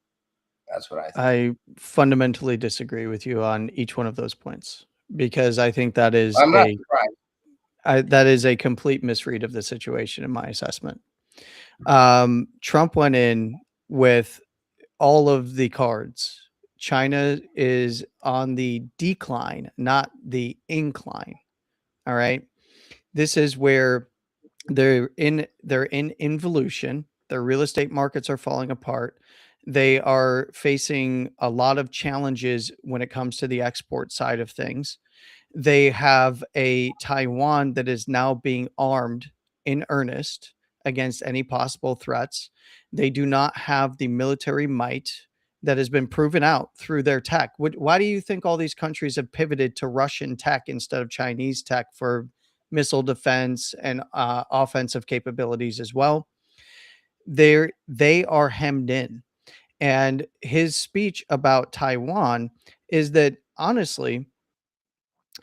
Speaker 4: That's what I think.
Speaker 3: I fundamentally disagree with you on each one of those points, because I think that is
Speaker 4: I'm not surprised.
Speaker 3: that is a complete misread of the situation in my assessment. Trump went in with all of the cards. China is on the decline, not the incline. All right. This is where they're in involution. Their real estate markets are falling apart. They are facing a lot of challenges when it comes to the export side of things. They have a Taiwan that is now being armed in earnest against any possible threats. They do not have the military might that has been proven out through their tech. Why do you think all these countries have pivoted to Russian tech instead of Chinese tech for missile defense and offensive capabilities as well? They are hemmed in. And his speech about Taiwan is that, honestly,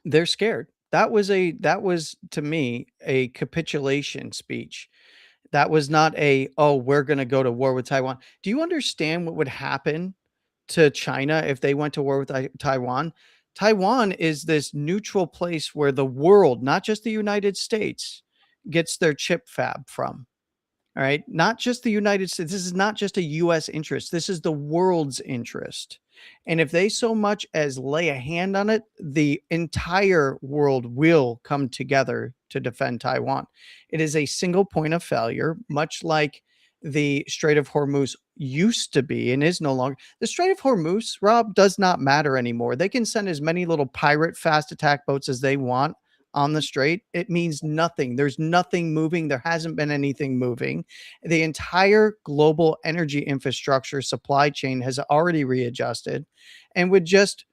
Speaker 3: they're scared. That was to me a capitulation speech. That was not a, oh, we're going to go to war with Taiwan. Do you understand what would happen to China if they went to war with Taiwan? Taiwan is this neutral place where the world, not just the United States, gets their chip fab from. All right. Not just the United States. This is not just a US interest. This is the world's interest. And if they so much as lay a hand on it, the entire world will come together to defend Taiwan. It is a single point of failure, much like the Strait of Hormuz used to be and is no longer. The Strait of Hormuz, Rob, does not matter anymore. They can send as many little pirate fast attack boats as they want on the strait. It means nothing. There's nothing moving. There hasn't been anything moving. The entire global energy infrastructure supply chain has already readjusted and would just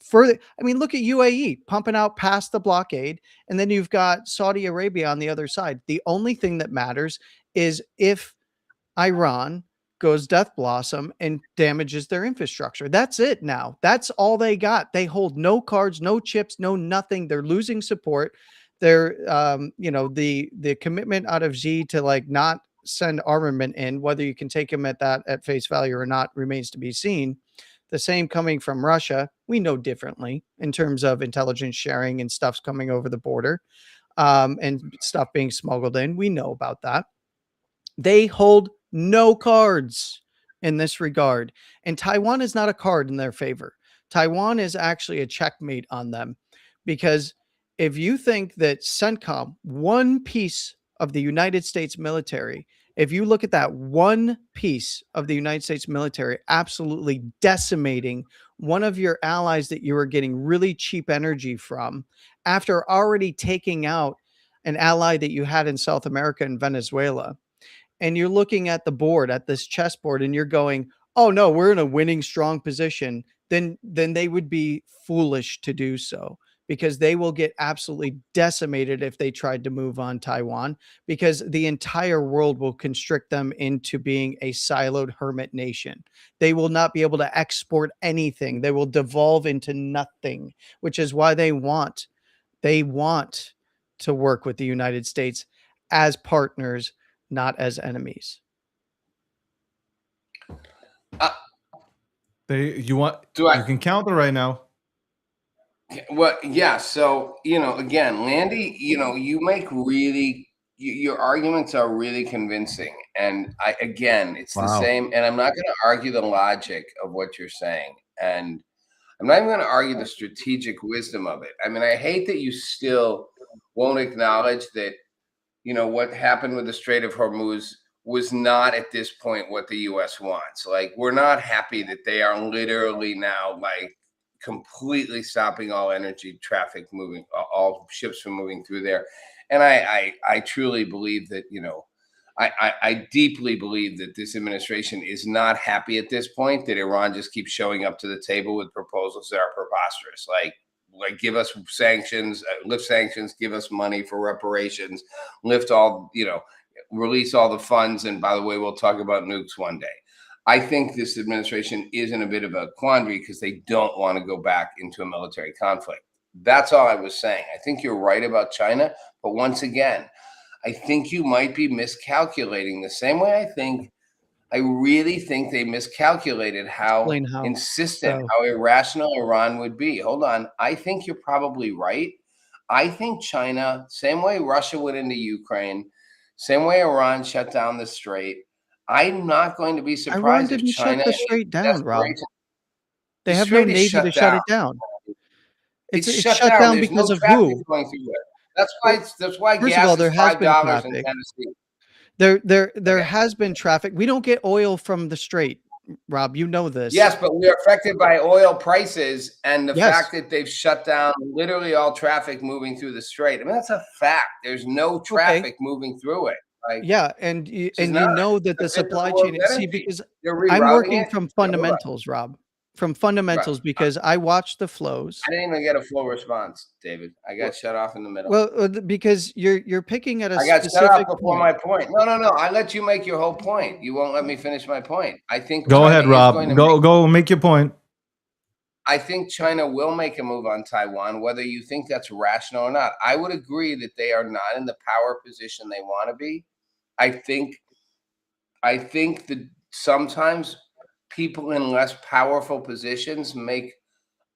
Speaker 3: further. I mean, look at UAE pumping out past the blockade, and then you've got Saudi Arabia on the other side. The only thing that matters is if Iran goes death blossom and damages their infrastructure. That's it now. That's all they got. They hold no cards, no chips, no nothing. They're losing support. They're, the commitment out of Xi to like not send armament in, whether you can take him at face value or not, remains to be seen. The same coming from Russia. We know differently in terms of intelligence sharing and stuff's coming over the border, and stuff being smuggled in. We know about that. They hold no cards in this regard. And Taiwan is not a card in their favor. Taiwan is actually a checkmate on them, because if you think that CENTCOM, one piece of the United States military, if you look at that one piece of the United States military absolutely decimating one of your allies that you were getting really cheap energy from, after already taking out an ally that you had in South America and Venezuela, and you're looking at the board, at this chessboard, and you're going, oh no, we're in a winning strong position, then they would be foolish to do so, because they will get absolutely decimated if they tried to move on Taiwan, because the entire world will constrict them into being a siloed hermit nation. They will not be able to export anything. They will devolve into nothing, which is why they want to work with the United States as partners, not as enemies.
Speaker 2: You
Speaker 4: I-
Speaker 2: can counter right now.
Speaker 4: Well, yeah. So, again, Landy, you make your arguments are really convincing. And it's the
Speaker 2: Wow.
Speaker 4: same. And I'm not going to argue the logic of what you're saying. And I'm not even going to argue the strategic wisdom of it. I mean, I hate that you still won't acknowledge that, what happened with the Strait of Hormuz was not at this point what the U.S. wants. Like, we're not happy that they are literally now like completely stopping all energy traffic moving, all ships from moving through there. And I truly believe that, I deeply believe that this administration is not happy at this point that Iran just keeps showing up to the table with proposals that are preposterous. Like give us sanctions, lift sanctions, give us money for reparations, lift all, release all the funds. And by the way, we'll talk about nukes one day. I think this administration is in a bit of a quandary because they don't want to go back into a military conflict. That's all I was saying. I think you're right about China. But once again, I think you might be miscalculating the same way I really think they miscalculated how insistent, how irrational Iran would be. Hold on. I think you're probably right. I think China, same way Russia went into Ukraine, same way Iran shut down the strait. I'm not going to be surprised
Speaker 3: Iran
Speaker 4: if
Speaker 3: didn't
Speaker 4: China
Speaker 3: shut the strait down, Rob.
Speaker 4: The
Speaker 3: They have no
Speaker 4: strait is
Speaker 3: navy
Speaker 4: shut
Speaker 3: to shut it
Speaker 4: down.
Speaker 3: down.
Speaker 4: It's
Speaker 3: shut down
Speaker 4: There's
Speaker 3: because
Speaker 4: no
Speaker 3: of
Speaker 4: traffic
Speaker 3: who?
Speaker 4: going through it. That's why
Speaker 3: First of
Speaker 4: gas
Speaker 3: all, there
Speaker 4: is
Speaker 3: has been
Speaker 4: $5 in
Speaker 3: traffic.
Speaker 4: Tennessee.
Speaker 3: There has been traffic. We don't get oil from the strait, Rob. You know this.
Speaker 4: Yes, but we are affected by oil prices and the
Speaker 3: Yes.
Speaker 4: fact that they've shut down literally all traffic moving through the strait. I mean, that's a fact. There's no traffic moving through it. Like,
Speaker 3: Yeah, and you
Speaker 4: It's not.
Speaker 3: know that the
Speaker 4: It's a
Speaker 3: supply
Speaker 4: war
Speaker 3: chain
Speaker 4: of
Speaker 3: is
Speaker 4: energy.
Speaker 3: because
Speaker 4: They're
Speaker 3: I'm
Speaker 4: rerouting
Speaker 3: working
Speaker 4: it.
Speaker 3: from
Speaker 4: Yeah, hold on.
Speaker 3: fundamentals, Rob. From fundamentals, because I watch the flows.
Speaker 4: I didn't even get a full response, David. I got shut off in the middle.
Speaker 3: Well, because you're picking at a
Speaker 4: I got shut
Speaker 3: specific
Speaker 4: off before
Speaker 3: point.
Speaker 4: my point. No. I let you make your whole point. You won't let me finish my point. I think
Speaker 2: Go
Speaker 4: China
Speaker 2: ahead,
Speaker 4: is
Speaker 2: Rob.
Speaker 4: going to
Speaker 2: Go make your point.
Speaker 4: I think China will make a move on Taiwan, whether you think that's rational or not. I would agree that they are not in the power position they want to be. I think that sometimes people in less powerful positions make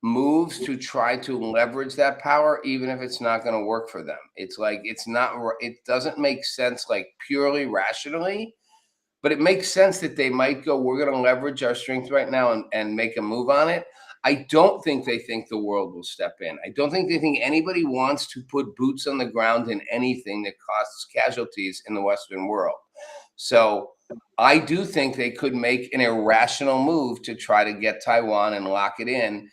Speaker 4: moves to try to leverage that power, even if it's not going to work for them. It's like it doesn't make sense, like purely rationally, but it makes sense that they might go, we're going to leverage our strength right now and make a move on it. I don't think they think the world will step in. I don't think they think anybody wants to put boots on the ground in anything that causes casualties in the Western world. So I do think they could make an irrational move to try to get Taiwan and lock it in.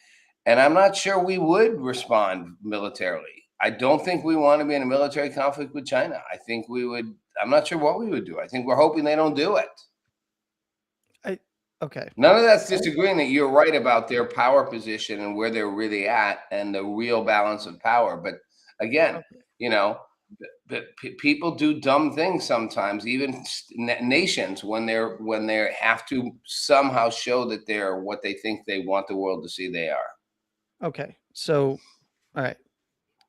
Speaker 4: And I'm not sure we would respond militarily. I don't think we want to be in a military conflict with China. I think we would. I'm not sure what we would do. I think we're hoping they don't do it.
Speaker 3: Okay.
Speaker 4: None of that's disagreeing that you're right about their power position and where they're really at and the real balance of power. But again, you know, people do dumb things sometimes, even nations, when they have to somehow show that they're what they think they want the world to see they are.
Speaker 3: Okay. So, all right.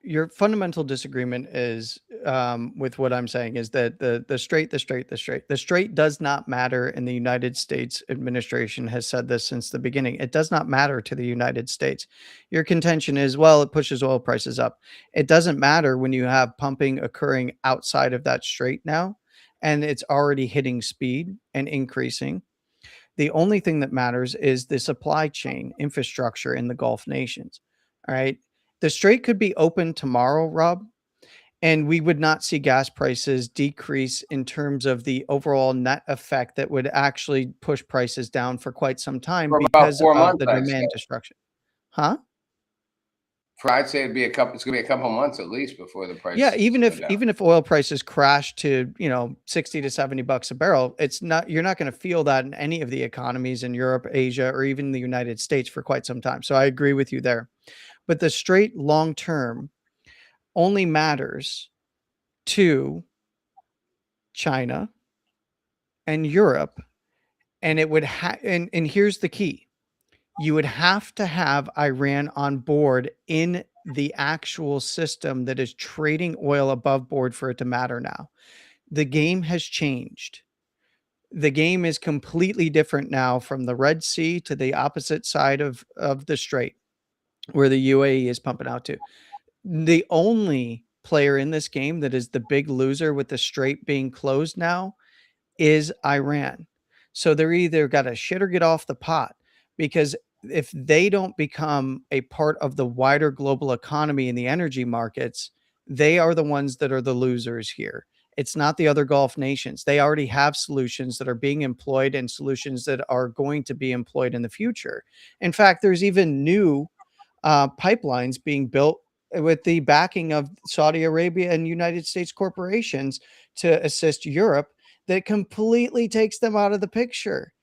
Speaker 3: Your fundamental disagreement is with what I'm saying is that the straight does not matter, and the United States administration has said this since the beginning. It does not matter to the United States. Your contention is, well, it pushes oil prices up. It doesn't matter when you have pumping occurring outside of that strait now, and it's already hitting speed and increasing. The only thing that matters is the supply chain infrastructure in the Gulf nations. All right. The strait could be open tomorrow, Rob, and we would not see gas prices decrease in terms of the overall net effect that would actually push prices down for quite some time
Speaker 4: For about
Speaker 3: because
Speaker 4: 4
Speaker 3: of
Speaker 4: months,
Speaker 3: the
Speaker 4: I'd
Speaker 3: demand
Speaker 4: say.
Speaker 3: destruction. Huh?
Speaker 4: I'd say it's going to be a couple months at least before the price.
Speaker 3: Yeah, even
Speaker 4: go down.
Speaker 3: if oil prices crash to, $60 to $70 a barrel, you're not going to feel that in any of the economies in Europe, Asia, or even the United States for quite some time. So I agree with you there. But the straight long term only matters to China and Europe, and it would and here's the key. You would have to have Iran on board in the actual system that is trading oil above board for it to matter now. The game has changed. The game is completely different now from the Red Sea to the opposite side of the strait where the UAE is pumping out to. The only player in this game that is the big loser with the strait being closed now is Iran. So they're either got to shit or get off the pot, because if they don't become a part of the wider global economy and the energy markets, they are the ones that are the losers here. It's not the other Gulf nations. They already have solutions that are being employed and solutions that are going to be employed in the future. In fact, there's even new pipelines being built with the backing of Saudi Arabia and United States corporations to assist Europe that completely takes them out of the picture.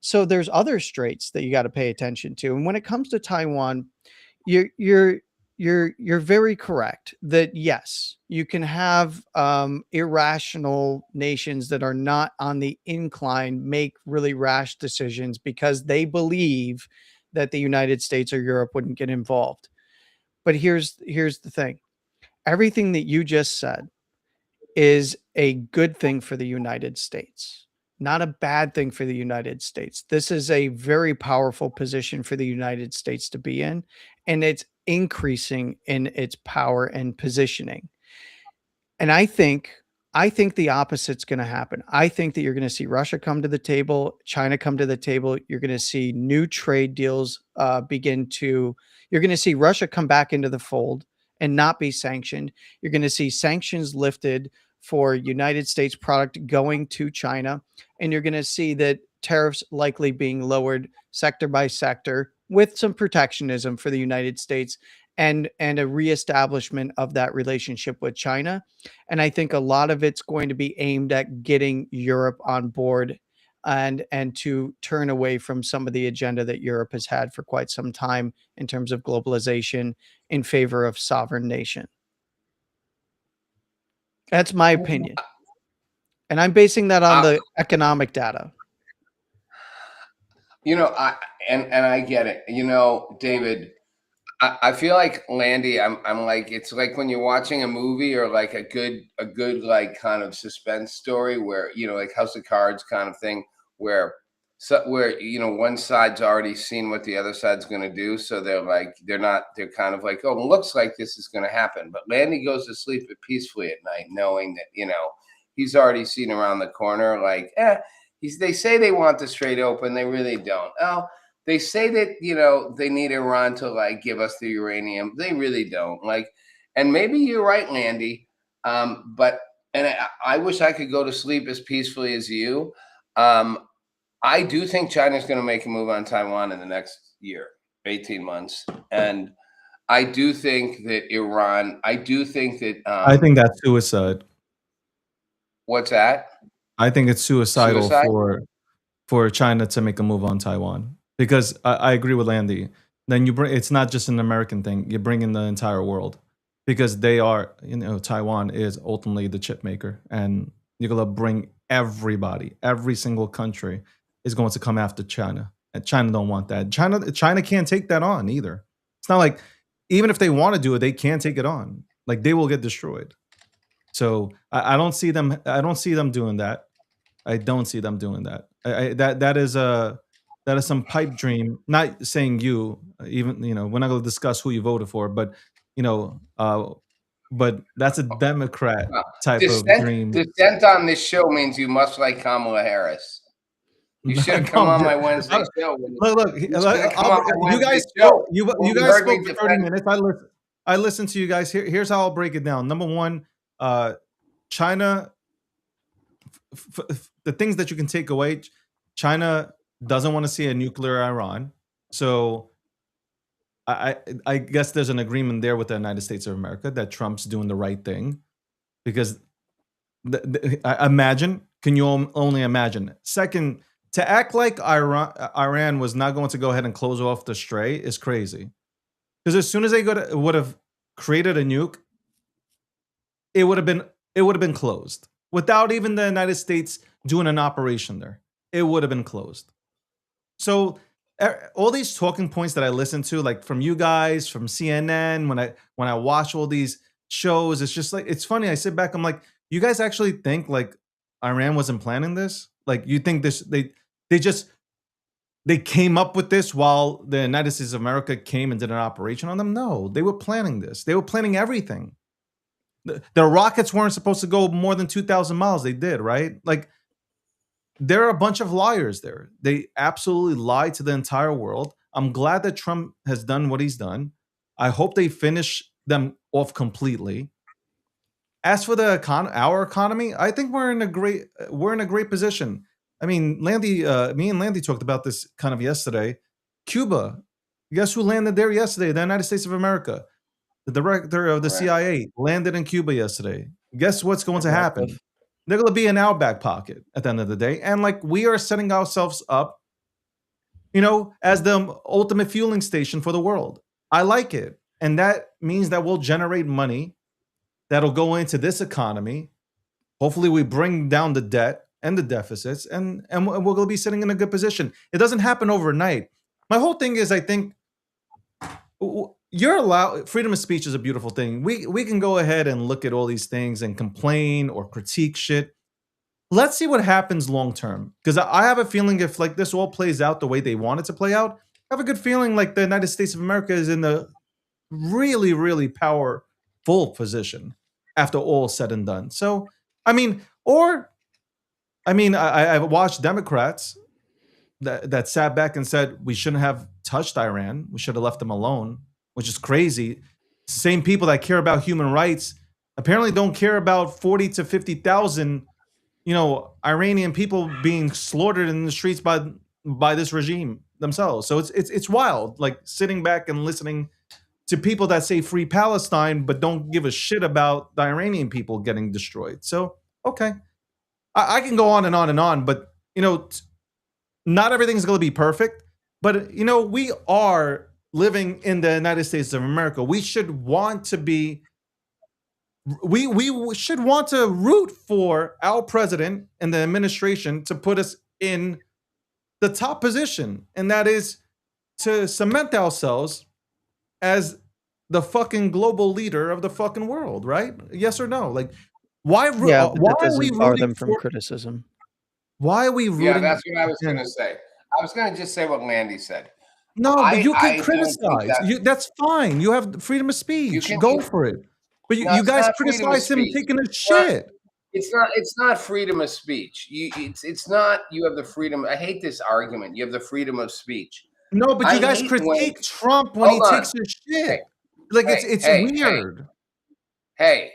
Speaker 3: So there's other straits that you got to pay attention to. And when it comes to Taiwan, you're very correct that yes, you can have irrational nations that are not on the incline make really rash decisions because they believe that the United States or Europe wouldn't get involved. But here's the thing. Everything that you just said is a good thing for the United States, not a bad thing for the United States. This is a very powerful position for the United States to be in, and it's increasing in its power and positioning. And I think the opposite's going to happen. I think that you're going to see Russia come to the table, China come to the table. You're going to see new trade deals you're going to see Russia come back into the fold and not be sanctioned. You're going to see sanctions lifted for United States product going to China. And you're going to see that tariffs likely being lowered sector by sector with some protectionism for the United States and a reestablishment of that relationship with China. And I think a lot of it's going to be aimed at getting Europe on board and to turn away from some of the agenda that Europe has had for quite some time in terms of globalization in favor of sovereign nation. That's my opinion. And I'm basing that on the economic data.
Speaker 4: I get it. David, I feel like Landy, I'm like, it's like when you're watching a movie or like a good like kind of suspense story where, like House of Cards kind of thing, where where one side's already seen what the other side's going to do, so they're kind of like, oh, it looks like this is going to happen. But Landy goes to sleep peacefully at night, knowing that he's already seen around the corner. Like, they say they want the Strait open, they really don't. Oh, they say that they need Iran to give us the uranium, they really don't. And maybe you're right, Landy. But I wish I could go to sleep as peacefully as you. I do think China's going to make a move on Taiwan in the next year, 18 months. And I do think that Iran, I
Speaker 2: I think that's suicide.
Speaker 4: What's that?
Speaker 2: I think it's suicidal for China to make a move on Taiwan, because I agree with Landy. Then it's not just an American thing. You bring in the entire world, because they are, Taiwan is ultimately the chip maker, and you're gonna bring everybody, every single country is going to come after China, and China don't want that. China can't take that on either. It's not like, even if they want to do it, they can't take it on. Like, they will get destroyed. So I don't see them. I don't see them doing that. I don't see them doing that. That is some pipe dream. Not saying you, even we're not going to discuss who you voted for, but but that's a Democrat type of dream.
Speaker 4: Dissent on this show means you must like Kamala Harris. You should have come on my Wednesday show.
Speaker 2: Look, you guys spoke for 30 minutes. I listened to you guys. Here's how I'll break it down. Number one, China, the things that you can take away, China doesn't want to see a nuclear Iran. So I guess there's an agreement there with the United States of America that Trump's doing the right thing, because imagine, can you only imagine? Second, to act like Iran was not going to go ahead and close off the Strait is crazy. Because as soon as they would have created a nuke, it would have been closed without even the United States doing an operation there. It would have been closed. So all these talking points that I listen to, like from you guys, from CNN, when I watch all these shows, it's just like, it's funny. I sit back, I'm like, you guys actually think like Iran wasn't planning this? Like, you think they came up with this while the United States of America came and did an operation on them? No, they were planning this. They were planning everything. The rockets weren't supposed to go more than 2,000 miles. They did, right? Like, there are a bunch of liars there. They absolutely lied to the entire world. I'm glad that Trump has done what he's done. I hope they finish them off completely. As for our economy, I think we're in a great position. I mean, me and Landy talked about this kind of yesterday. Cuba, guess who landed there yesterday? The United States of America. The director of the CIA landed in Cuba yesterday. Guess what's going to happen? They're going to be in our back pocket at the end of the day. And like, we are setting ourselves up, as the ultimate fueling station for the world. I like it. And that means that we'll generate money that'll go into this economy. Hopefully we bring down the debt and the deficits, and we're going to be sitting in a good position. It doesn't happen overnight. My whole thing is, I think you're allowed, freedom of speech is a beautiful thing. We can go ahead and look at all these things and complain or critique shit. Let's see what happens long term, because I have a feeling if like this all plays out the way they want it to play out, I have a good feeling like the United States of America is in the really, really powerful position after all said and done. So, I've watched Democrats that sat back and said we shouldn't have touched Iran. We should have left them alone, which is crazy. Same people that care about human rights apparently don't care about 40 to 50,000, Iranian people being slaughtered in the streets by this regime themselves. So it's wild, like sitting back and listening to people that say free Palestine, but don't give a shit about the Iranian people getting destroyed. So, okay. I can go on and on and on, but, not everything's going to be perfect. But, we are living in the United States of America. We should want to root for our president and the administration to put us in the top position. And that is to cement ourselves as the fucking global leader of the fucking world, right? Yes or no? Like, why
Speaker 3: Yeah, but
Speaker 2: why
Speaker 3: that
Speaker 2: are we
Speaker 3: doesn't bar
Speaker 2: rooting
Speaker 3: them from
Speaker 2: for
Speaker 3: criticism.
Speaker 2: why are we rooting?
Speaker 4: Yeah, that's what I was going to say. I was going to just say what Landy said.
Speaker 2: No, but you
Speaker 4: I
Speaker 2: can
Speaker 4: don't think
Speaker 2: criticize.
Speaker 4: that
Speaker 2: That's fine. You have freedom of
Speaker 4: you
Speaker 2: speech.
Speaker 4: can.
Speaker 2: Go for it. But
Speaker 4: No,
Speaker 2: you
Speaker 4: it's
Speaker 2: guys
Speaker 4: not freedom of
Speaker 2: criticize him
Speaker 4: speech.
Speaker 2: taking a
Speaker 4: It's not.
Speaker 2: shit.
Speaker 4: It's not freedom of speech. It's not. You have the freedom. I hate this argument. You have the freedom of speech.
Speaker 2: No, but
Speaker 4: I
Speaker 2: you guys
Speaker 4: hate when.
Speaker 2: critique Trump when he
Speaker 4: Hold on.
Speaker 2: takes a
Speaker 4: Hey,
Speaker 2: shit. Like
Speaker 4: hey,
Speaker 2: it's
Speaker 4: hey,
Speaker 2: weird.
Speaker 4: hey.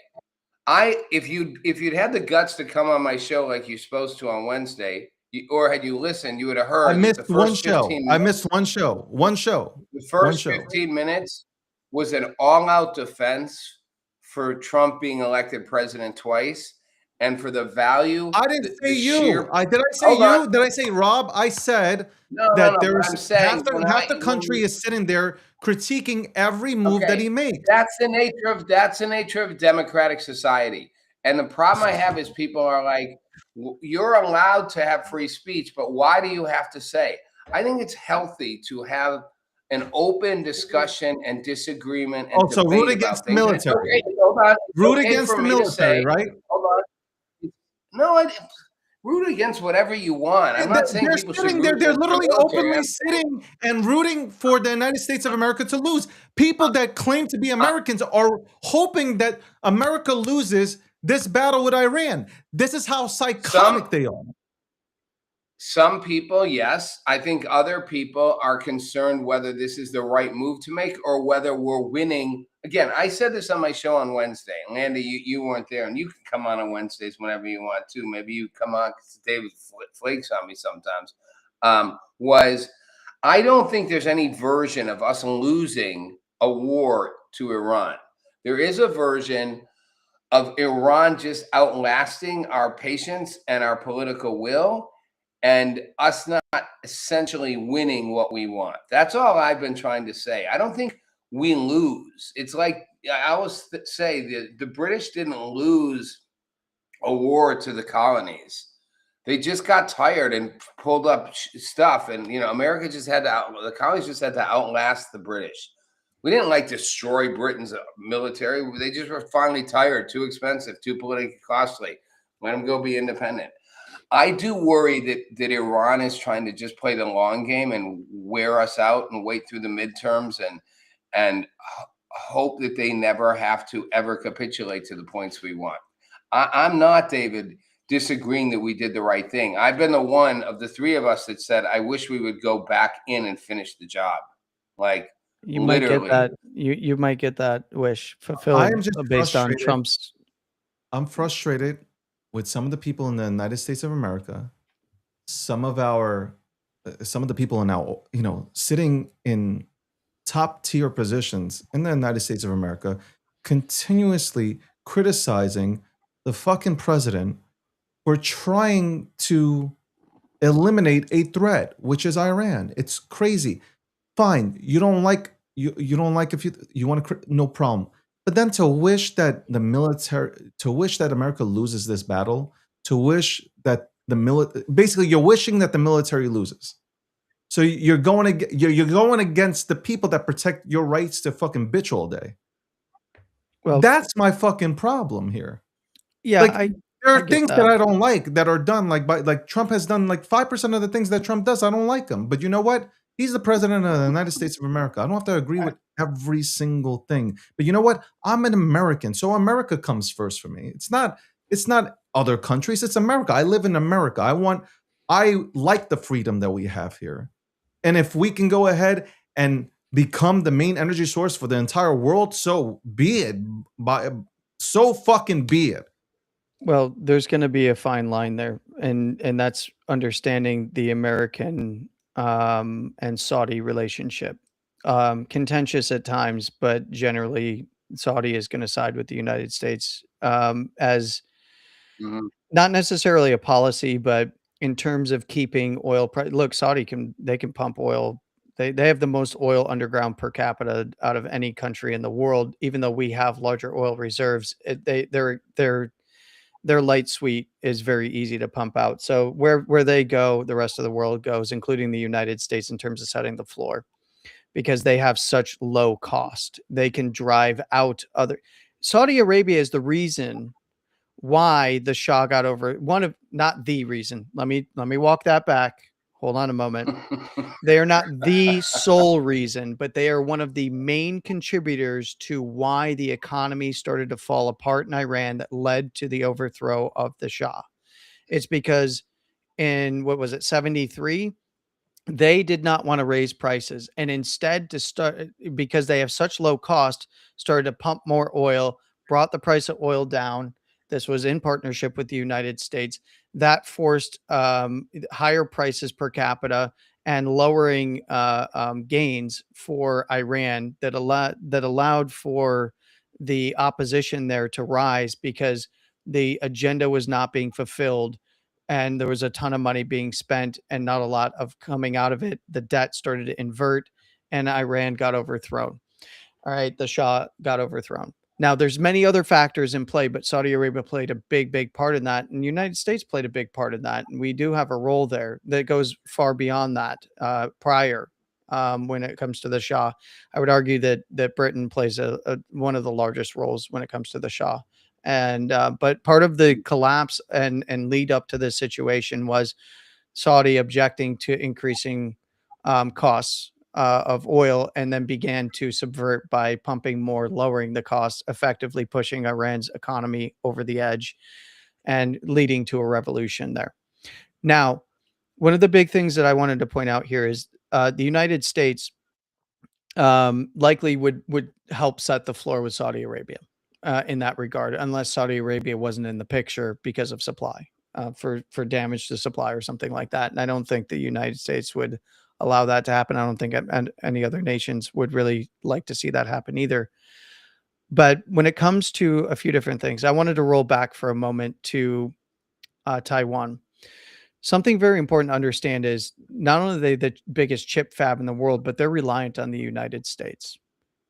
Speaker 4: If you'd had the guts to come on my show like you're supposed to on Wednesday, or had you listened, you would have
Speaker 2: I
Speaker 4: heard that
Speaker 2: missed
Speaker 4: the
Speaker 2: one
Speaker 4: first
Speaker 2: show.
Speaker 4: 15
Speaker 2: I
Speaker 4: minutes.
Speaker 2: missed one show. One show.
Speaker 4: The
Speaker 2: One
Speaker 4: first
Speaker 2: show.
Speaker 4: 15 minutes was an all-out defense for Trump being elected president twice, and for the value.
Speaker 2: I didn't say
Speaker 4: The
Speaker 2: you.
Speaker 4: sheer.
Speaker 2: Did I say
Speaker 4: Hold on.
Speaker 2: you? Did I say Rob? I said
Speaker 4: No.
Speaker 2: that
Speaker 4: But
Speaker 2: there's
Speaker 4: I'm saying
Speaker 2: half the country is sitting there critiquing every move that
Speaker 4: Okay,
Speaker 2: he makes.
Speaker 4: that's the nature of democratic society. And the problem I have is people are like, you're allowed to have free speech, but why do you have to say? I think it's healthy to have an open discussion and disagreement and
Speaker 2: Oh, so root
Speaker 4: debate
Speaker 2: against
Speaker 4: about
Speaker 2: the
Speaker 4: things. And it's
Speaker 2: military.
Speaker 4: okay, hold on. It's
Speaker 2: Root
Speaker 4: okay
Speaker 2: against
Speaker 4: for
Speaker 2: the
Speaker 4: me to
Speaker 2: military,
Speaker 4: say,
Speaker 2: right?
Speaker 4: hold on. No, root against whatever you want. I'm not saying
Speaker 2: They're
Speaker 4: people should
Speaker 2: sitting
Speaker 4: root
Speaker 2: there. They're
Speaker 4: against the
Speaker 2: literally
Speaker 4: military.
Speaker 2: openly sitting and rooting for the United States of America to lose. People that claim to be Americans are hoping that America loses this battle with Iran. This is how psychotic they are.
Speaker 4: Some people, yes. I think other people are concerned whether this is the right move to make or whether we're winning. Again, I said this on my show on Wednesday. Landy, you weren't there, and you can come on Wednesdays whenever you want to. Maybe you come on because David flakes on me sometimes. Was I don't think there's any version of us losing a war to Iran. There is a version of Iran just outlasting our patience and our political will, and us not essentially winning what we want. That's all I've been trying to say. I don't think we lose. It's like I always say the British didn't lose a war to the colonies. They just got tired and pulled up stuff, and America just had to. The colonies just had to outlast the British. We didn't like destroy Britain's military. They just were finally tired, too expensive, too politically costly. Let them go be independent. I do worry that Iran is trying to just play the long game and wear us out and wait through the midterms and hope that they never have to ever capitulate to the points we want. I'm not, David, disagreeing that we did the right thing. I've been the one of the three of us that said, I wish we would go back in and finish the job. Like,
Speaker 3: You
Speaker 4: literally.
Speaker 3: might get that. You might get that wish fulfilled
Speaker 2: I am just
Speaker 3: based on
Speaker 2: frustrated.
Speaker 3: Trump's.
Speaker 2: I'm frustrated with some of the people in the United States of America, some of the people are now, sitting in top tier positions in the United States of America, continuously criticizing the fucking president for trying to eliminate a threat, which is Iran. It's crazy. Fine, you don't like if you want to, no problem. But then to wish that America loses this battle, to wish that basically you're wishing that the military loses. So you're going against the people that protect your rights to fucking bitch all day.
Speaker 3: Well,
Speaker 2: That's my fucking problem here.
Speaker 3: yeah,
Speaker 2: Like, there
Speaker 3: I
Speaker 2: are
Speaker 3: get
Speaker 2: things
Speaker 3: that.
Speaker 2: that I don't like that are done like Trump has done like 5% of the things that Trump does. I don't like them. But you know what? He's the president of the United States of America. I don't have to agree with every single thing. But you know what? I'm an American, so America comes first for me. It's not other countries. It's America. I live in America. I like the freedom that we have here. And if we can go ahead and become the main energy source for the entire world, so be it. So fucking be it.
Speaker 3: Well, there's going to be a fine line there, and that's understanding the American and Saudi relationship. Contentious at times, but generally, Saudi is going to side with the United States as not necessarily a policy, but in terms of keeping oil price. Look, Saudi can pump oil. They have the most oil underground per capita out of any country in the world, even though we have larger oil reserves. Their light sweet is very easy to pump out. So where they go, the rest of the world goes, including the United States in terms of setting the floor, because they have such low cost. They can drive out other. Saudi Arabia is the reason why the Shah got over not the reason. Let me walk that back. Hold on a moment. They are not the sole reason, but they are one of the main contributors to why the economy started to fall apart in Iran that led to the overthrow of the Shah. It's because in what was it, 73, they did not want to raise prices and instead to start because they have such low cost, started to pump more oil, brought the price of oil down. This was in partnership with the United States. That forced higher prices per capita and lowering gains for Iran that allowed for the opposition there to rise because the agenda was not being fulfilled and there was a ton of money being spent and not a lot of coming out of it. The debt started to invert and Iran got overthrown. All right, the Shah got overthrown. Now, there's many other factors in play, but Saudi Arabia played a big part in that, and the United States played a big part in that, and we do have a role there that goes far beyond that. Prior, when it comes to the Shah, I would argue that Britain plays one of the largest roles when it comes to the Shah. And but part of the collapse and lead up to this situation was Saudi objecting to increasing costs of oil and then began to subvert by pumping more, lowering the costs, effectively pushing Iran's economy over the edge and leading to a revolution there. Now, one of the big things that I wanted to point out here is the United States likely would help set the floor with Saudi Arabia in that regard, unless Saudi Arabia wasn't in the picture because of supply for damage to supply or something like that. And I don't think the United States would allow that to happen. I don't think any other nations would really like to see that happen either. But when it comes to a few different things, I wanted to roll back for a moment to Taiwan. Something very important to understand is not only are they the biggest chip fab in the world, but they're reliant on the United States.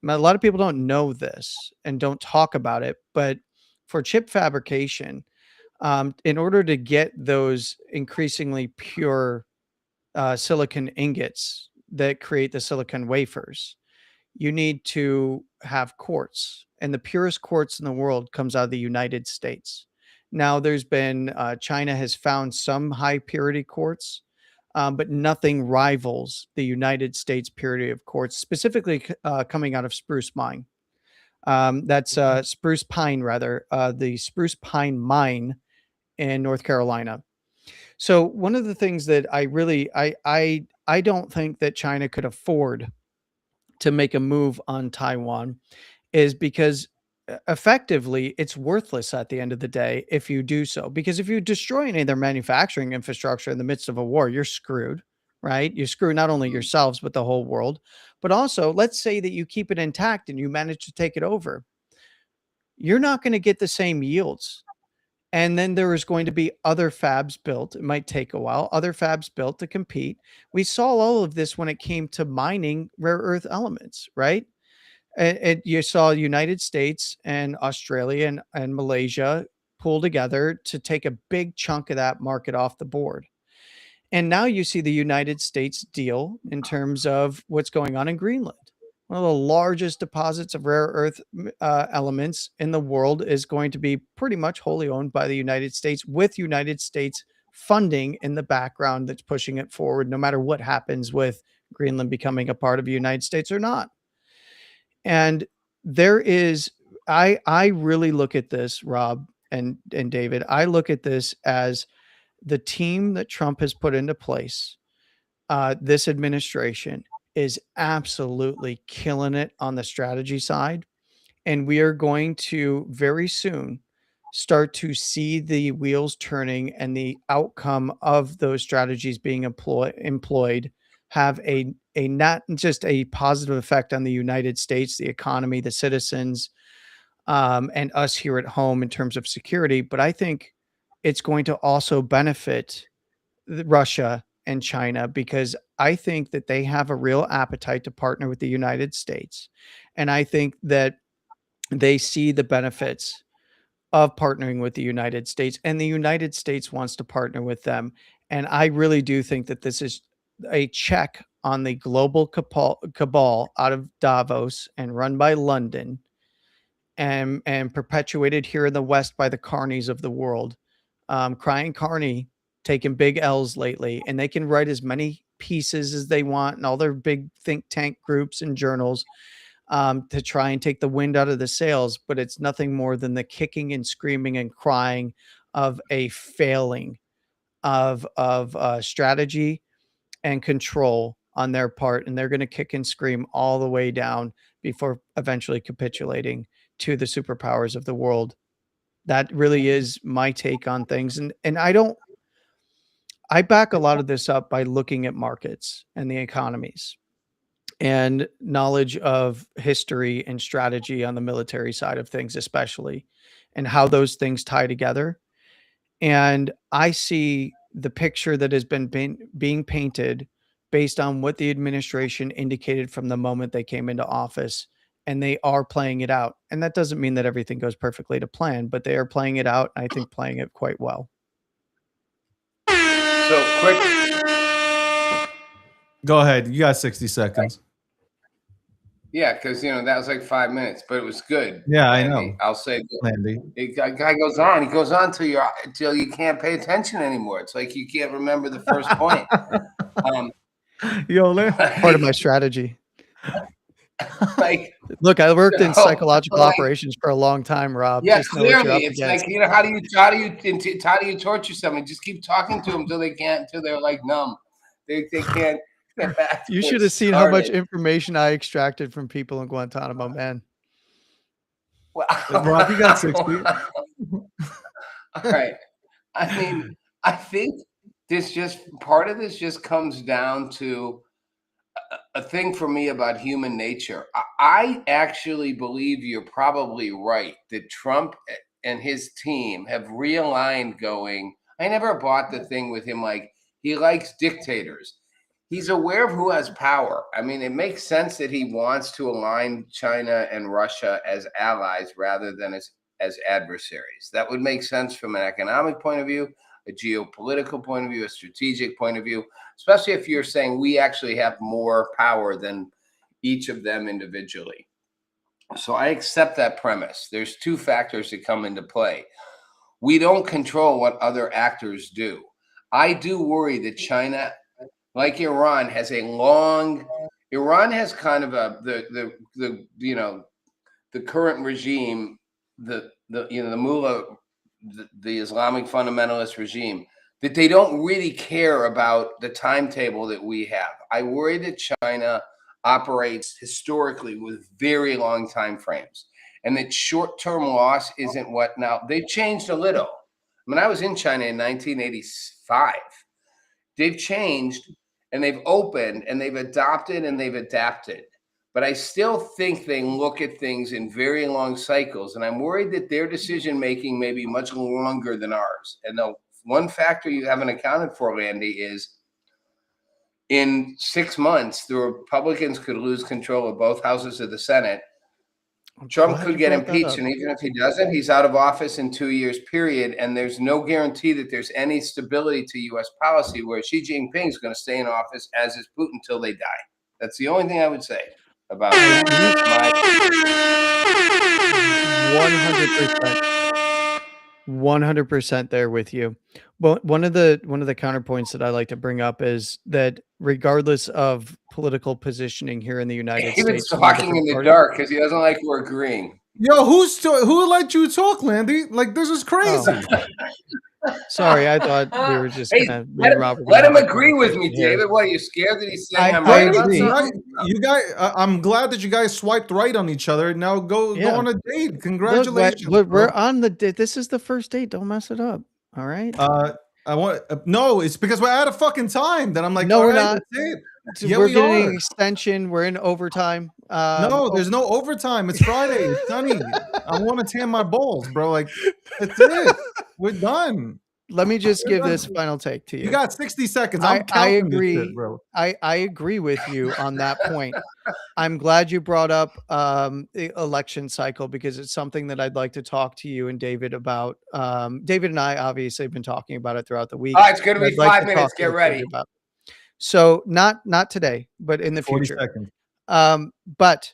Speaker 3: A lot of people don't know this and don't talk about it, but for chip fabrication, in order to get those increasingly pure silicon ingots that create the silicon wafers, you need to have quartz, and the purest quartz in the world comes out of the United States. Now, there's been China has found some high purity quartz, but nothing rivals the United States purity of quartz, specifically coming out of Spruce Mine. That's Spruce Pine, rather, the Spruce Pine Mine in North Carolina. So one of the things that I don't think that China could afford to make a move on Taiwan is because effectively it's worthless at the end of the day if you do so. Because if you destroy any of their manufacturing infrastructure in the midst of a war, you're screwed, right? You screw not only yourselves, but the whole world. But also, let's say that you keep it intact and you manage to take it over. You're not going to get the same yields. And then there is going to be other fabs built. It might take a while. Other fabs built to compete. We saw all of this when it came to mining rare earth elements, right? And you saw United States and Australia and Malaysia pull together to take a big chunk of that market off the board. And now you see the United States deal in terms of what's going on in Greenland. One of the largest deposits of rare earth elements in the world is going to be pretty much wholly owned by the United States, with United States funding in the background that's pushing it forward, no matter what happens with Greenland becoming a part of the United States or not. And there is, I really look at this, Rob and David, I look at this as the team that Trump has put into place, this administration, is absolutely killing it on the strategy side. And we are going to very soon start to see the wheels turning and the outcome of those strategies being employed have a not just a positive effect on the United States, the economy, the citizens, and us here at home in terms of security. But I think it's going to also benefit Russia and China, because I think that they have a real appetite to partner with the United States. And I think that they see the benefits of partnering with the United States, and the United States wants to partner with them. And I really do think that this is a check on the global cabal out of Davos and run by London and perpetuated here in the West by the carnies of the world. Crying Carney taken big L's lately, and they can write as many pieces as they want and all their big think tank groups and journals to try and take the wind out of the sails, but it's nothing more than the kicking and screaming and crying of a failing of strategy and control on their part, and they're going to kick and scream all the way down before eventually capitulating to the superpowers of the world. That really is my take on things, and I back a lot of this up by looking at markets and the economies and knowledge of history and strategy on the military side of things, especially, and how those things tie together. And I see the picture that has been being painted based on what the administration indicated from the moment they came into office, and they are playing it out. And that doesn't mean that everything goes perfectly to plan, but they are playing it out. I think playing it quite well.
Speaker 4: So quick.
Speaker 2: Go ahead. You got 60 seconds.
Speaker 4: Yeah, because that was like 5 minutes, but it was good.
Speaker 2: Yeah, I
Speaker 4: Landy.
Speaker 2: know.
Speaker 4: I'll say
Speaker 2: Landy.
Speaker 4: the guy goes on. He goes on till you can't pay attention anymore. It's like you can't remember the first point.
Speaker 2: Yo,
Speaker 3: Part of my strategy.
Speaker 4: Like,
Speaker 3: Look, I worked in psychological
Speaker 4: like,
Speaker 3: operations for a long time, Rob.
Speaker 4: yeah,
Speaker 3: Just know what you're
Speaker 4: clearly,
Speaker 3: up
Speaker 4: it's
Speaker 3: against.
Speaker 4: like how do you torture someone? Just keep talking to them until they're like numb. They can't get back. To
Speaker 3: You
Speaker 4: where
Speaker 3: should
Speaker 4: it
Speaker 3: have seen how much
Speaker 4: started.
Speaker 3: information I extracted from people in Guantanamo, man.
Speaker 4: Well,
Speaker 2: Rob, you got 60.
Speaker 4: All right. I mean, I think part of this just comes down to a thing for me about human nature. I actually believe you're probably right that Trump and his team have realigned going. I never bought the thing with him like he likes dictators. He's aware of who has power. I mean, it makes sense that he wants to align China and Russia as allies rather than as adversaries. That would make sense from an economic point of view, a geopolitical point of view, a strategic point of view, especially if you're saying we actually have more power than each of them individually. So I accept that premise. There's two factors that come into play. We don't control what other actors do. I do worry that China, like Iran, has kind of the current regime, the mullah, the Islamic fundamentalist regime, that they don't really care about the timetable that we have. I worry that China operates historically with very long time frames, and that short-term loss isn't what now. They've changed a little. I mean, I was in China in 1985. They've changed, and they've opened, and they've adopted, and they've adapted. But I still think they look at things in very long cycles, and I'm worried that their decision-making may be much longer than ours. And the one factor you haven't accounted for, Landy, is in 6 months, the Republicans could lose control of both houses of the Senate. Trump could get impeached, and even if he doesn't, he's out of office in 2 years, period. And there's no guarantee that there's any stability to U.S. policy where Xi Jinping is going to stay in office, as is Putin, until they die. That's the only thing I would say about my
Speaker 3: 100% there with you. But one of the counterpoints that I like to bring up is that regardless of political positioning here in the United
Speaker 4: David's
Speaker 3: States,
Speaker 4: talking in the dark because he doesn't like we're agreeing.
Speaker 2: Yo, who let you talk, Landy? Like, this is crazy.
Speaker 3: Sorry, I thought we were just gonna
Speaker 4: let him agree with me, David. What, are you scared that he's saying I'm right about something?
Speaker 2: You guys, I'm glad that you guys swiped right on each other. Now go on a date. Congratulations.
Speaker 3: Look, we're on the date. This is the first date. Don't mess it up. All right.
Speaker 2: No, it's because we're out of fucking time. Then I'm like,
Speaker 3: no, we're
Speaker 2: right,
Speaker 3: not.
Speaker 2: Yeah,
Speaker 3: we're getting an extension. We're in overtime.
Speaker 2: No, there's no overtime. It's Friday. It's sunny. I want to tan my balls, bro. Like, that's it. We're done.
Speaker 3: Let me just give this final take to you.
Speaker 2: You got 60 seconds.
Speaker 3: I agree.
Speaker 2: Shit, bro.
Speaker 3: I agree with you on that point. I'm glad you brought up the election cycle because it's something that I'd like to talk to you and David about. David and I obviously have been talking about it throughout the week.
Speaker 4: Oh, it's going to be 5 minutes. Get ready.
Speaker 3: So not today, but in the
Speaker 2: 40
Speaker 3: future.
Speaker 2: seconds.
Speaker 3: But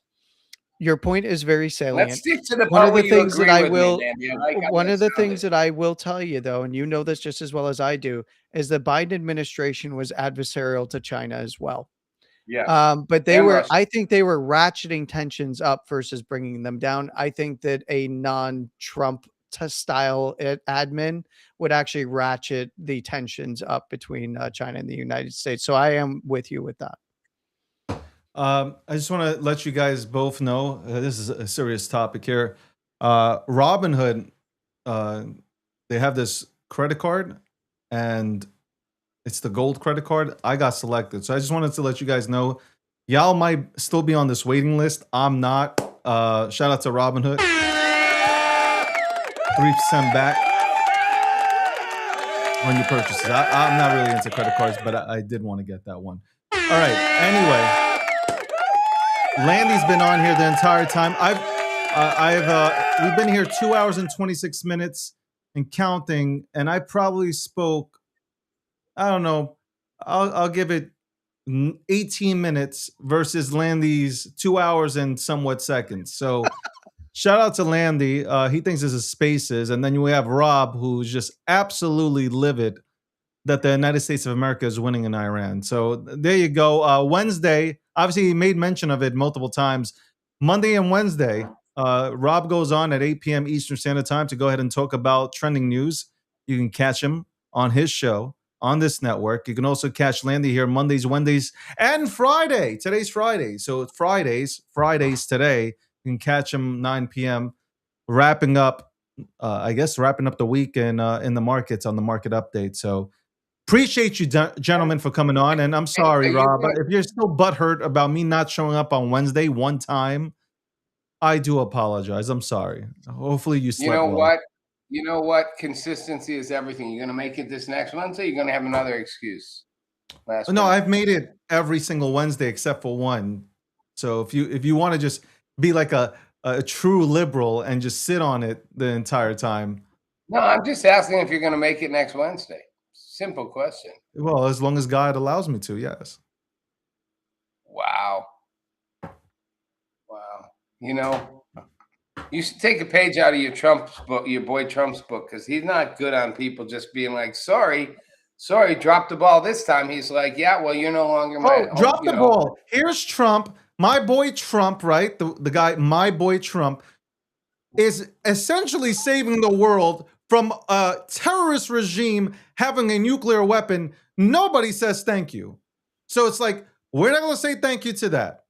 Speaker 3: Your point is very
Speaker 4: Let's
Speaker 3: salient.
Speaker 4: stick to the
Speaker 3: One
Speaker 4: part
Speaker 3: of
Speaker 4: where
Speaker 3: the
Speaker 4: you
Speaker 3: things that
Speaker 4: agree
Speaker 3: I
Speaker 4: with
Speaker 3: will
Speaker 4: me, Andy. I like how
Speaker 3: one
Speaker 4: that
Speaker 3: of the
Speaker 4: sounded.
Speaker 3: things that I will tell you though, and you know this just as well as I do, is the Biden administration was adversarial to China as well.
Speaker 4: Yes.
Speaker 3: But they
Speaker 4: And
Speaker 3: were,
Speaker 4: Russia.
Speaker 3: I think they were ratcheting tensions up versus bringing them down. I think that a non-Trump style admin would actually ratchet the tensions up between China and the United States. So I am with you with that.
Speaker 2: I just want to let you guys both know this is a serious topic here. Robinhood, they have this credit card, and it's the gold credit card. I got selected, so I just wanted to let you guys know. Y'all might still be on this waiting list. I'm not. Shout out to Robinhood. 3% back on your purchases. I'm not really into credit cards, but I did want to get that one. All right. Anyway. Landy's been on here the entire time. We've been here 2 hours and 26 minutes and counting, and I probably spoke, I don't know, I'll give it 18 minutes versus Landy's 2 hours and somewhat seconds. So shout out to Landy. He thinks this is Spaces, and then we have Rob, who's just absolutely livid that the United States of America is winning in Iran. So there you go. Wednesday, obviously he made mention of it multiple times. Monday and Wednesday, Rob goes on at 8 p.m. Eastern Standard Time to go ahead and talk about trending news. You can catch him on his show on this network. You can also catch Landy here Mondays, Wednesdays, and Friday. Today's Friday. So it's Fridays today. You can catch him 9 p.m. wrapping up the week in the markets on the market update. So appreciate you, gentlemen, for coming on. And I'm sorry, Rob, if you're still butthurt about me not showing up on Wednesday one time, I do apologize. I'm sorry. Hopefully you slept well.
Speaker 4: What? You know what? Consistency is everything. You're going to make it this next Wednesday. You're going to have another excuse.
Speaker 2: I've made it every single Wednesday except for one. So if you want to just be like a true liberal and just sit on it the entire time.
Speaker 4: No, I'm just asking if you're going to make it next Wednesday. Simple question.
Speaker 2: Well, as long as God allows me to, yes.
Speaker 4: Wow. You should take a page out of your Trump's book, your boy Trump's book, because he's not good on people just being like, sorry, dropped the ball this time. He's like, yeah, well, you're no longer my.
Speaker 2: Drop the ball. Here's Trump, my boy Trump, right? The guy, my boy Trump, is essentially saving the world from a terrorist regime having a nuclear weapon. Nobody says thank you. So it's like, we're not going to say thank you to that.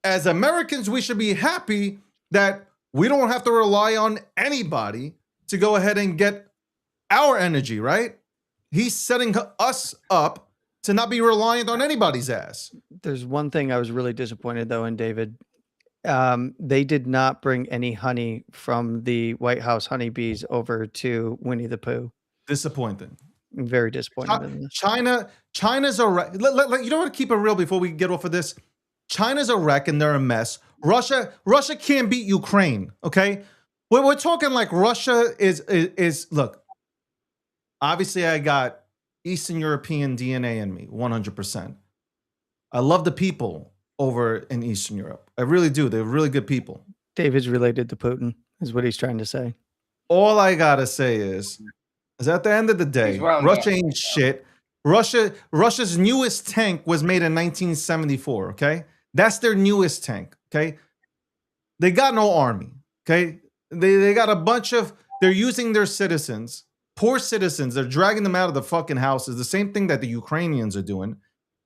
Speaker 2: As Americans, we should be happy that we don't have to rely on anybody to go ahead and get our energy, right? He's setting us up to not be reliant on anybody's ass.
Speaker 3: There's one thing I was really disappointed, though, in David. They did not bring any honey from the White House honeybees over to Winnie the Pooh.
Speaker 2: Disappointing.
Speaker 3: I'm very disappointed.
Speaker 2: China's a wreck. You don't want to keep it real before we get off of this. China's a wreck and they're a mess. Russia can't beat Ukraine. Okay, we're talking like Russia is. Look, obviously I got Eastern European DNA in me, 100%. I love the people over in Eastern Europe. I really do. They're really good people.
Speaker 3: David's related to Putin, is what he's trying to say.
Speaker 2: All I gotta say is at the end of the day, Russia ain't shit. Russia's newest tank was made in 1974. Okay, that's their newest tank. Okay, they got no army. Okay, they got a bunch of. They're using their citizens, poor citizens. They're dragging them out of the fucking houses. The same thing that the Ukrainians are doing.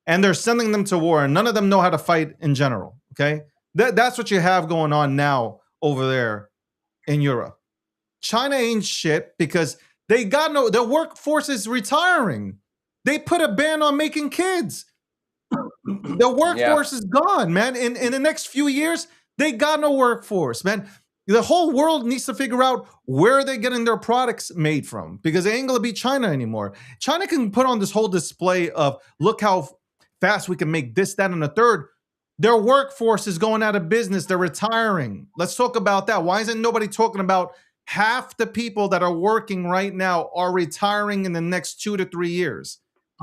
Speaker 2: And they're sending them to war, and none of them know how to fight in general, okay? That's what you have going on now over there in Europe. China ain't shit because their workforce is retiring. They put a ban on making kids. The workforce is gone, man. In the next few years, they got no workforce, man. The whole world needs to figure out where they're getting their products made from because they ain't gonna be China anymore. China can put on this whole display of, look how fast we can make this, that, and the third. Their workforce is going out of business. They're retiring. Let's talk about that. Why isn't nobody talking about half the people that are working right now are retiring in the next 2 to 3 years?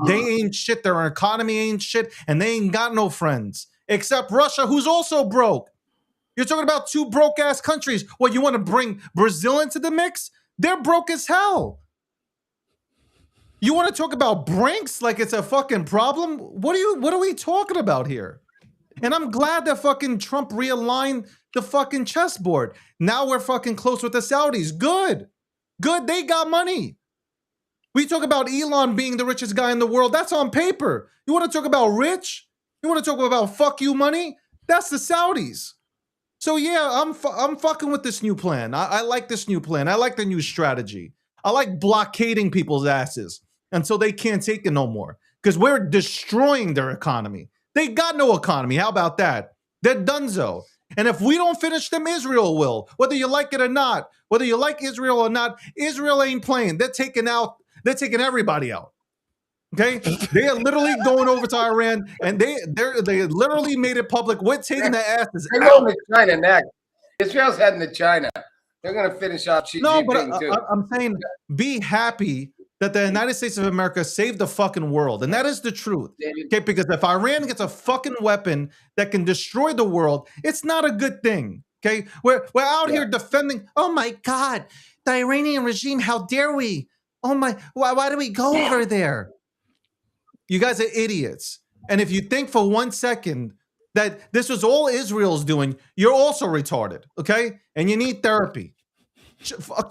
Speaker 2: They ain't shit. Their economy ain't shit. And they ain't got no friends except Russia, who's also broke. You're talking about two broke ass countries. What, you want to bring Brazil into the mix? They're broke as hell. You want to talk about Brinks like it's a fucking problem? What are we talking about here? And I'm glad that fucking Trump realigned the fucking chessboard. Now we're fucking close with the Saudis. Good. They got money. We talk about Elon being the richest guy in the world. That's on paper. You want to talk about rich? You want to talk about fuck you money? That's the Saudis. So yeah, I'm fucking with this new plan. I like this new plan. I like the new strategy. I like blockading people's asses until they can't take it no more. Because we're destroying their economy. They got no economy. How about that? They're donezo. And if we don't finish them, Israel will. Whether you like it or not, whether you like Israel or not, Israel ain't playing. They're taking everybody out. Okay? They are literally going over to Iran, and they literally made it public. We're taking their asses
Speaker 4: They're
Speaker 2: out.
Speaker 4: going to China next. Israel's heading to China. They're going to finish off Xi Jinping too.
Speaker 2: I'm saying be happy that the United States of America saved the fucking world. And that is the truth. Okay, because if Iran gets a fucking weapon that can destroy the world, it's not a good thing. Okay, we're out here defending. Oh my God, the Iranian regime! How dare we? Oh my, why do we go over there? You guys are idiots. And if you think for 1 second that this was all Israel's doing, you're also retarded. Okay, and you need therapy.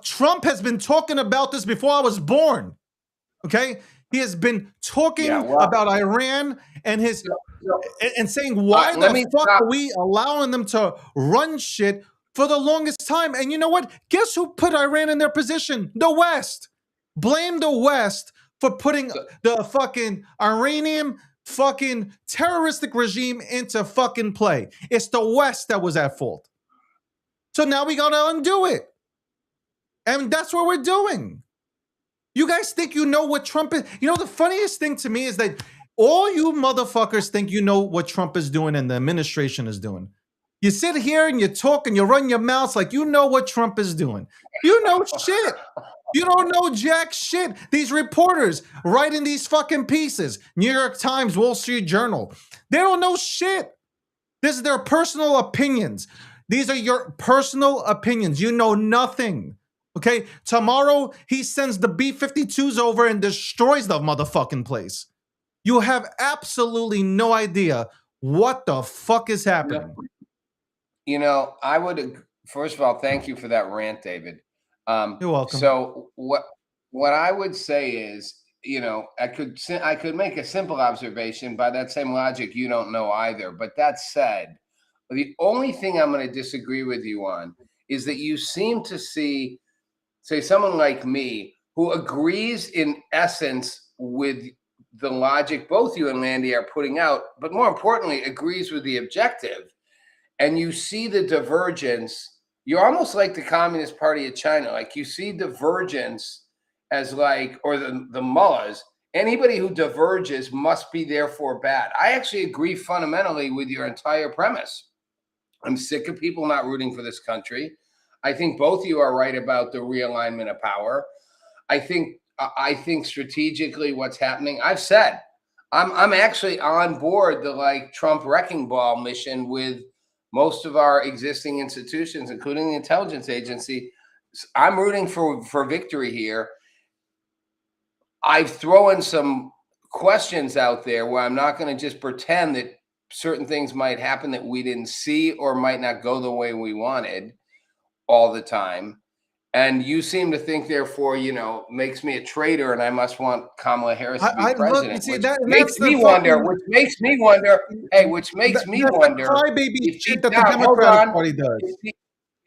Speaker 2: Trump has been talking about this before I was born. Okay, he has been talking about Iran and and saying why the fuck are we allowing them to run shit for the longest time? And you know what? Guess who put Iran in their position? The West. Blame the West for putting the fucking Iranian fucking terroristic regime into fucking play. It's the West that was at fault. So now we gotta undo it. And that's what we're doing. You guys think you know what Trump is? You know, the funniest thing to me is that all you motherfuckers think you know what Trump is doing and the administration is doing. You sit here and you talk and you run your mouths like you know what Trump is doing. You know shit. You don't know jack shit. These reporters writing these fucking pieces, New York Times, Wall Street Journal, they don't know shit. This is their personal opinions. These are your personal opinions. You know nothing. Okay, tomorrow he sends the B-52s over and destroys the motherfucking place. You have absolutely no idea what the fuck is happening.
Speaker 4: You know, I would, first of all, thank you for that rant, David.
Speaker 2: You're welcome.
Speaker 4: So what I would say is, you know, I could make a simple observation. By that same logic, you don't know either. But that said, the only thing I'm going to disagree with you on is that you seem to see, say, someone like me who agrees in essence with the logic both you and Landy are putting out, but more importantly, agrees with the objective. And you see the divergence. You're almost like the Communist Party of China. Like you see divergence as like, or the mullahs, anybody who diverges must be therefore bad. I actually agree fundamentally with your entire premise. I'm sick of people not rooting for this country. I think both of you are right about the realignment of power. I think strategically what's happening, I've said, I'm actually on board the like Trump wrecking ball mission with most of our existing institutions, including the intelligence agency. I'm rooting for victory here. I've thrown some questions out there where I'm not going to just pretend that certain things might happen that we didn't see or might not go the way we wanted all the time. And you seem to think, therefore, you know, makes me a traitor and I must want Kamala Harris to be president. Which makes me wonder,
Speaker 2: crybaby shit that the Democratic Party does.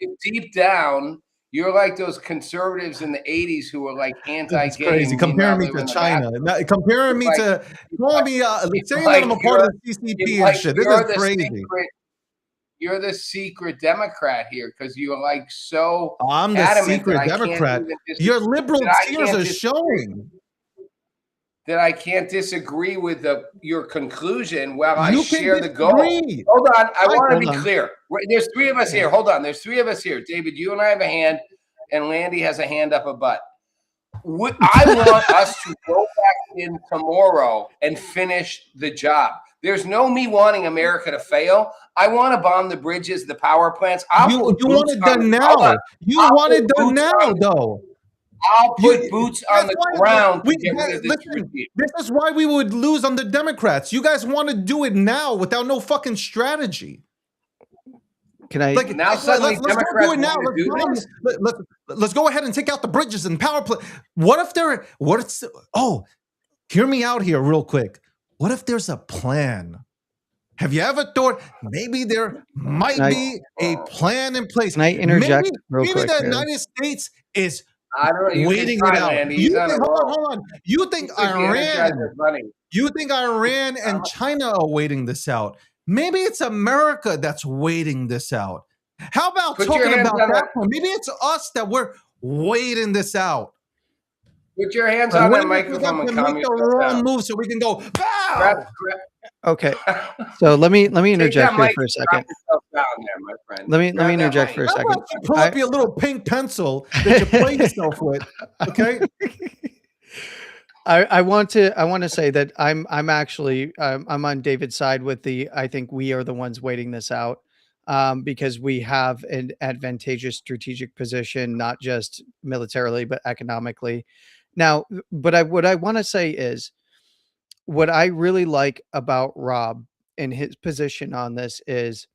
Speaker 4: If deep down, you're like those conservatives in the 80s who were like anti-gay.
Speaker 2: It's crazy. Comparing me to China. Comparing me to calling me saying that I'm a part of the CCP and shit. This is crazy.
Speaker 4: You're the secret Democrat here because you're like so.
Speaker 2: I'm the secret Democrat. Your liberal tears are showing.
Speaker 4: That I can't disagree with your conclusion. Well, I share the goal.
Speaker 2: Hold
Speaker 4: on. I want to be clear. There's three of us here. Hold on. There's three of us here. David, you and I have a hand, and Landy has a hand up a butt. I want us to go back in tomorrow and finish the job. There's no me wanting America to fail. I want to bomb the bridges, the power plants. I'll
Speaker 2: You
Speaker 4: put
Speaker 2: want
Speaker 4: boots
Speaker 2: it
Speaker 4: on
Speaker 2: done
Speaker 4: the- hold
Speaker 2: now.
Speaker 4: on.
Speaker 2: You
Speaker 4: I'll
Speaker 2: want it
Speaker 4: put
Speaker 2: done
Speaker 4: boots
Speaker 2: now,
Speaker 4: on-
Speaker 2: though.
Speaker 4: I'll put
Speaker 2: You-
Speaker 4: boots on the
Speaker 2: that's why
Speaker 4: ground to
Speaker 2: we-
Speaker 4: get rid of this
Speaker 2: listen,
Speaker 4: regime.
Speaker 2: this is why we would lose on the Democrats. You guys want to do it now without no fucking strategy.
Speaker 3: Can I?
Speaker 2: Like
Speaker 4: Now suddenly
Speaker 2: let's go
Speaker 4: Democrats
Speaker 2: do it now.
Speaker 4: want to do this?
Speaker 2: Let's go ahead and take out the bridges and power plant. What if there? What if? Oh, hear me out here real quick. What if there's a plan? Have you ever thought maybe there might
Speaker 3: Can I-
Speaker 2: be a plan in place?
Speaker 3: Can I interject real
Speaker 2: maybe
Speaker 3: quick
Speaker 2: the
Speaker 3: here?
Speaker 2: United States is
Speaker 4: I don't know. You
Speaker 2: waiting
Speaker 4: can
Speaker 2: it
Speaker 4: try,
Speaker 2: out.
Speaker 4: Landy.
Speaker 2: You
Speaker 4: He's on a
Speaker 2: think,
Speaker 4: roll.
Speaker 2: hold on. You think
Speaker 4: He's the
Speaker 2: Iran?
Speaker 4: Energizer Bunny.
Speaker 2: You think Iran and China are waiting this out? Maybe it's America that's waiting this out. How about
Speaker 4: Put your
Speaker 2: talking
Speaker 4: hands
Speaker 2: about
Speaker 4: on
Speaker 2: that
Speaker 4: that-
Speaker 2: one? Maybe it's us that we're waiting this out.
Speaker 4: Put your hands on that
Speaker 2: Waiting for
Speaker 4: microphone
Speaker 2: them
Speaker 4: and
Speaker 2: to
Speaker 4: calm
Speaker 2: make the
Speaker 4: yourself
Speaker 2: wrong
Speaker 4: down.
Speaker 2: move so we can go, bow!
Speaker 4: Grab-
Speaker 3: Okay, so let me
Speaker 4: Take
Speaker 3: interject
Speaker 4: that
Speaker 3: here
Speaker 4: mic
Speaker 3: for a
Speaker 4: and
Speaker 3: second.
Speaker 4: calm yourself down there, my friend.
Speaker 3: Let me
Speaker 4: Grab that
Speaker 3: interject
Speaker 4: mic.
Speaker 3: for a
Speaker 2: How
Speaker 3: second.
Speaker 2: about you pull up your little pink pencil that you play yourself with? Okay.
Speaker 3: I want to say that I'm actually I'm on David's side with the I think we are the ones waiting this out because we have an advantageous strategic position, not just militarily but economically. Now, but what I want to say is what I really like about Rob and his position on this is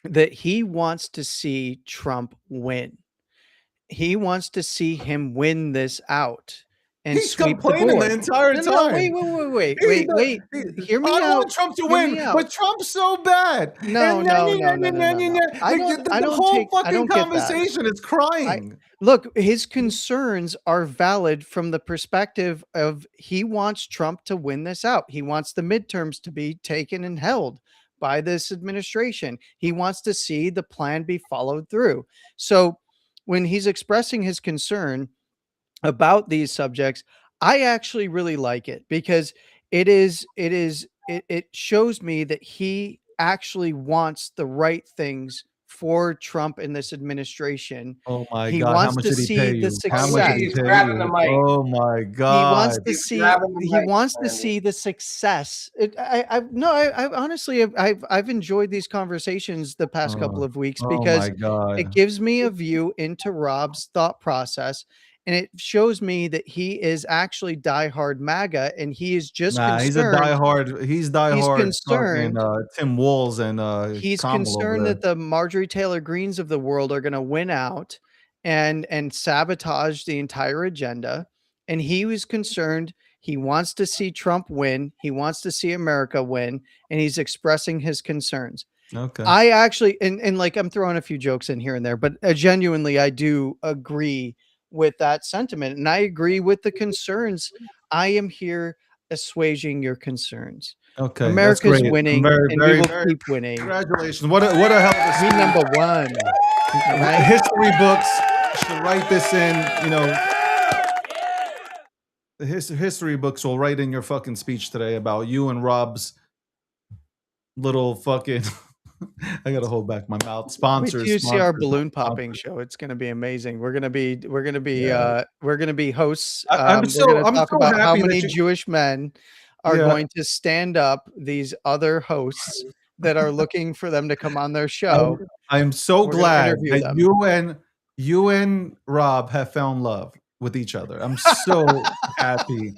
Speaker 3: that he wants to see Trump win. He wants to see him win this out and
Speaker 2: He's
Speaker 3: sweep the
Speaker 2: complaining
Speaker 3: board.
Speaker 2: the entire
Speaker 3: No,
Speaker 2: time.
Speaker 3: wait. Hear me
Speaker 2: I
Speaker 3: out.
Speaker 2: want Trump to
Speaker 3: Hear me
Speaker 2: win,
Speaker 3: out.
Speaker 2: but Trump's so bad.
Speaker 3: No,
Speaker 2: And
Speaker 3: no,
Speaker 2: then-
Speaker 3: no, no, no, no, no. I don't-
Speaker 2: The
Speaker 3: I don't
Speaker 2: whole
Speaker 3: take- I
Speaker 2: fucking
Speaker 3: don't get that.
Speaker 2: conversation is crying.
Speaker 3: Look, his concerns are valid from the perspective of he wants Trump to win this out. He wants the midterms to be taken and held by this administration. He wants to see the plan be followed through. So when he's expressing his concern about these subjects, I actually really like it because it shows me that he actually wants the right things for Trump in this administration.
Speaker 2: Oh my
Speaker 3: He
Speaker 2: God!
Speaker 3: wants
Speaker 2: How much
Speaker 3: to
Speaker 2: did he
Speaker 3: see
Speaker 2: pay
Speaker 3: the
Speaker 2: you? How
Speaker 3: success.
Speaker 2: much did he
Speaker 4: He's
Speaker 2: pay
Speaker 4: grabbing
Speaker 2: you?
Speaker 4: the mic.
Speaker 2: Oh my
Speaker 3: He
Speaker 2: God!
Speaker 3: wants to
Speaker 4: He's
Speaker 3: see.
Speaker 4: grabbing the
Speaker 3: He
Speaker 4: mic,
Speaker 3: wants to
Speaker 4: Randy.
Speaker 3: see the success. I honestly, I've enjoyed these conversations the past couple of weeks
Speaker 2: Oh
Speaker 3: because
Speaker 2: my God!
Speaker 3: it gives me a view into Rob's thought process, and it shows me that he is actually diehard MAGA, and he is just
Speaker 2: Nah, he's a
Speaker 3: concerned.
Speaker 2: diehard. He's diehard.
Speaker 3: concerned-
Speaker 2: fucking, Tim Walz and
Speaker 3: He's
Speaker 2: Kamala over
Speaker 3: concerned
Speaker 2: there.
Speaker 3: that the Marjorie Taylor Greens of the world are going to win out and sabotage the entire agenda. And he was concerned. He wants to see Trump win. He wants to see America win, and he's expressing his concerns.
Speaker 2: Okay.
Speaker 3: I actually, and like I'm throwing a few jokes in here and there, but genuinely, I do agree with that sentiment, and I agree with the concerns. I am here assuaging your concerns.
Speaker 2: Okay. that's
Speaker 3: America's
Speaker 2: great.
Speaker 3: winning,
Speaker 2: Very,
Speaker 3: and
Speaker 2: very,
Speaker 3: we will
Speaker 2: very-
Speaker 3: keep winning.
Speaker 2: Congratulations! What a hell of a
Speaker 3: We
Speaker 2: speech.
Speaker 3: number one. Right?
Speaker 2: History books should write this in. You know, the history books will write in your fucking speech today about you and Rob's little fucking. I gotta hold back my mouth.
Speaker 3: Wait
Speaker 2: Sponsors.
Speaker 3: till you see our
Speaker 2: sponsors,
Speaker 3: balloon popping
Speaker 2: sponsors.
Speaker 3: show. It's going to be amazing. We're going to be
Speaker 2: Yeah.
Speaker 3: hosts.
Speaker 2: I'm
Speaker 3: We're
Speaker 2: so-
Speaker 3: going to
Speaker 2: I'm
Speaker 3: talk
Speaker 2: so
Speaker 3: about how
Speaker 2: happy that
Speaker 3: many
Speaker 2: you-
Speaker 3: Jewish men are
Speaker 2: Yeah.
Speaker 3: going to stand up these other hosts that are looking for them to come on their show.
Speaker 2: I'm so
Speaker 3: We're gonna
Speaker 2: glad
Speaker 3: interview
Speaker 2: that
Speaker 3: them.
Speaker 2: you and Rob have found love with each other. I'm so happy.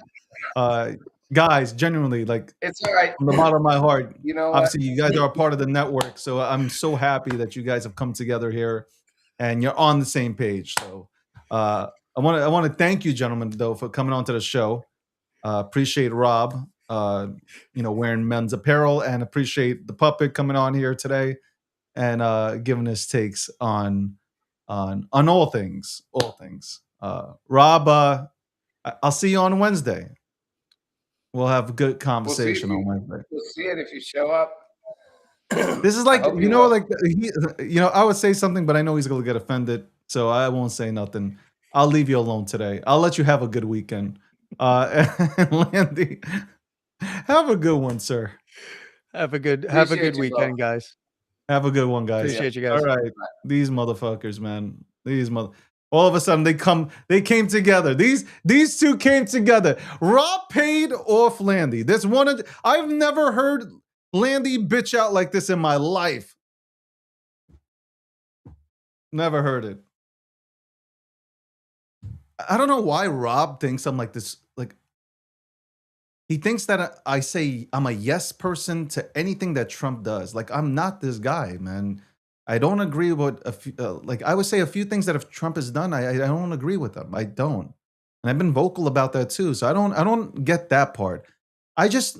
Speaker 2: Guys, genuinely, like
Speaker 4: It's all right.
Speaker 2: from the bottom of my heart,
Speaker 4: You know what?
Speaker 2: obviously you guys are a part of the network, so I'm so happy that you guys have come together here and you're on the same page. So I want to thank you, gentlemen, though, for coming on to the show. Appreciate Rob, wearing men's apparel, and appreciate the puppet coming on here today and giving his takes on all things. Rob, I'll see you on Wednesday. We'll have a good conversation
Speaker 4: you.
Speaker 2: on Wednesday.
Speaker 4: We'll see it if you show up.
Speaker 2: This is like,
Speaker 4: hope
Speaker 2: you
Speaker 4: you
Speaker 2: know,
Speaker 4: will.
Speaker 2: like I would say something, but I know he's gonna get offended, so I won't say nothing. I'll leave you alone today. I'll let you have a good weekend. And Landy, have a good one, sir.
Speaker 3: Have a good
Speaker 4: Appreciate you,
Speaker 3: weekend, guys.
Speaker 2: Have a good one, guys.
Speaker 3: Appreciate you guys.
Speaker 2: All right, these motherfuckers, man. All of a sudden they came together. These two came together. Rob paid off Landy. I've never heard Landy bitch out like this in my life. Never heard it. I don't know why Rob thinks I'm like this. Like, he thinks that I say I'm a yes person to anything that Trump does. Like, I'm not this guy, man. I don't agree with a few, like I would say a few things that if Trump has done, I don't agree with them. I don't, and I've been vocal about that too. So I don't get that part. I just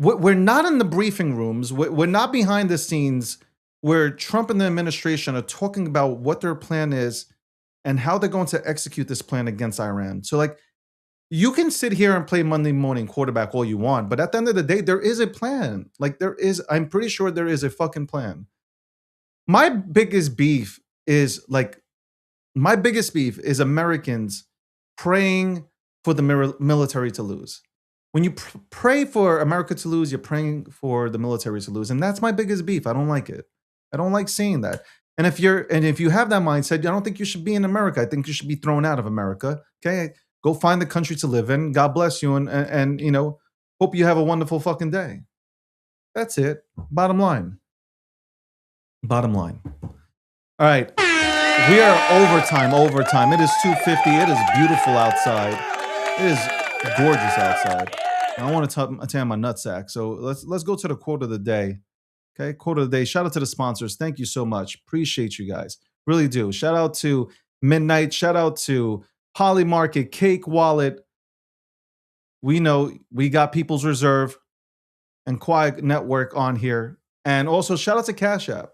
Speaker 2: we're not in the briefing rooms. We're not behind the scenes where Trump and the administration are talking about what their plan is and how they're going to execute this plan against Iran. So like, you can sit here and play Monday morning quarterback all you want, but at the end of the day, there is a plan. Like I'm pretty sure there is a fucking plan. My biggest beef is Americans praying for the military to lose. When you pray for America to lose, you're praying for the military to lose. And that's my biggest beef. I don't like it. I don't like seeing that. And if you have that mindset, I don't think you should be in America. I think you should be thrown out of America. Okay? Go find the country to live in. God bless you, and you know, hope you have a wonderful fucking day. That's it. Bottom line. Bottom line. All right. We are overtime. It is 2:50. It is beautiful outside. It is gorgeous outside. I want to tan my nutsack. So let's go to the quote of the day. Okay, quote of the day. Shout out to the sponsors. Thank you so much. Appreciate you guys. Really do. Shout out to Midnight. Shout out to Holly Market, Cake Wallet. We know we got People's Reserve and Quiet Network on here. And also shout out to Cash App.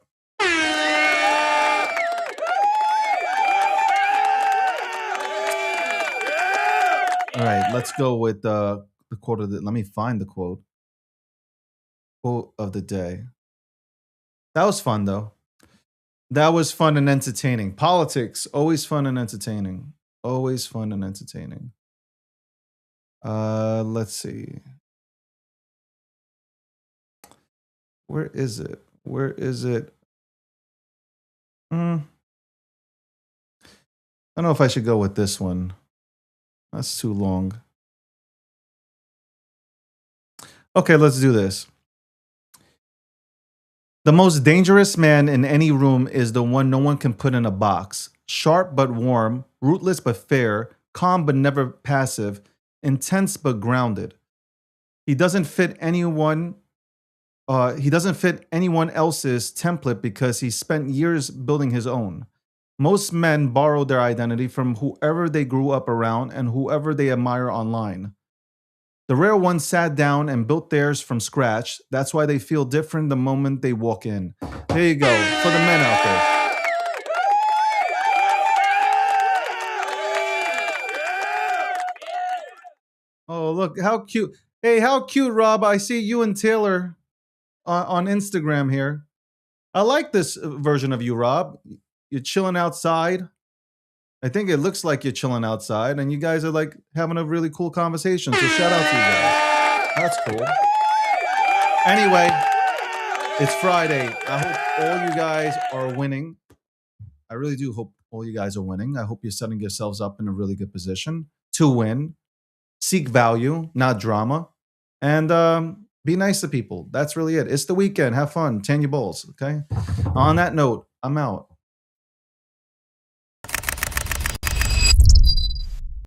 Speaker 2: All right, let's go with the quote of the. Let me find the quote. Quote of the day. That was fun, though. That was fun and entertaining. Politics, always fun and entertaining. Always fun and entertaining. Let's see. Where is it? I don't know if I should go with this one. That's too long. Okay, let's do this. The most dangerous man in any room is the one no one can put in a box. Sharp but warm, ruthless but fair, calm but never passive, intense but grounded. He doesn't fit anyone else's template because he spent years building his own. Most men borrow their identity from whoever they grew up around and whoever they admire online. The rare ones sat down and built theirs from scratch. That's why they feel different the moment they walk in. There you go, for the men out there. Oh, look, how cute. Hey, how cute, Rob. I see you and Taylor on Instagram here. I like this version of you, Rob. You're chilling outside. I think it looks like you're chilling outside, and you guys are like having a really cool conversation. So shout out to you guys. That's cool. Anyway, it's Friday. I hope all you guys are winning. I really do hope all you guys are winning. I hope you're setting yourselves up in a really good position to win. Seek value, not drama. And be nice to people. That's really it. It's the weekend. Have fun. Tan your balls, okay? On that note, I'm out.